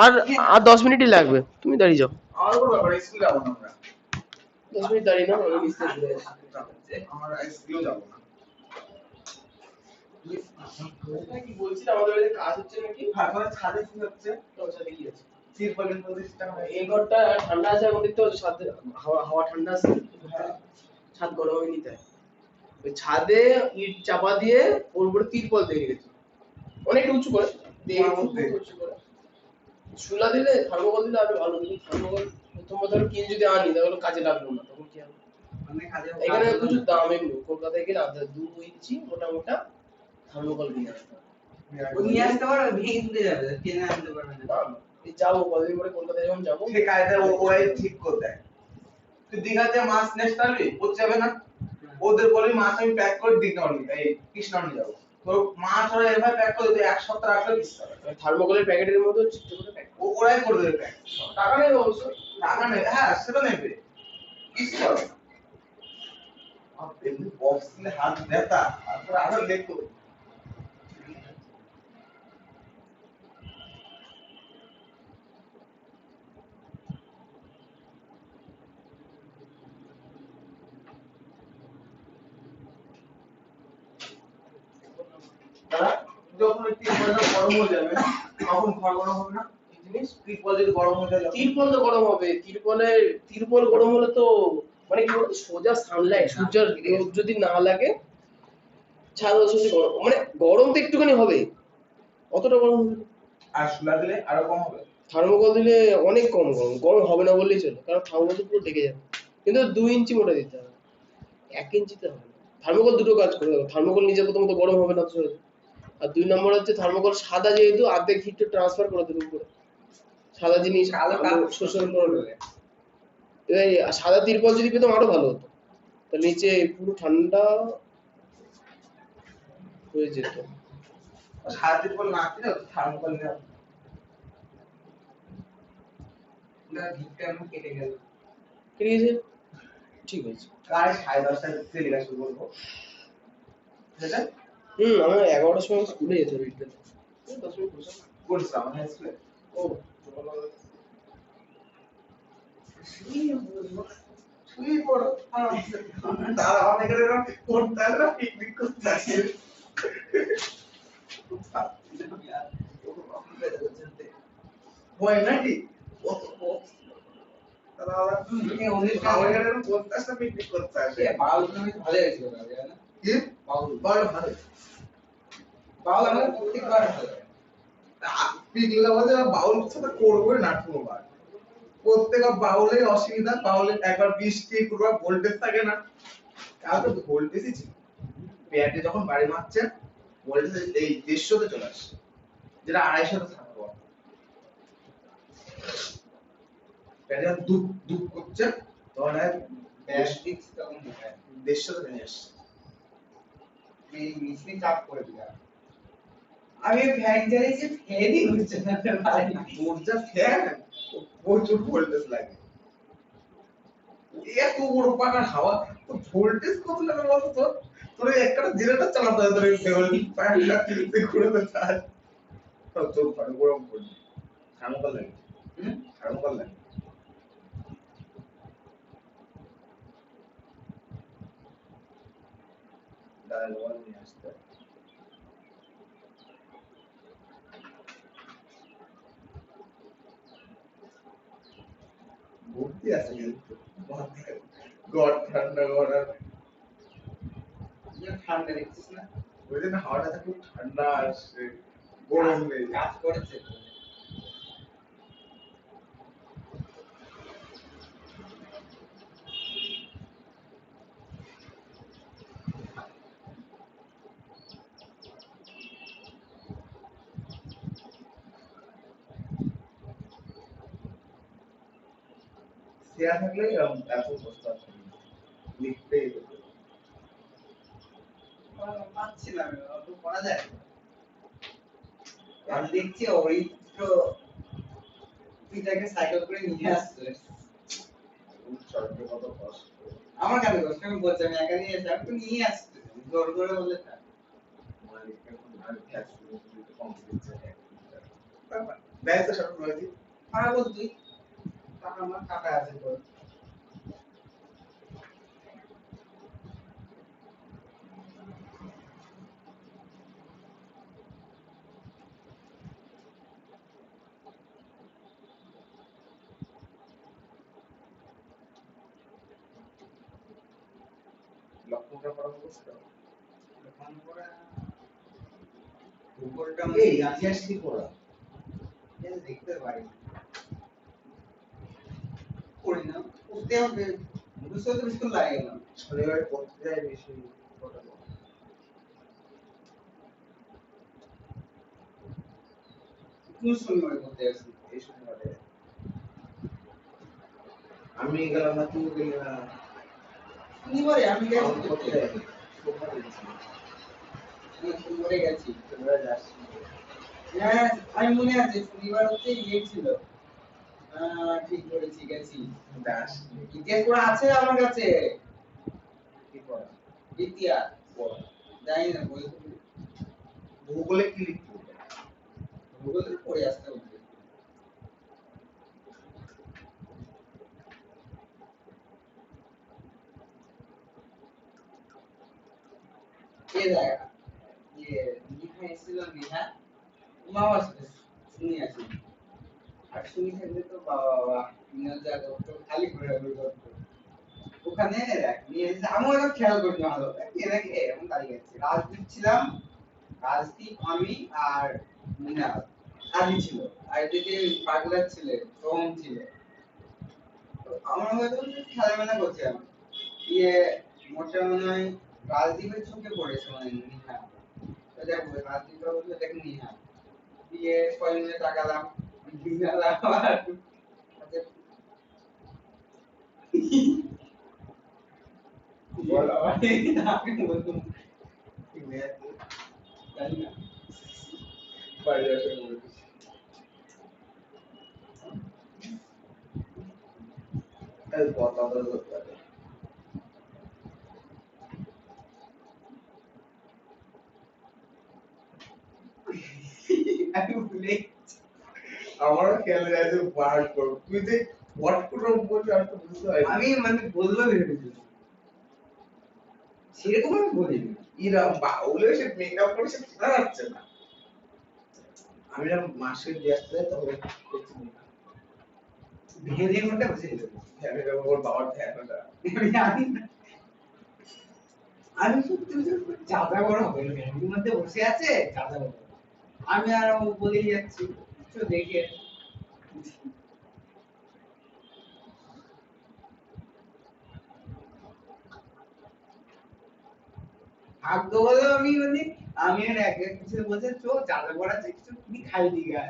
আর আর 10 মিনিটই লাগবে, তুমি দাঁড়িয়ে যাও। আমার কোনো ব্যাপার স্কুল যাবো না আমরা 10 মিনিট দাঁড়িয়ে নাও, আমি নিচে চলে আসি। আমরা স্কুল যাবো না কি বলছিলাম, আমাদের বাড়িতে কাজ হচ্ছে নাকি? তারপরে ছাদে কি হচ্ছে আচ্ছা দেখি আছে। তিরপলের প্রতিষ্ঠা হয় এই ঘরটা ঠান্ডা আছে, আমাদের তো ছাদে হাওয়া হাওয়া ঠান্ডা আছে, ছাদ গরম হয়নি তাই। ওই ছাদে ইট চাপা দিয়ে ওর উপরে তিরপল দিয়ে গেছে, অনেক উঁচু করে দিয়ে গেছে, উঁচু করে শুলা দিলে থার্মোকল দিলে আরো ভালো। কিন্তু থার্মোকল প্রথমত ধরো কিনে যদি আনি তাহলে কাজে লাগলো না, তখন কি হবে? মানে কাজে এখানে প্রচুর দাম, এগুলো কলকাতায় গেলে 2 ইঞ্চি মোটা মোটা থার্মোকল কিনে আসতে হবে। ও নিয়ে আসতে পারো ভেঙে দিতে যাবে কিনে আনতে পারবে না না, এই যাবো কদিন পরে কলকাতায় যখন যাবো, সে কায়দা ওরাই ঠিক করে দেয় তুই দীঘাতে মাছ নেক্সট আসবি ও যাবে না ওদের বলি মাছ আমি প্যাক করে দীঘা নিয়ে এই কৃষ্ণা নিয়ে যাবো তো মাছ ওরা এভাবে প্যাক করে দেয় এক সপ্তাহ রাখলে দিতে হবে থার্মোকলের প্যাকেটের মধ্যে ছোট ছোট প্যাকেট, ওরাই করে দেবে প্যাক টাকা নেই অবশ্য। টাকা নেই হ্যাঁ সেটা নেবে কিছু হবে না আর এমনি বক্স নিয়ে হাত ব্যথা তারপরে আরো লেখো তারা যখন টিপলটা গরম হয়ে যাবে তখন ঘর গরম হবে না এই জিনিস টিপল যদি গরম হয়ে যায় তিরপল তো গরম হবে, তিরপল গরম হলে তো মানে কি বলতো, সোজা সানলাইট সূর্যের রোদ যদি না লাগে ছাদ সোজা গরম, মানে গরম তো একটুখানি হবে, অতটা গরম হবে না। আর শুলা দিলে আরো কম হবে থার্মোকল দিলে অনেক কম গরম, গরম হবে না বললেই চলে, কারণ থার্মোকল তো পুরো ঢেকে যাবে। কিন্তু 2 ইঞ্চি মোটা দিতে হবে, 1 ইঞ্চিতে হবে না। থার্মোকল দুটো কাজ করে দেবে, থার্মোকল নিজে প্রথমত গরম হবে না তো সহজে, আর 2 নম্বর হচ্ছে থার্মোকল সাদা যেহেতু অর্ধেক হিটটা ট্রান্সফার করে দেবে উপরে, সাদা জিনিস কালো আলো শোষণ করে নেবে। এই সাদা তিরপল যদি পেতাম আরো ভালো হতো, তো নিচে পুরো ঠান্ডা হয়ে যেত। সারা টিপল না কিনে থার্মোকল নিয়ে না ভিড়টা আমার কেটে গেল ঠিক আছে, ঠিক আছে। প্রায় 10:30টার দিকে লেখা শুরু করবো ঠিক আছে আমার 11টার সময় স্কুলে যেতে হবে বিকেলে। 10 মিনিট বসে। কোন সামনে আসলে ও শুয়ে পড়ো আরামসে। তারা অনেকের এরকম করতে আসে পিকনিক করতে আসে। হয় নাকি? তারা আবার আমাদের এরকম করতে আসে পিকনিক করতে আসে। বাউল তুমি ভালো হয়েছিল না কি? বাউল বড় ভালো। বাউল আমাদের প্রত্যেকবার ভালো লাগে। পিকলা বলতে বাউল সাথে করবে না করবা প্রত্যেকবার বাউলের অসুবিধা বাউলের একবার বৃষ্টি পুরো ভোল্টেজ থাকে না কালকে তো ভোল্টেজই ছিল ব্যাটে যখন বাড়ি মারছে ভোল্টেজ এই 150 তে চলে আসছে যেটা 250 তে থাকবো ব্যাটে দুপ দুপ করছে তখন ব্যাস দিচ্ছি তখন হয় 150 তে ভেঙে আসছে এই মিষ্টি চাপ করে দিলাম আমি ফ্যান চালিয়েছি ফ্যানই হচ্ছে না ভাই ওর যা ফ্যান প্রচুর ভোল্টেজ লাগে এত বড় পাকার হাওয়া তো ভোল্টেজ কত লাগে বলতো তো তোর একটা জেনারেটর চালাতে হয় তোর টেবিল ফ্যানটা তিলতে ঘুরে তো চার তো চোখ ফাটে গরম পড়ে ঠান্ডা লাগে ঠান্ডা লাগে দাঁড়া জল নিয়ে আসতে ভর্তি আছে কিন্তু গড় ঠান্ডা গড় ঠান্ডা দেখছিস না ওই জন্য হাওয়াটা খুব ঠান্ডা আসছে গরম নেই কাজ করেছে শেয়ার থাকলে এরকম এত কষ্ট আসে লিখতেই হতো পাচ্ছিলাম অত করা যায় আমি দেখছি ওই তো তুই তাকে সাইকেল করে নিয়ে আসছে চড়তে কত কষ্ট আমার কাছে কষ্ট আমি বলছি আমি একা নিয়ে আসছি আমি তো নিয়ে আসছি জোর করে বলে থাক মালিককে এখন আর ক্যাশ শুরু করতে কমপ্লিট যায় দেয় তো সব রয়েছে পাগল তুই টাকা আমার টাকা আছে তোর লক্ষণটা করার অবস্থা তখন পরে উপরটা এই ইতিহাস কি পড়া দেখতে পারি করি না করতে হবে বুঝতে তো বেশি লাগে না শনিবার পড়তে যায় বেশি পড়া কোন শনিবার করতে আসি এই শনিবারে আমি গেলাম না তুই গেলি না শনিবারে আমি গেছি আমি করতে করতে যাইনি সোমবারে গেছি আমি শনিবারে গেছি শনিবারে যাচ্ছি হ্যাঁ আমি মনে আছে শনিবার হচ্ছে ইয়ে ছিল ঠিক বলেছি গেছি দাস ইতিহাস পড়া আছে আমার কাছে কি পড়া ইতিহাস পড়া জানি না বই ভূগোলে কি লিখবো ভূগোল থেকে পড়ে আসতে হবে কে যায় ইয়ে নিহা এসেছিল নিহা মামা শুনি আসি আর শুনি থাকলে তো বাবা বাবা নিয়ে যা করতো খালি ঘোরাঘুরি করতো ওখানে দেখ নিয়ে এসে আমি ওটা খেয়াল করতে ভালো কে নাকি এমন দাঁড়িয়ে গেছে রাজদীপ ছিলাম রাজদীপ আমি আর মিনা আদি ছিল আর এদিকে পাগলার ছেলে সোহম ছিল তো আমার হয়তো খেলামেলা করছিলাম ইয়ে মোটে মনে হয় রাজদীপের চোখে পড়েছে মানে নিহা তো দেখো রাজদীপটা বলছে দেখ নিহা দিয়ে সবাই মিলে তাকালাম দিনালাম আর বল আমি বলতুম জানি না বাড়ি আসে বলে দিচ্ছি এই কথা বলতে পারে আমি ভুলে আমারও খেয়াল আছে বার্ড করব তুই যে হোয়াট করে বলছিস আমি তো বুঝতে পারি আমি মানে বলবো ভেবেছিলাম সেরকম আমি বলিনি ইরা বাউলে সে মেকআপ করে সে শোনা যাচ্ছে না আমি যখন মাসে দিয়ে আসতে যাই তখন ভেঙে মনটা বসে যেত আমি যখন ওর বাবার ধ্যান ওটা আমি জানি না আমি সত্যি চাঁদা বড় হবে ভ্যানের মধ্যে বসে আছে চাঁদা বড় আমি আর ও বলেই যাচ্ছি কিছু দেখে ভাগ্য বলে আমি মানে আমি আর এক এক কিছু বলছে চো চাঁদা বড় আছে কিছু তুমি খাই দিগা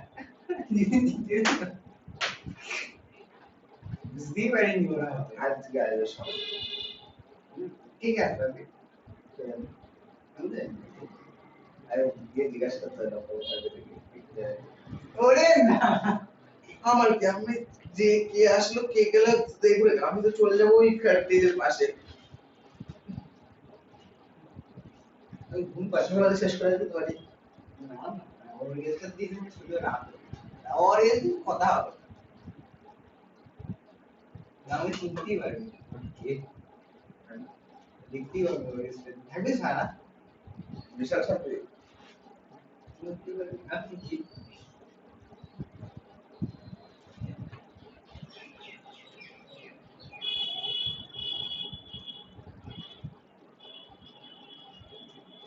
বুঝতেই পারিনি ওরা হবে আজকে আসবে সব ঠিক আছে তবে আরে গিয়ে জিজ্ঞাসা করতে হবে ডক্টর সাহেবকে ওরে না আমার কি আমি যে কে আসলো কে গেল দেখবে আমি তো চলে যাবো ওই ফ্যাক্টরির পাশে ওই ঘুম পাশে পাচ্ছে হলে শেষ করে দিতে পারি না না ওর এসে দিন শুধু রাত ওর এর কথা হবে না আমি চিনতেই পারিনি কে দেখতেই পারবো ওর এসে থাকবে সারা বিশাল ছাত্রী চিনতে পারিনি আপনি কি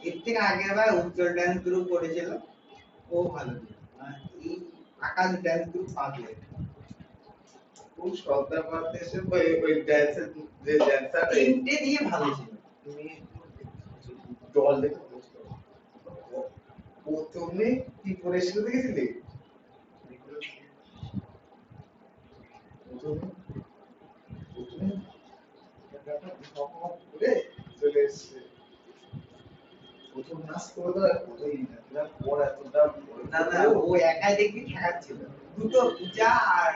এর থেকে আগের বার উজ্জ্বল ড্যান্স গ্রুপ করেছিল ও ভালো ছিল এই আকাশ ড্যান্স গ্রুপ পাগলে খুব শ্রদ্ধা করতে এসে ওই ড্যান্সের যে ড্যান্সার তিনটে দিয়ে ভালো ছিল তুমি জল দেখে বুঝতে পারো। প্রথমে কি পরেছিল দেখেছিলি প্রথমে প্রথমে একটা সফল করে চলে এসছে প্রথম নাচ করে দেওয়া প্রথমই না পর এতটা না না ও একাই দেখবি ঠেকাচ্ছিল দুটো পূজা আর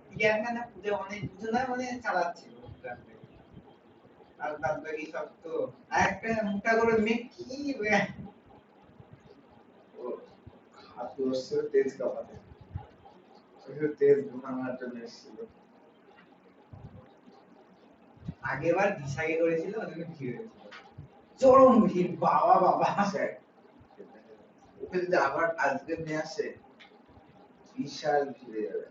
প্রিয়াঙ্কা না পূজা মানে দুজনে মানে চালাচ্ছিল আর বাদ বাকি সব তো আর একটা মোটা করে মেয়ে কি হাত বসছে তেজ কাপাতে তেজ ভাঙার জন্য এসেছিল আগের বার দিশাকে করেছিল ওদের ভিড় হয়েছিল চরম ভিড় বাবা বাবা ওকে যদি আবার আজকে নিয়ে আসে বিশাল ভিড়ে যাবে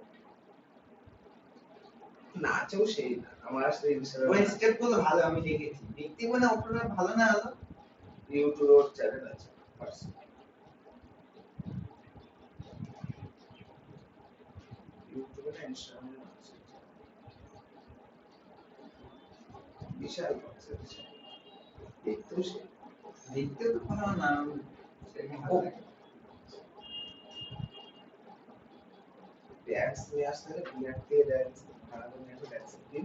নাচও সেই না আমার আসলে বিশাল ওই স্টেপ গুলো ভালো আমি দেখেছি দেখতে মনে অতটা ভালো না হলো ইউটিউবে ওর চ্যানেল আছে ইউটিউবে না ইনস্টাগ্রামে আছে বিশাল কনসেপ্ট দেখতেও সে দেখতে তো কোনো না সেরকম ভালো লাগে ড্যান্স নিয়ে আসতে হলে বিরাট দিয়ে ড্যান্স ভাড়া করে নিয়ে আসে ড্যান্স দিন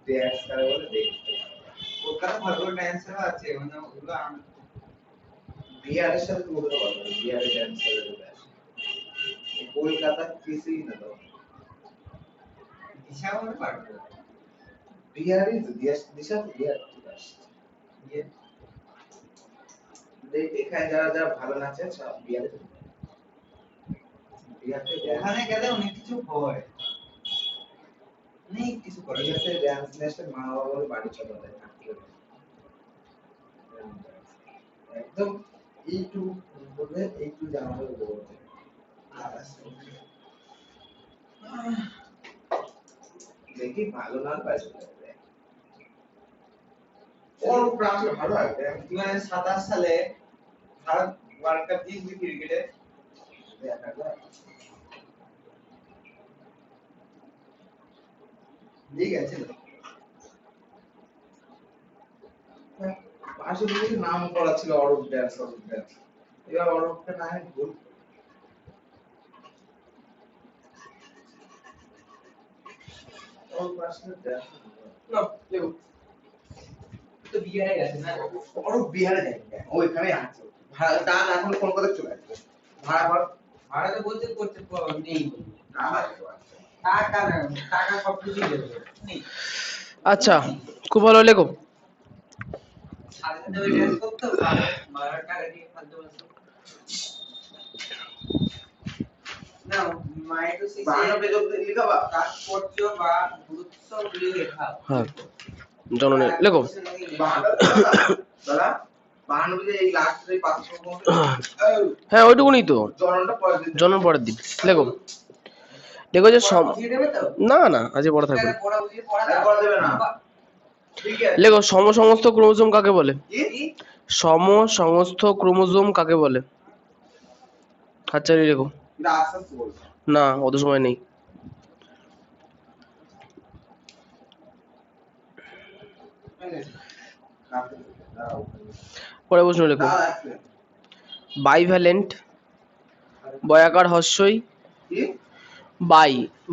ড্যান্স তারা বলে দেখতে কলকাতা ভালো ড্যান্সার আছে মানে ওগুলো বিহারের সাথে তুলতে পারবো না বিহারের ড্যান্সার চলে আসে কলকাতা কিছুই না তো দিশা মনে পারবে বিহারি তো দিশা তো বিহার থেকে আসছে ইয়ে এখানে যারা যারা ভালো নাচে সব বিহারে বিহার থেকে ওখানে গেলে অনেক কিছু হয় অনেক কিছু করে বিহার থেকে ড্যান্স নেশে মা বাবা বলে বাড়ি চলে যায় থাকতে হবে। একদম একটু বলে একটু জামা পরে বলতে দেখি ভালো না পাইছে ওর প্রাণ ভালো আছে 2027 সালে ভারত ওয়ার্ল্ড কাপ জিতবে ক্রিকেটে ঠিক আছে পাশে দেখি নাম করা ছিল অরূপ ড্যান্স এবার অরূপকে না হয় ভুল ওর পাশে ড্যান্স না দেখো তো বিহারে গেছে না অরূপ বিহারে যায় ওইখানে আছে ভাড়া দান এখন কলকাতা চলে আসবে ভাড়া ভাড়া ভাড়া তো বলতে করতে নেই টাকা টাকা সব কিছু দেবে নেই আচ্ছা খুব ভালো লেগো সাথে সাথে ওই ড্যান্স করতে 12 টাকা দিয়ে খাদ্য বসে না মাইটোসিসে 52 পেজ অবধি লিখাবা। তাৎপর্য বা গুরুত্বগুলি লেখাও। হ্যাঁ জননী লেখো। 52 দাদা 52 পেজে এই লাস্ট এই পাঁচশো হ্যাঁ ওইটুকুনি তো, জননটা পরে দিতে। জন্ম পরের দিন লেখো। দেখো যে বুঝিয়ে দেবে তো? না না আজকে পড়া থাকবে না। পড়া বুঝিয়ে পড়া আর পরে দেবে না। ঠিক আছে। লেখো সমসমস্ত ক্রোমোজোম কাকে বলে? কি? সমসমস্ত ক্রোমোজোম কাকে বলে? হাতছাড়ি লেখো। এটা আস্তে আস্তে বলছো। না অত সময় নেই। দাঁড়াও। পরে প্রশ্ন লেখো। দাঁড়াও এক second। বাইভ্যালেন্ট বয়াকার হস্যই কি?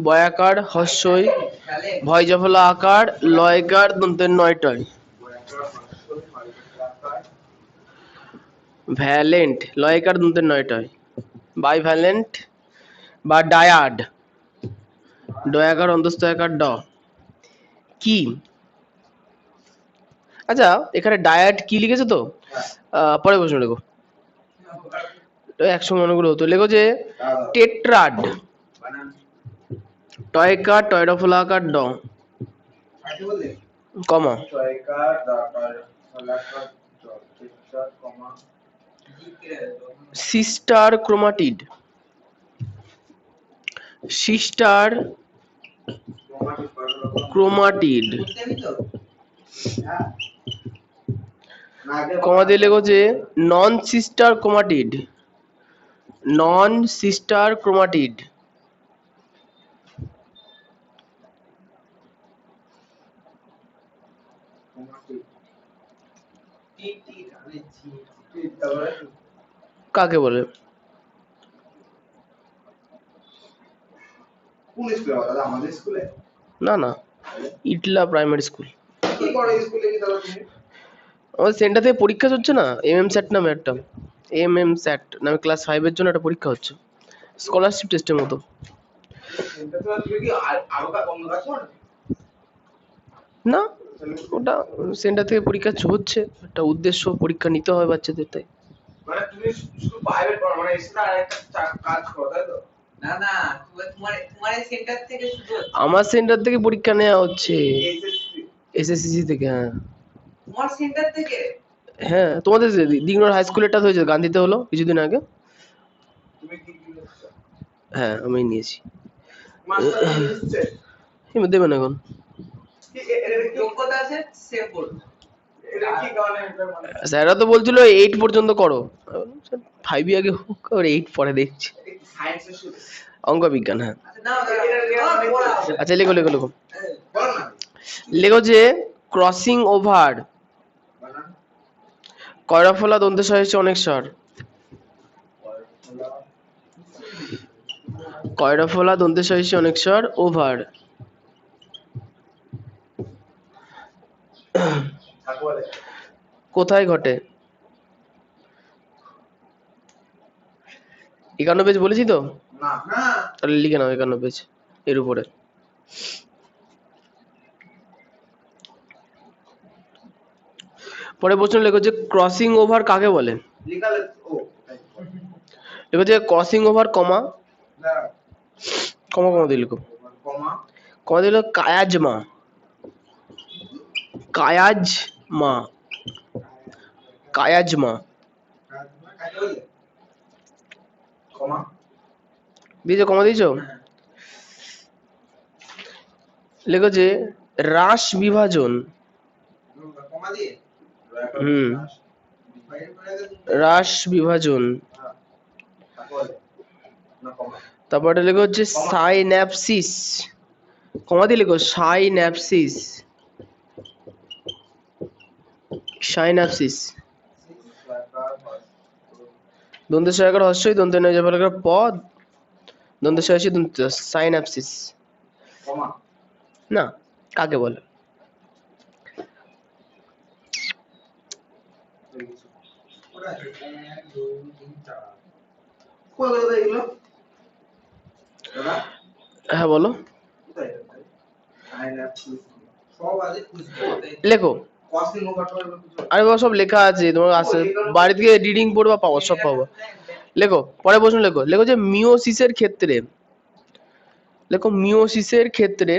বয়াকার হস্যই তাহলে ভয় জফলা আকার লয়কার দন্তের নয়টায়। ভ্যালেন্ট লয়কার দন্তের নয়টায়। বাইভ্যালেন্ট বা ডায়াড ডয়াকার অন্তস্থ আকার ড কি? আচ্ছা এখানে ডায়াড কি লিখেছে তো, পরে প্রশ্ন লেখো। একসঙ্গে অনেকগুলো হতো। লেখো যে দাঁড়াও। টেট্রাড বানান। টয়কার টয়ডফলাকার ড আগে বললে? কমা ছয়কার, দাকার, ফলাকার, টেট্রার, কমা। সিস্টার ক্রোমাটিড সিস্টার ক্রোমাটিড পড়াশোনা করো। ক্রোমাটিড বুঝতে আমি তো হ্যাঁ। না, আগে কমা দিয়ে লেখো যে non sister chromatid non sister chromatid chromatid. টি টি মানে জি তারপরে কাকে বলে? কোন স্কুলে দাদা? আমাদের স্কুলে? না না ইটলা প্রাইমারি স্কুল। কি করো স্কুলে কি দাদা তুমি? আমাদের সেন্টার থেকে পরীক্ষা হচ্ছে না, স্যাট নামে একটা, স্যাট নামে ক্লাস 5 এর জন্য একটা পরীক্ষা হচ্ছে, স্কলারশিপ টেস্টের মতো। সেন্টার তো তুমি কি আরো অন্য কাজ করো নাকি? না ওটা সেন্টার থেকে পরীক্ষা হচ্ছে, একটা উদ্দেশ্য পরীক্ষা নিতে হয় বাচ্চাদের, তাই। মানে তুমি শুধু প্রাইভেট পড়ো, মানে এক্সট্রা আরেকটা কাজ করো তাই তো? না না তোমার তোমার সেন্টার থেকে শুধু আমার সেন্টার থেকে পরীক্ষা নেওয়া হচ্ছে, এইচএসসি। এসএসসি থেকে। হ্যাঁ তোমার সেন্টার থেকে হ্যাঁ তোমাদের দিগনর হাই স্কুলেরটা হয়েছে, গান্ধীতে হলো কিছুদিন আগে। তুমি কি কি নিচ্ছো? হ্যাঁ আমি নিয়েছি। মাস্টার কি নিচ্ছে? এমনি দেবেন এখন। কি এটা কি যোগ্যতা আছে সে পড়বে এটা কি কারণে এটা মানে স্যাররা তো বলছিল 8 পর্যন্ত করো, 5 আগে হোক আর 8 পরে দেখছি। সায়েন্সের শুধু অঙ্ক বিজ্ঞান হ্যাঁ। আচ্ছা না আচ্ছা লেখো লেখো লেখো। বলো না। লেখো যে ক্রসিং ওভার বানান। কয়রাফলা দন্তেশ হয়েছে অনেক স্বর। কয়রাফলা দন্তেশ হয়েছে অনেক স্বর ওভার তারপরে কোথায় ঘটে? 51 পেজ বলেছি তো, না না তাহলে লিখে নাও 51 পেজ এর উপরে। পরে প্রশ্ন লেখো যে ক্রসিং ওভার কাকে বলে? লিখালে ও লেখো যে ক্রসিং ওভার কমা দাঁড়াও। কমা কমা দিয়ে লিখো। কমা কমা দিয়ে লিখো কায়াজমা কায়াজমা কায়াজমা কাকে বলে? কমা দিয়েছো, কমা দিয়েছো। লেখো যে হ্রাস বিভাজন কমা দিয়ে হুম বাইরে করে গেলে হ্রাস বিভাজন। তারপরে না কমা তারপরে লেখো হচ্ছে সাইন্যাপসিস, কমা দিয়ে লেখো সাইন্যাপসিস সাইন্যাপসিস দন্তেশ আকার হস্যই দন্তে নয় জবর পদ দন্তেশ হস্যই দন্ত সাইন্যাপসিস। কমা না কাকে বলে? ওটা 1 2 3 4 কত কত এগুলো দাদা? হ্যাঁ বলো। কোথায় সাইন্যাপসিস সব আছে খুঁজতে লেখো। কস্টিং ওভার করে কিছু আরে বাবা সব লেখা আছে, তোমার আছে বাড়ি থেকে রিডিং পড়বা পাবো, সব পাবো। লেখো পরে প্রশ্ন লেখো, লেখো যে মিওসিসের ক্ষেত্রে, লেখো মিওসিসের ক্ষেত্রে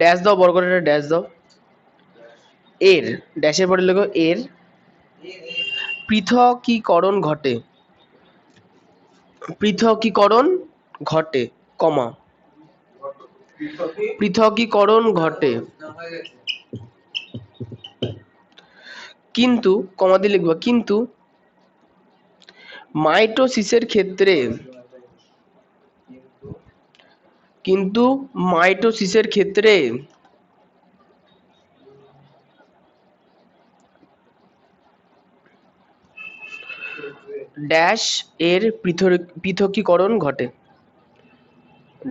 ড্যাশ দাও, বড় করে একটা ড্যাশ দাও। এর ড্যাশের পরে লেখো এর পৃথকীকরণ ঘটে, পৃথকীকরণ ঘটে, কমা, পৃথকীকরণ ঘটে, কিন্তু কমা দিয়ে লিখবা, কিন্তু মাইটোসিসের ক্ষেত্রে, কিন্তু মাইটোসিসের ক্ষেত্রে ড্যাশ এর পৃথকীকরণ ঘটে,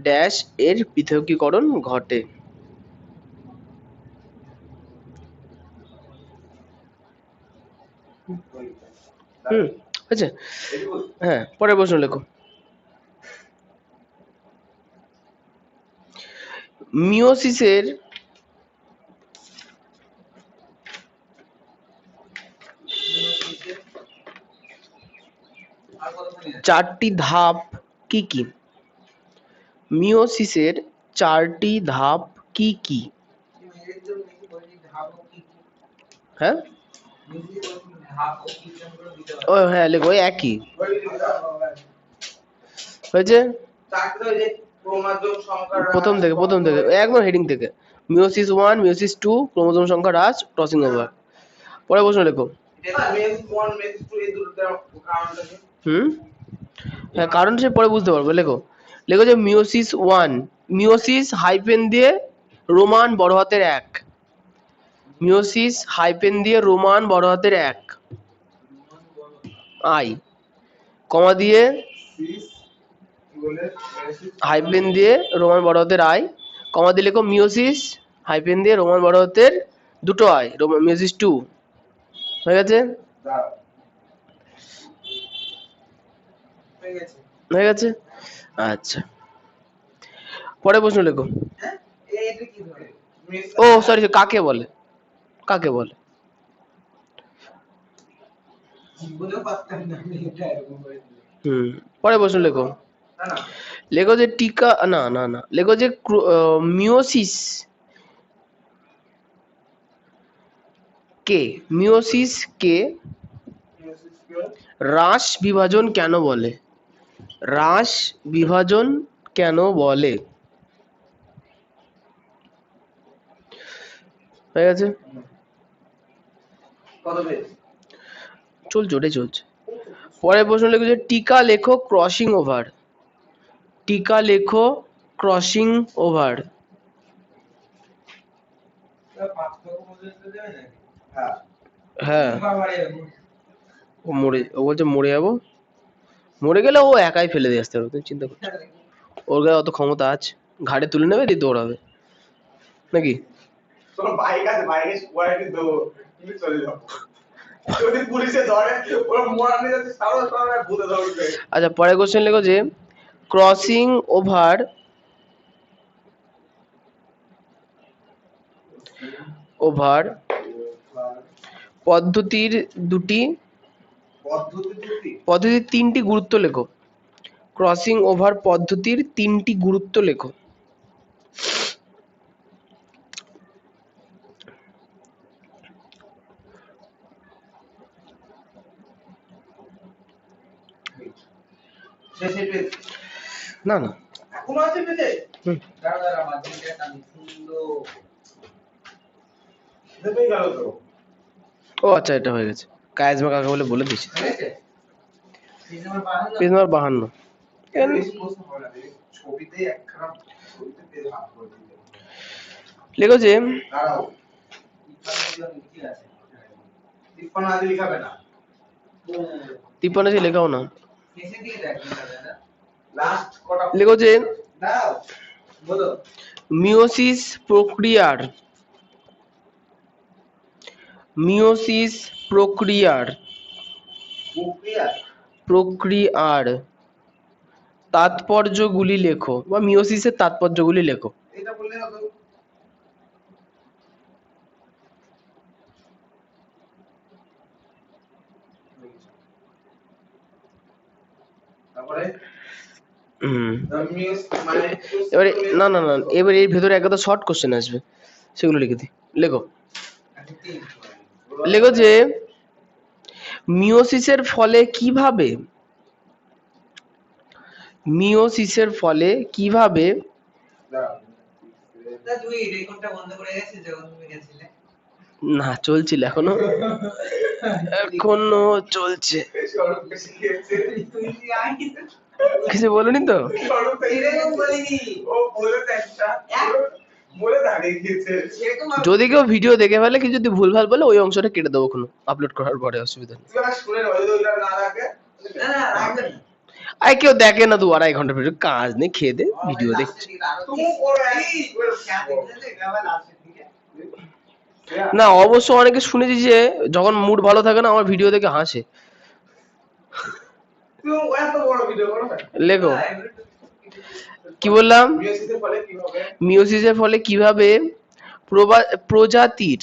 ড্যাশ এর পৃথকীকরণ ঘটে। আচ্ছা, হ্যাঁ পরের প্রশ্ন লেখো। মিওসিসের চারটি ধাপ কি কি? মিওসিসের চারটি ধাপ কি কি? হ্যাঁ ও হ্যাঁ লেখো ওই একই হয়েছে। প্রথম থেকে একদম হেডিং থেকে, মিওসিস 1, মিওসিস 2, ক্রোমোজোম সংখ্যা হ্রাস, ক্রসিং ওভার। পরের প্রশ্ন লেখো। হ্যাঁ কারণ সে পরে বুঝতে পারবো। লেখো, লেখো যে মিওসিস 1, মিওসিস হাইফেন দিয়ে রোমান বড় হাতের 1, মিওসিস হাইফেন দিয়ে রোমান বড় হাতের 1 আই, কমা দিয়ে হাইফেন দিয়ে রোমান বড় হাতের আই, কমা দিয়ে লেখো মিওসিস হাইফেন দিয়ে রোমান বড় হাতের দুটো আই, মিওসিস 2। হয়ে গেছে? হয়ে গেছে, আচ্ছা পরের প্রশ্ন লেখো। ও সরি, কাকে বলে, কাকে বলে? পরের প্রশ্ন লেখো। লেখো যে টিকা না না না লেখো যে মিওসিস কে, মিওসিস কে হ্রাস বিভাজন কেন বলে? হ্রাস বিভাজন কেন বলে? হয়ে গেছে, চলছে ওটাই চলছে। পরের প্রশ্ন লেখো যে টিকা লেখো ক্রসিং ওভার, টিকা লেখো ক্রসিং ওভার। হ্যাঁ ও বলছে মরে যাবো, মরে গেলে ও একাই ফেলে দিয়ে আসতে পারবে, তুমি চিন্তা করছো? ওর গায়ে অত ক্ষমতা আছে, ঘাড়ে তুলে নেবে দিয়ে দৌড়াবে নাকি? তোমার বাইক আছে, বাইকে কোয়ালিটি দেবো, তুমি চলে যাও। যদি পুলিশে ধরে ওরা মোড়া নিয়ে যাচ্ছে, সারা সারা ভূতে ধরবে। আচ্ছা পরের কোশ্চেন লেখো যে ক্রসিং ওভার ওভার পদ্ধতির তিনটি গুরুত্ব লেখো, ক্রসিং ওভার পদ্ধতির তিনটি গুরুত্ব লেখো। না না এখনো আছে পেতে? দাঁড়া মাধ্যমিকে আমি সুন্দর দেখেই গেল তো। ও আচ্ছা এটা হয়ে গেছে, কায়াজমা কাকে বলে দিচ্ছি। হয়েছে পেজ নাম্বার 52। Page number 52। বেশি প্রশ্ন হয় না রে, ছবিতেই একখানা ছবিতে পেজ হাফ করে দিতে। লেখো যে দাঁড়াও, কি আছে 53 আজ লিখাবে না, 53 লেখাও না, শেষে দিয়ে দেখ দাদা। লাস্ট কটা লেখো যে দাও বলো। মিওসিস প্রক্রিয়ার, মিওসিস প্রক্রিয়ার প্রক্রিয়ার তাৎপর্যগুলি লেখো, বা মিওসিসের তাৎপর্যগুলি লেখো। এটা বললে হবে। হুম। মানে এবারে না না না, এবার এর ভেতরে একটা শর্ট কোশ্চেন আসবে, সেগুলো লিখে দিই। লেখো আচ্ছা, তিন। লেখো যে মিওসিসের ফলে কিভাবে তা তুই রেকর্ডটা বন্ধ করে গেছিস যখন তুমি গেছিলে? না চলছিল এখনো চলছে। সরব বেশি খেয়েছে। তুই কি আইস? কিছু বলিনি তো? সরব বেশি এরকম খেয়েছে। বলিনি। ও বলেছে একটা, বলে দাঁড়িয়ে গিয়েছে। সেরকম যদি কেউ ভিডিও দেখে ফেলে, কিছু যদি ভুলভাল বলে, ওই অংশটা কেটে দেবো কোনো আপলোড করার পরে, অসুবিধা নেই। তুই আগে শুনে নেবো, যদি ওইটা না রাখে। না না রাখবে না। আরে কেউ দেখে না 2-2.5 ঘন্টা ভিডিও, কাজ নেই, খেয়ে দে ভিডিও লাস্টের দেখছে। দিকে আরো তুমি করো এই, একই। খেয়াল দেখলে এটা আবার লাস্টের দিকে। না অবশ্য অনেকে শুনেছি যে যখন মুড ভালো থাকে না, আমার ভিডিও দেখে হাসে। তুমি এত বড় ভিডিও করো না। লেখো না, এগুলো তো- কি বললাম, মিওসিসের ফলে কি হবে? মিওসিসের ফলে কিভাবে প্রজাতির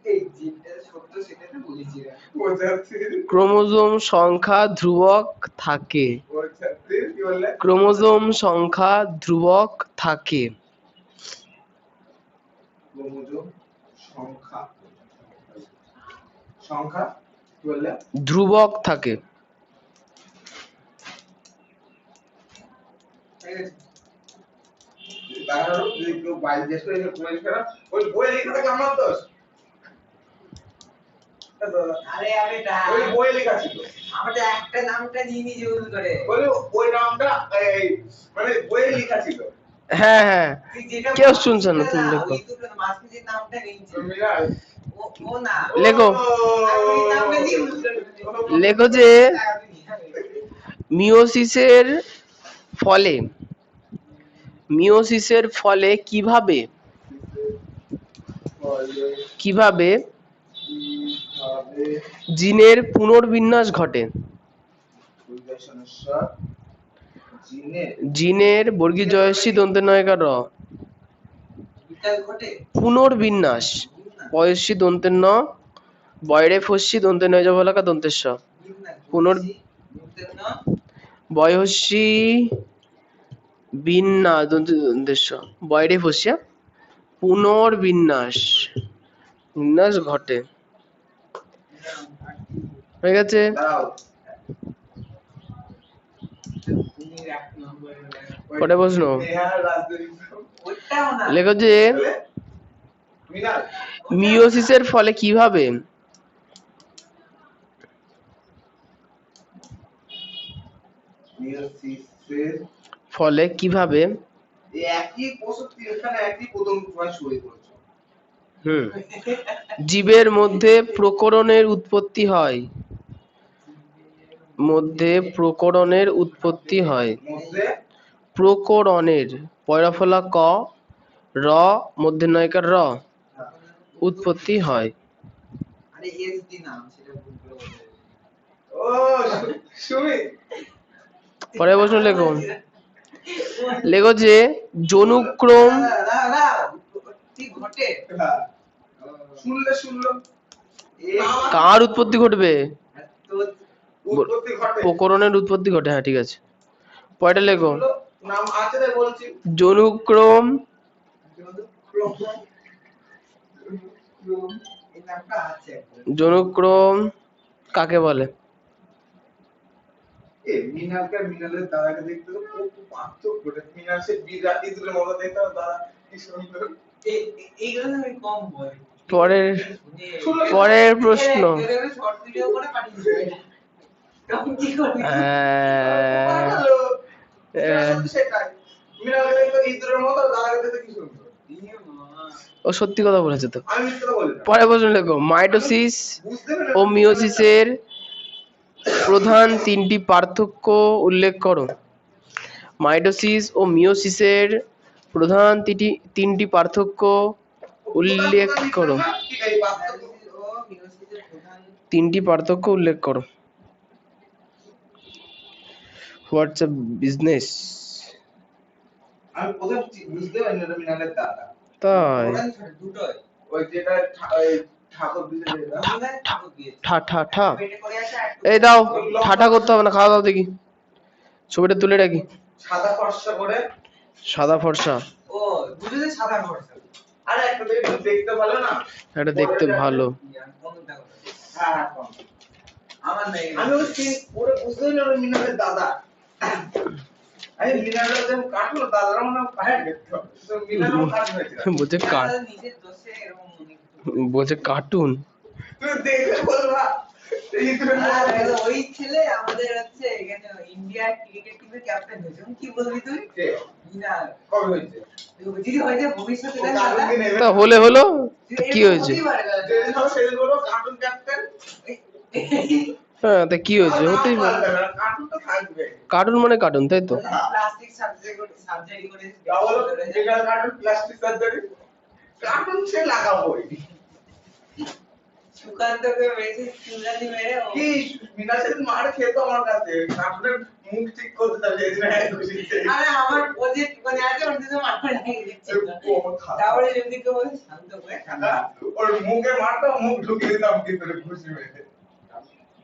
এই যেটা সত্য সেটা তো বলেছি রে। প্রজাতির ক্রোমোজোম সংখ্যা ধ্রুবক থাকে। প্রজাতির কি বললে? ক্রোমোজোম সংখ্যা ধ্রুবক থাকে। ক্রোমোজোম সংখ্যা সংখ্যা কি বললে? ধ্রুবক থাকে। ঠিক আছে? তাহলে যদি কেউ বাইরে দেশ করে এসে কমেন্ট করে, ওই বই লেখা থাকে আমার দোষ। আরে আমি ওই বই লেখা ছিল। আমাদের একটা নামটা নিয়ে নিজে ইউজ করে। ওই ওই নামটা এই মানে বইয়ে লেখা ছিল। হ্যাঁ হ্যাঁ, তুই যেটা কেউ শুনছে না, তুমি লেখো। ওই দুটো মাঝখানে যে নামটা নিয়েছে মিরাজ ও না লেখো। আমি ওই নামটা নিয়ে ইউজ করে। লেখো যে মিওসিসের ফলে কিভাবে কিভাবে জিনের পুনর্বিন্যাস ঘটে। সমস্যা জিনের বর্গীয় জয়সী দন্তে নয়কার র বিকাশ ঘটে পুনর্বিন্যাস, পয়সী দন্তের ন, বয়রে ফস্যি দন্তে নয় জবলাকা দন্তের স, পুনর- বয়সী বিন্যাস দন্তের স, বয়রে ফস্যা পুনর্বিন্যাস ঘটে। হয়ে গেছে? দাও কটা প্রশ্ন? নেহার রাজনীতি ওটাও না লেখো যে মিনাল মিওসিসের ফলে কিভাবে মিওসিসের এই একই প্রসক্তি এখানে একই প্রথম তোমার শুরু করেছো। জীবের মধ্যে প্রকরণের উৎপত্তি হয়। মধ্যে প্রকরণের পয়রা ফলা ক, র মধ্যে নয়কার র, উৎপত্তি হয়। আরে এস দি নাম সেটা ভুল করে বলে। ও সুমি পরে প্রশ্ন লেখো। লেখো যে জনুক্রম কি ঘটে হ্যাঁ শুনলো কার উৎপত্তি ঘটবে? তো উৎপত্তি ঘটে প্রকরণের উৎপত্তি ঘটে, হ্যাঁ ঠিক আছে। পরেরটা লেখো। নাম আছে তাই বলছি। জনুক্রম এই নামটা আছে জনুক্রম কাকে বলে? এ মিনালের দাদাকে দেখতে তো খুব পার্থক্য করে। মিনাল সে বিরাটি তুলে মনে দেখতে দাদা কি সুন্দর। এইগুলো আমি কম বলি পরের প্রশ্ন। শর্ট ভিডিও করে পাঠিয়ে দিই তখন কি করবি সেটাই মিনালকে দেখতে ইঁদুরের মতো, দাদাকে দেখতে কি সুন্দর। ও সত্যি কথা বলেছে তো। আমি মিথ্যে কথা বলি না। পরের প্রশ্ন লেখো। মাইটোসিস বুঝতে পেরেছো? ও মিওসিসের প্রধান 3টি পার্থক্য উল্লেখ করো। মাইটোসিস ও মিওসিসের প্রধান 3টি পার্থক্য উল্লেখ করো। এই পার্থক্য 3টি পার্থক্য উল্লেখ করো। WhatsApp business. আমি প্রথম বুঝতে পারিনি এটা মিনালের দাদা। তাই দুটোই ওই যেটা ঠাকুর দিতে যেটা ঠাকুর দিয়ে ঠা ঠা ঠা পেটে করে আছে এই দাও, ঠাটা করতে হবে না, খাওয়া দাও দেখি। ছবিটা তুলে রাখি। সাদা ফর্সা করে। সাদা ফর্সা, ও দুটোতে সাদা ভরসা। আরে একটা দেখতে ভালো না? এটা দেখতে ভালো। কোনটা করে? হ্যাঁ হ্যাঁ কম। আমার নেই। আমি ওই সিন পুরো বুঝতে পারি না ওই মিনারের দাদা। আমি মিনারের যখন কাটলো দাদারা মনে হয় পায়ে দেখতো। তো মিনারও কাট হয়েছে। বলছে তারা নিজের দোষে এরকম মনে করে। বলছে কার্টুন। তুই দেখে বলবা এই তুই আর ওই ছেলে আমাদের হচ্ছে এখানে ইন্ডিয়া ক্রিকেট টিমের ক্যাপ্টেন হয়েছে। কি বলবি তুই? কে? না কবে হয়েছে? যদি হয়তো ভবিষ্যতে ও দেখা কার্টুন যায়, কি নেবে? তা হলে হলো, কি হয়েছে? যেদিন হবে সেদিন বলবো কার্টুন ক্যাপ্টেন। হ্যাঁ, তা কি হয়েছে, হতেই পারে। কার্টুন তো থাকবে। কার্টুন মানে কার্টুন, তাই তো? প্লাস্টিক সার্জারি করে ডাবল যেখানে কার্টুন প্লাস্টিক সার্জারি কার্টুন সে লাগাবোই। সুকান্তকে মেরে চুলানি মেরে কি মিনা সেদিন মার খেত আমার কাছে কার্টুনের মুখ ঠিক করতে চাইলে এই জন্য এক খুশিতে। আরে আমার প্রজেক্ট মানে আছে ওর দিকে মাথা লাগিয়ে দিচ্ছে তারপরে তারপরে যদি কেউ বলে শান্ত করে ওর মুখে মারতো মুখ ঢুকিয়ে দিতাম কিন্তু খুশি হয়ে।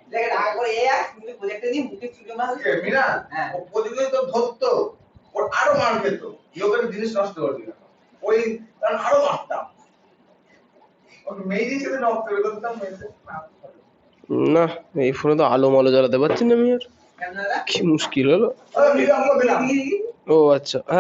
দেখে রাগ করে এ আর তুমি প্রজেক্টে দিয়ে মুখে চুকে মারলে কে মিনা? হ্যাঁ। ও প্রতিদিন তো ধরতো ওর আরো মার খেত লোকের জিনিস নষ্ট করে দিত ওই কারণ আরো মারতাম ওর মেয়েদের সাথে নষ্ট করে দিতাম মেয়েদের না, এই ফোনে তো আলো মালো জ্বালাতে পারছি না আমি আর, কেন দাদা কি মুশকিল হলো। দিলাম ও আচ্ছা, হ্যাঁ।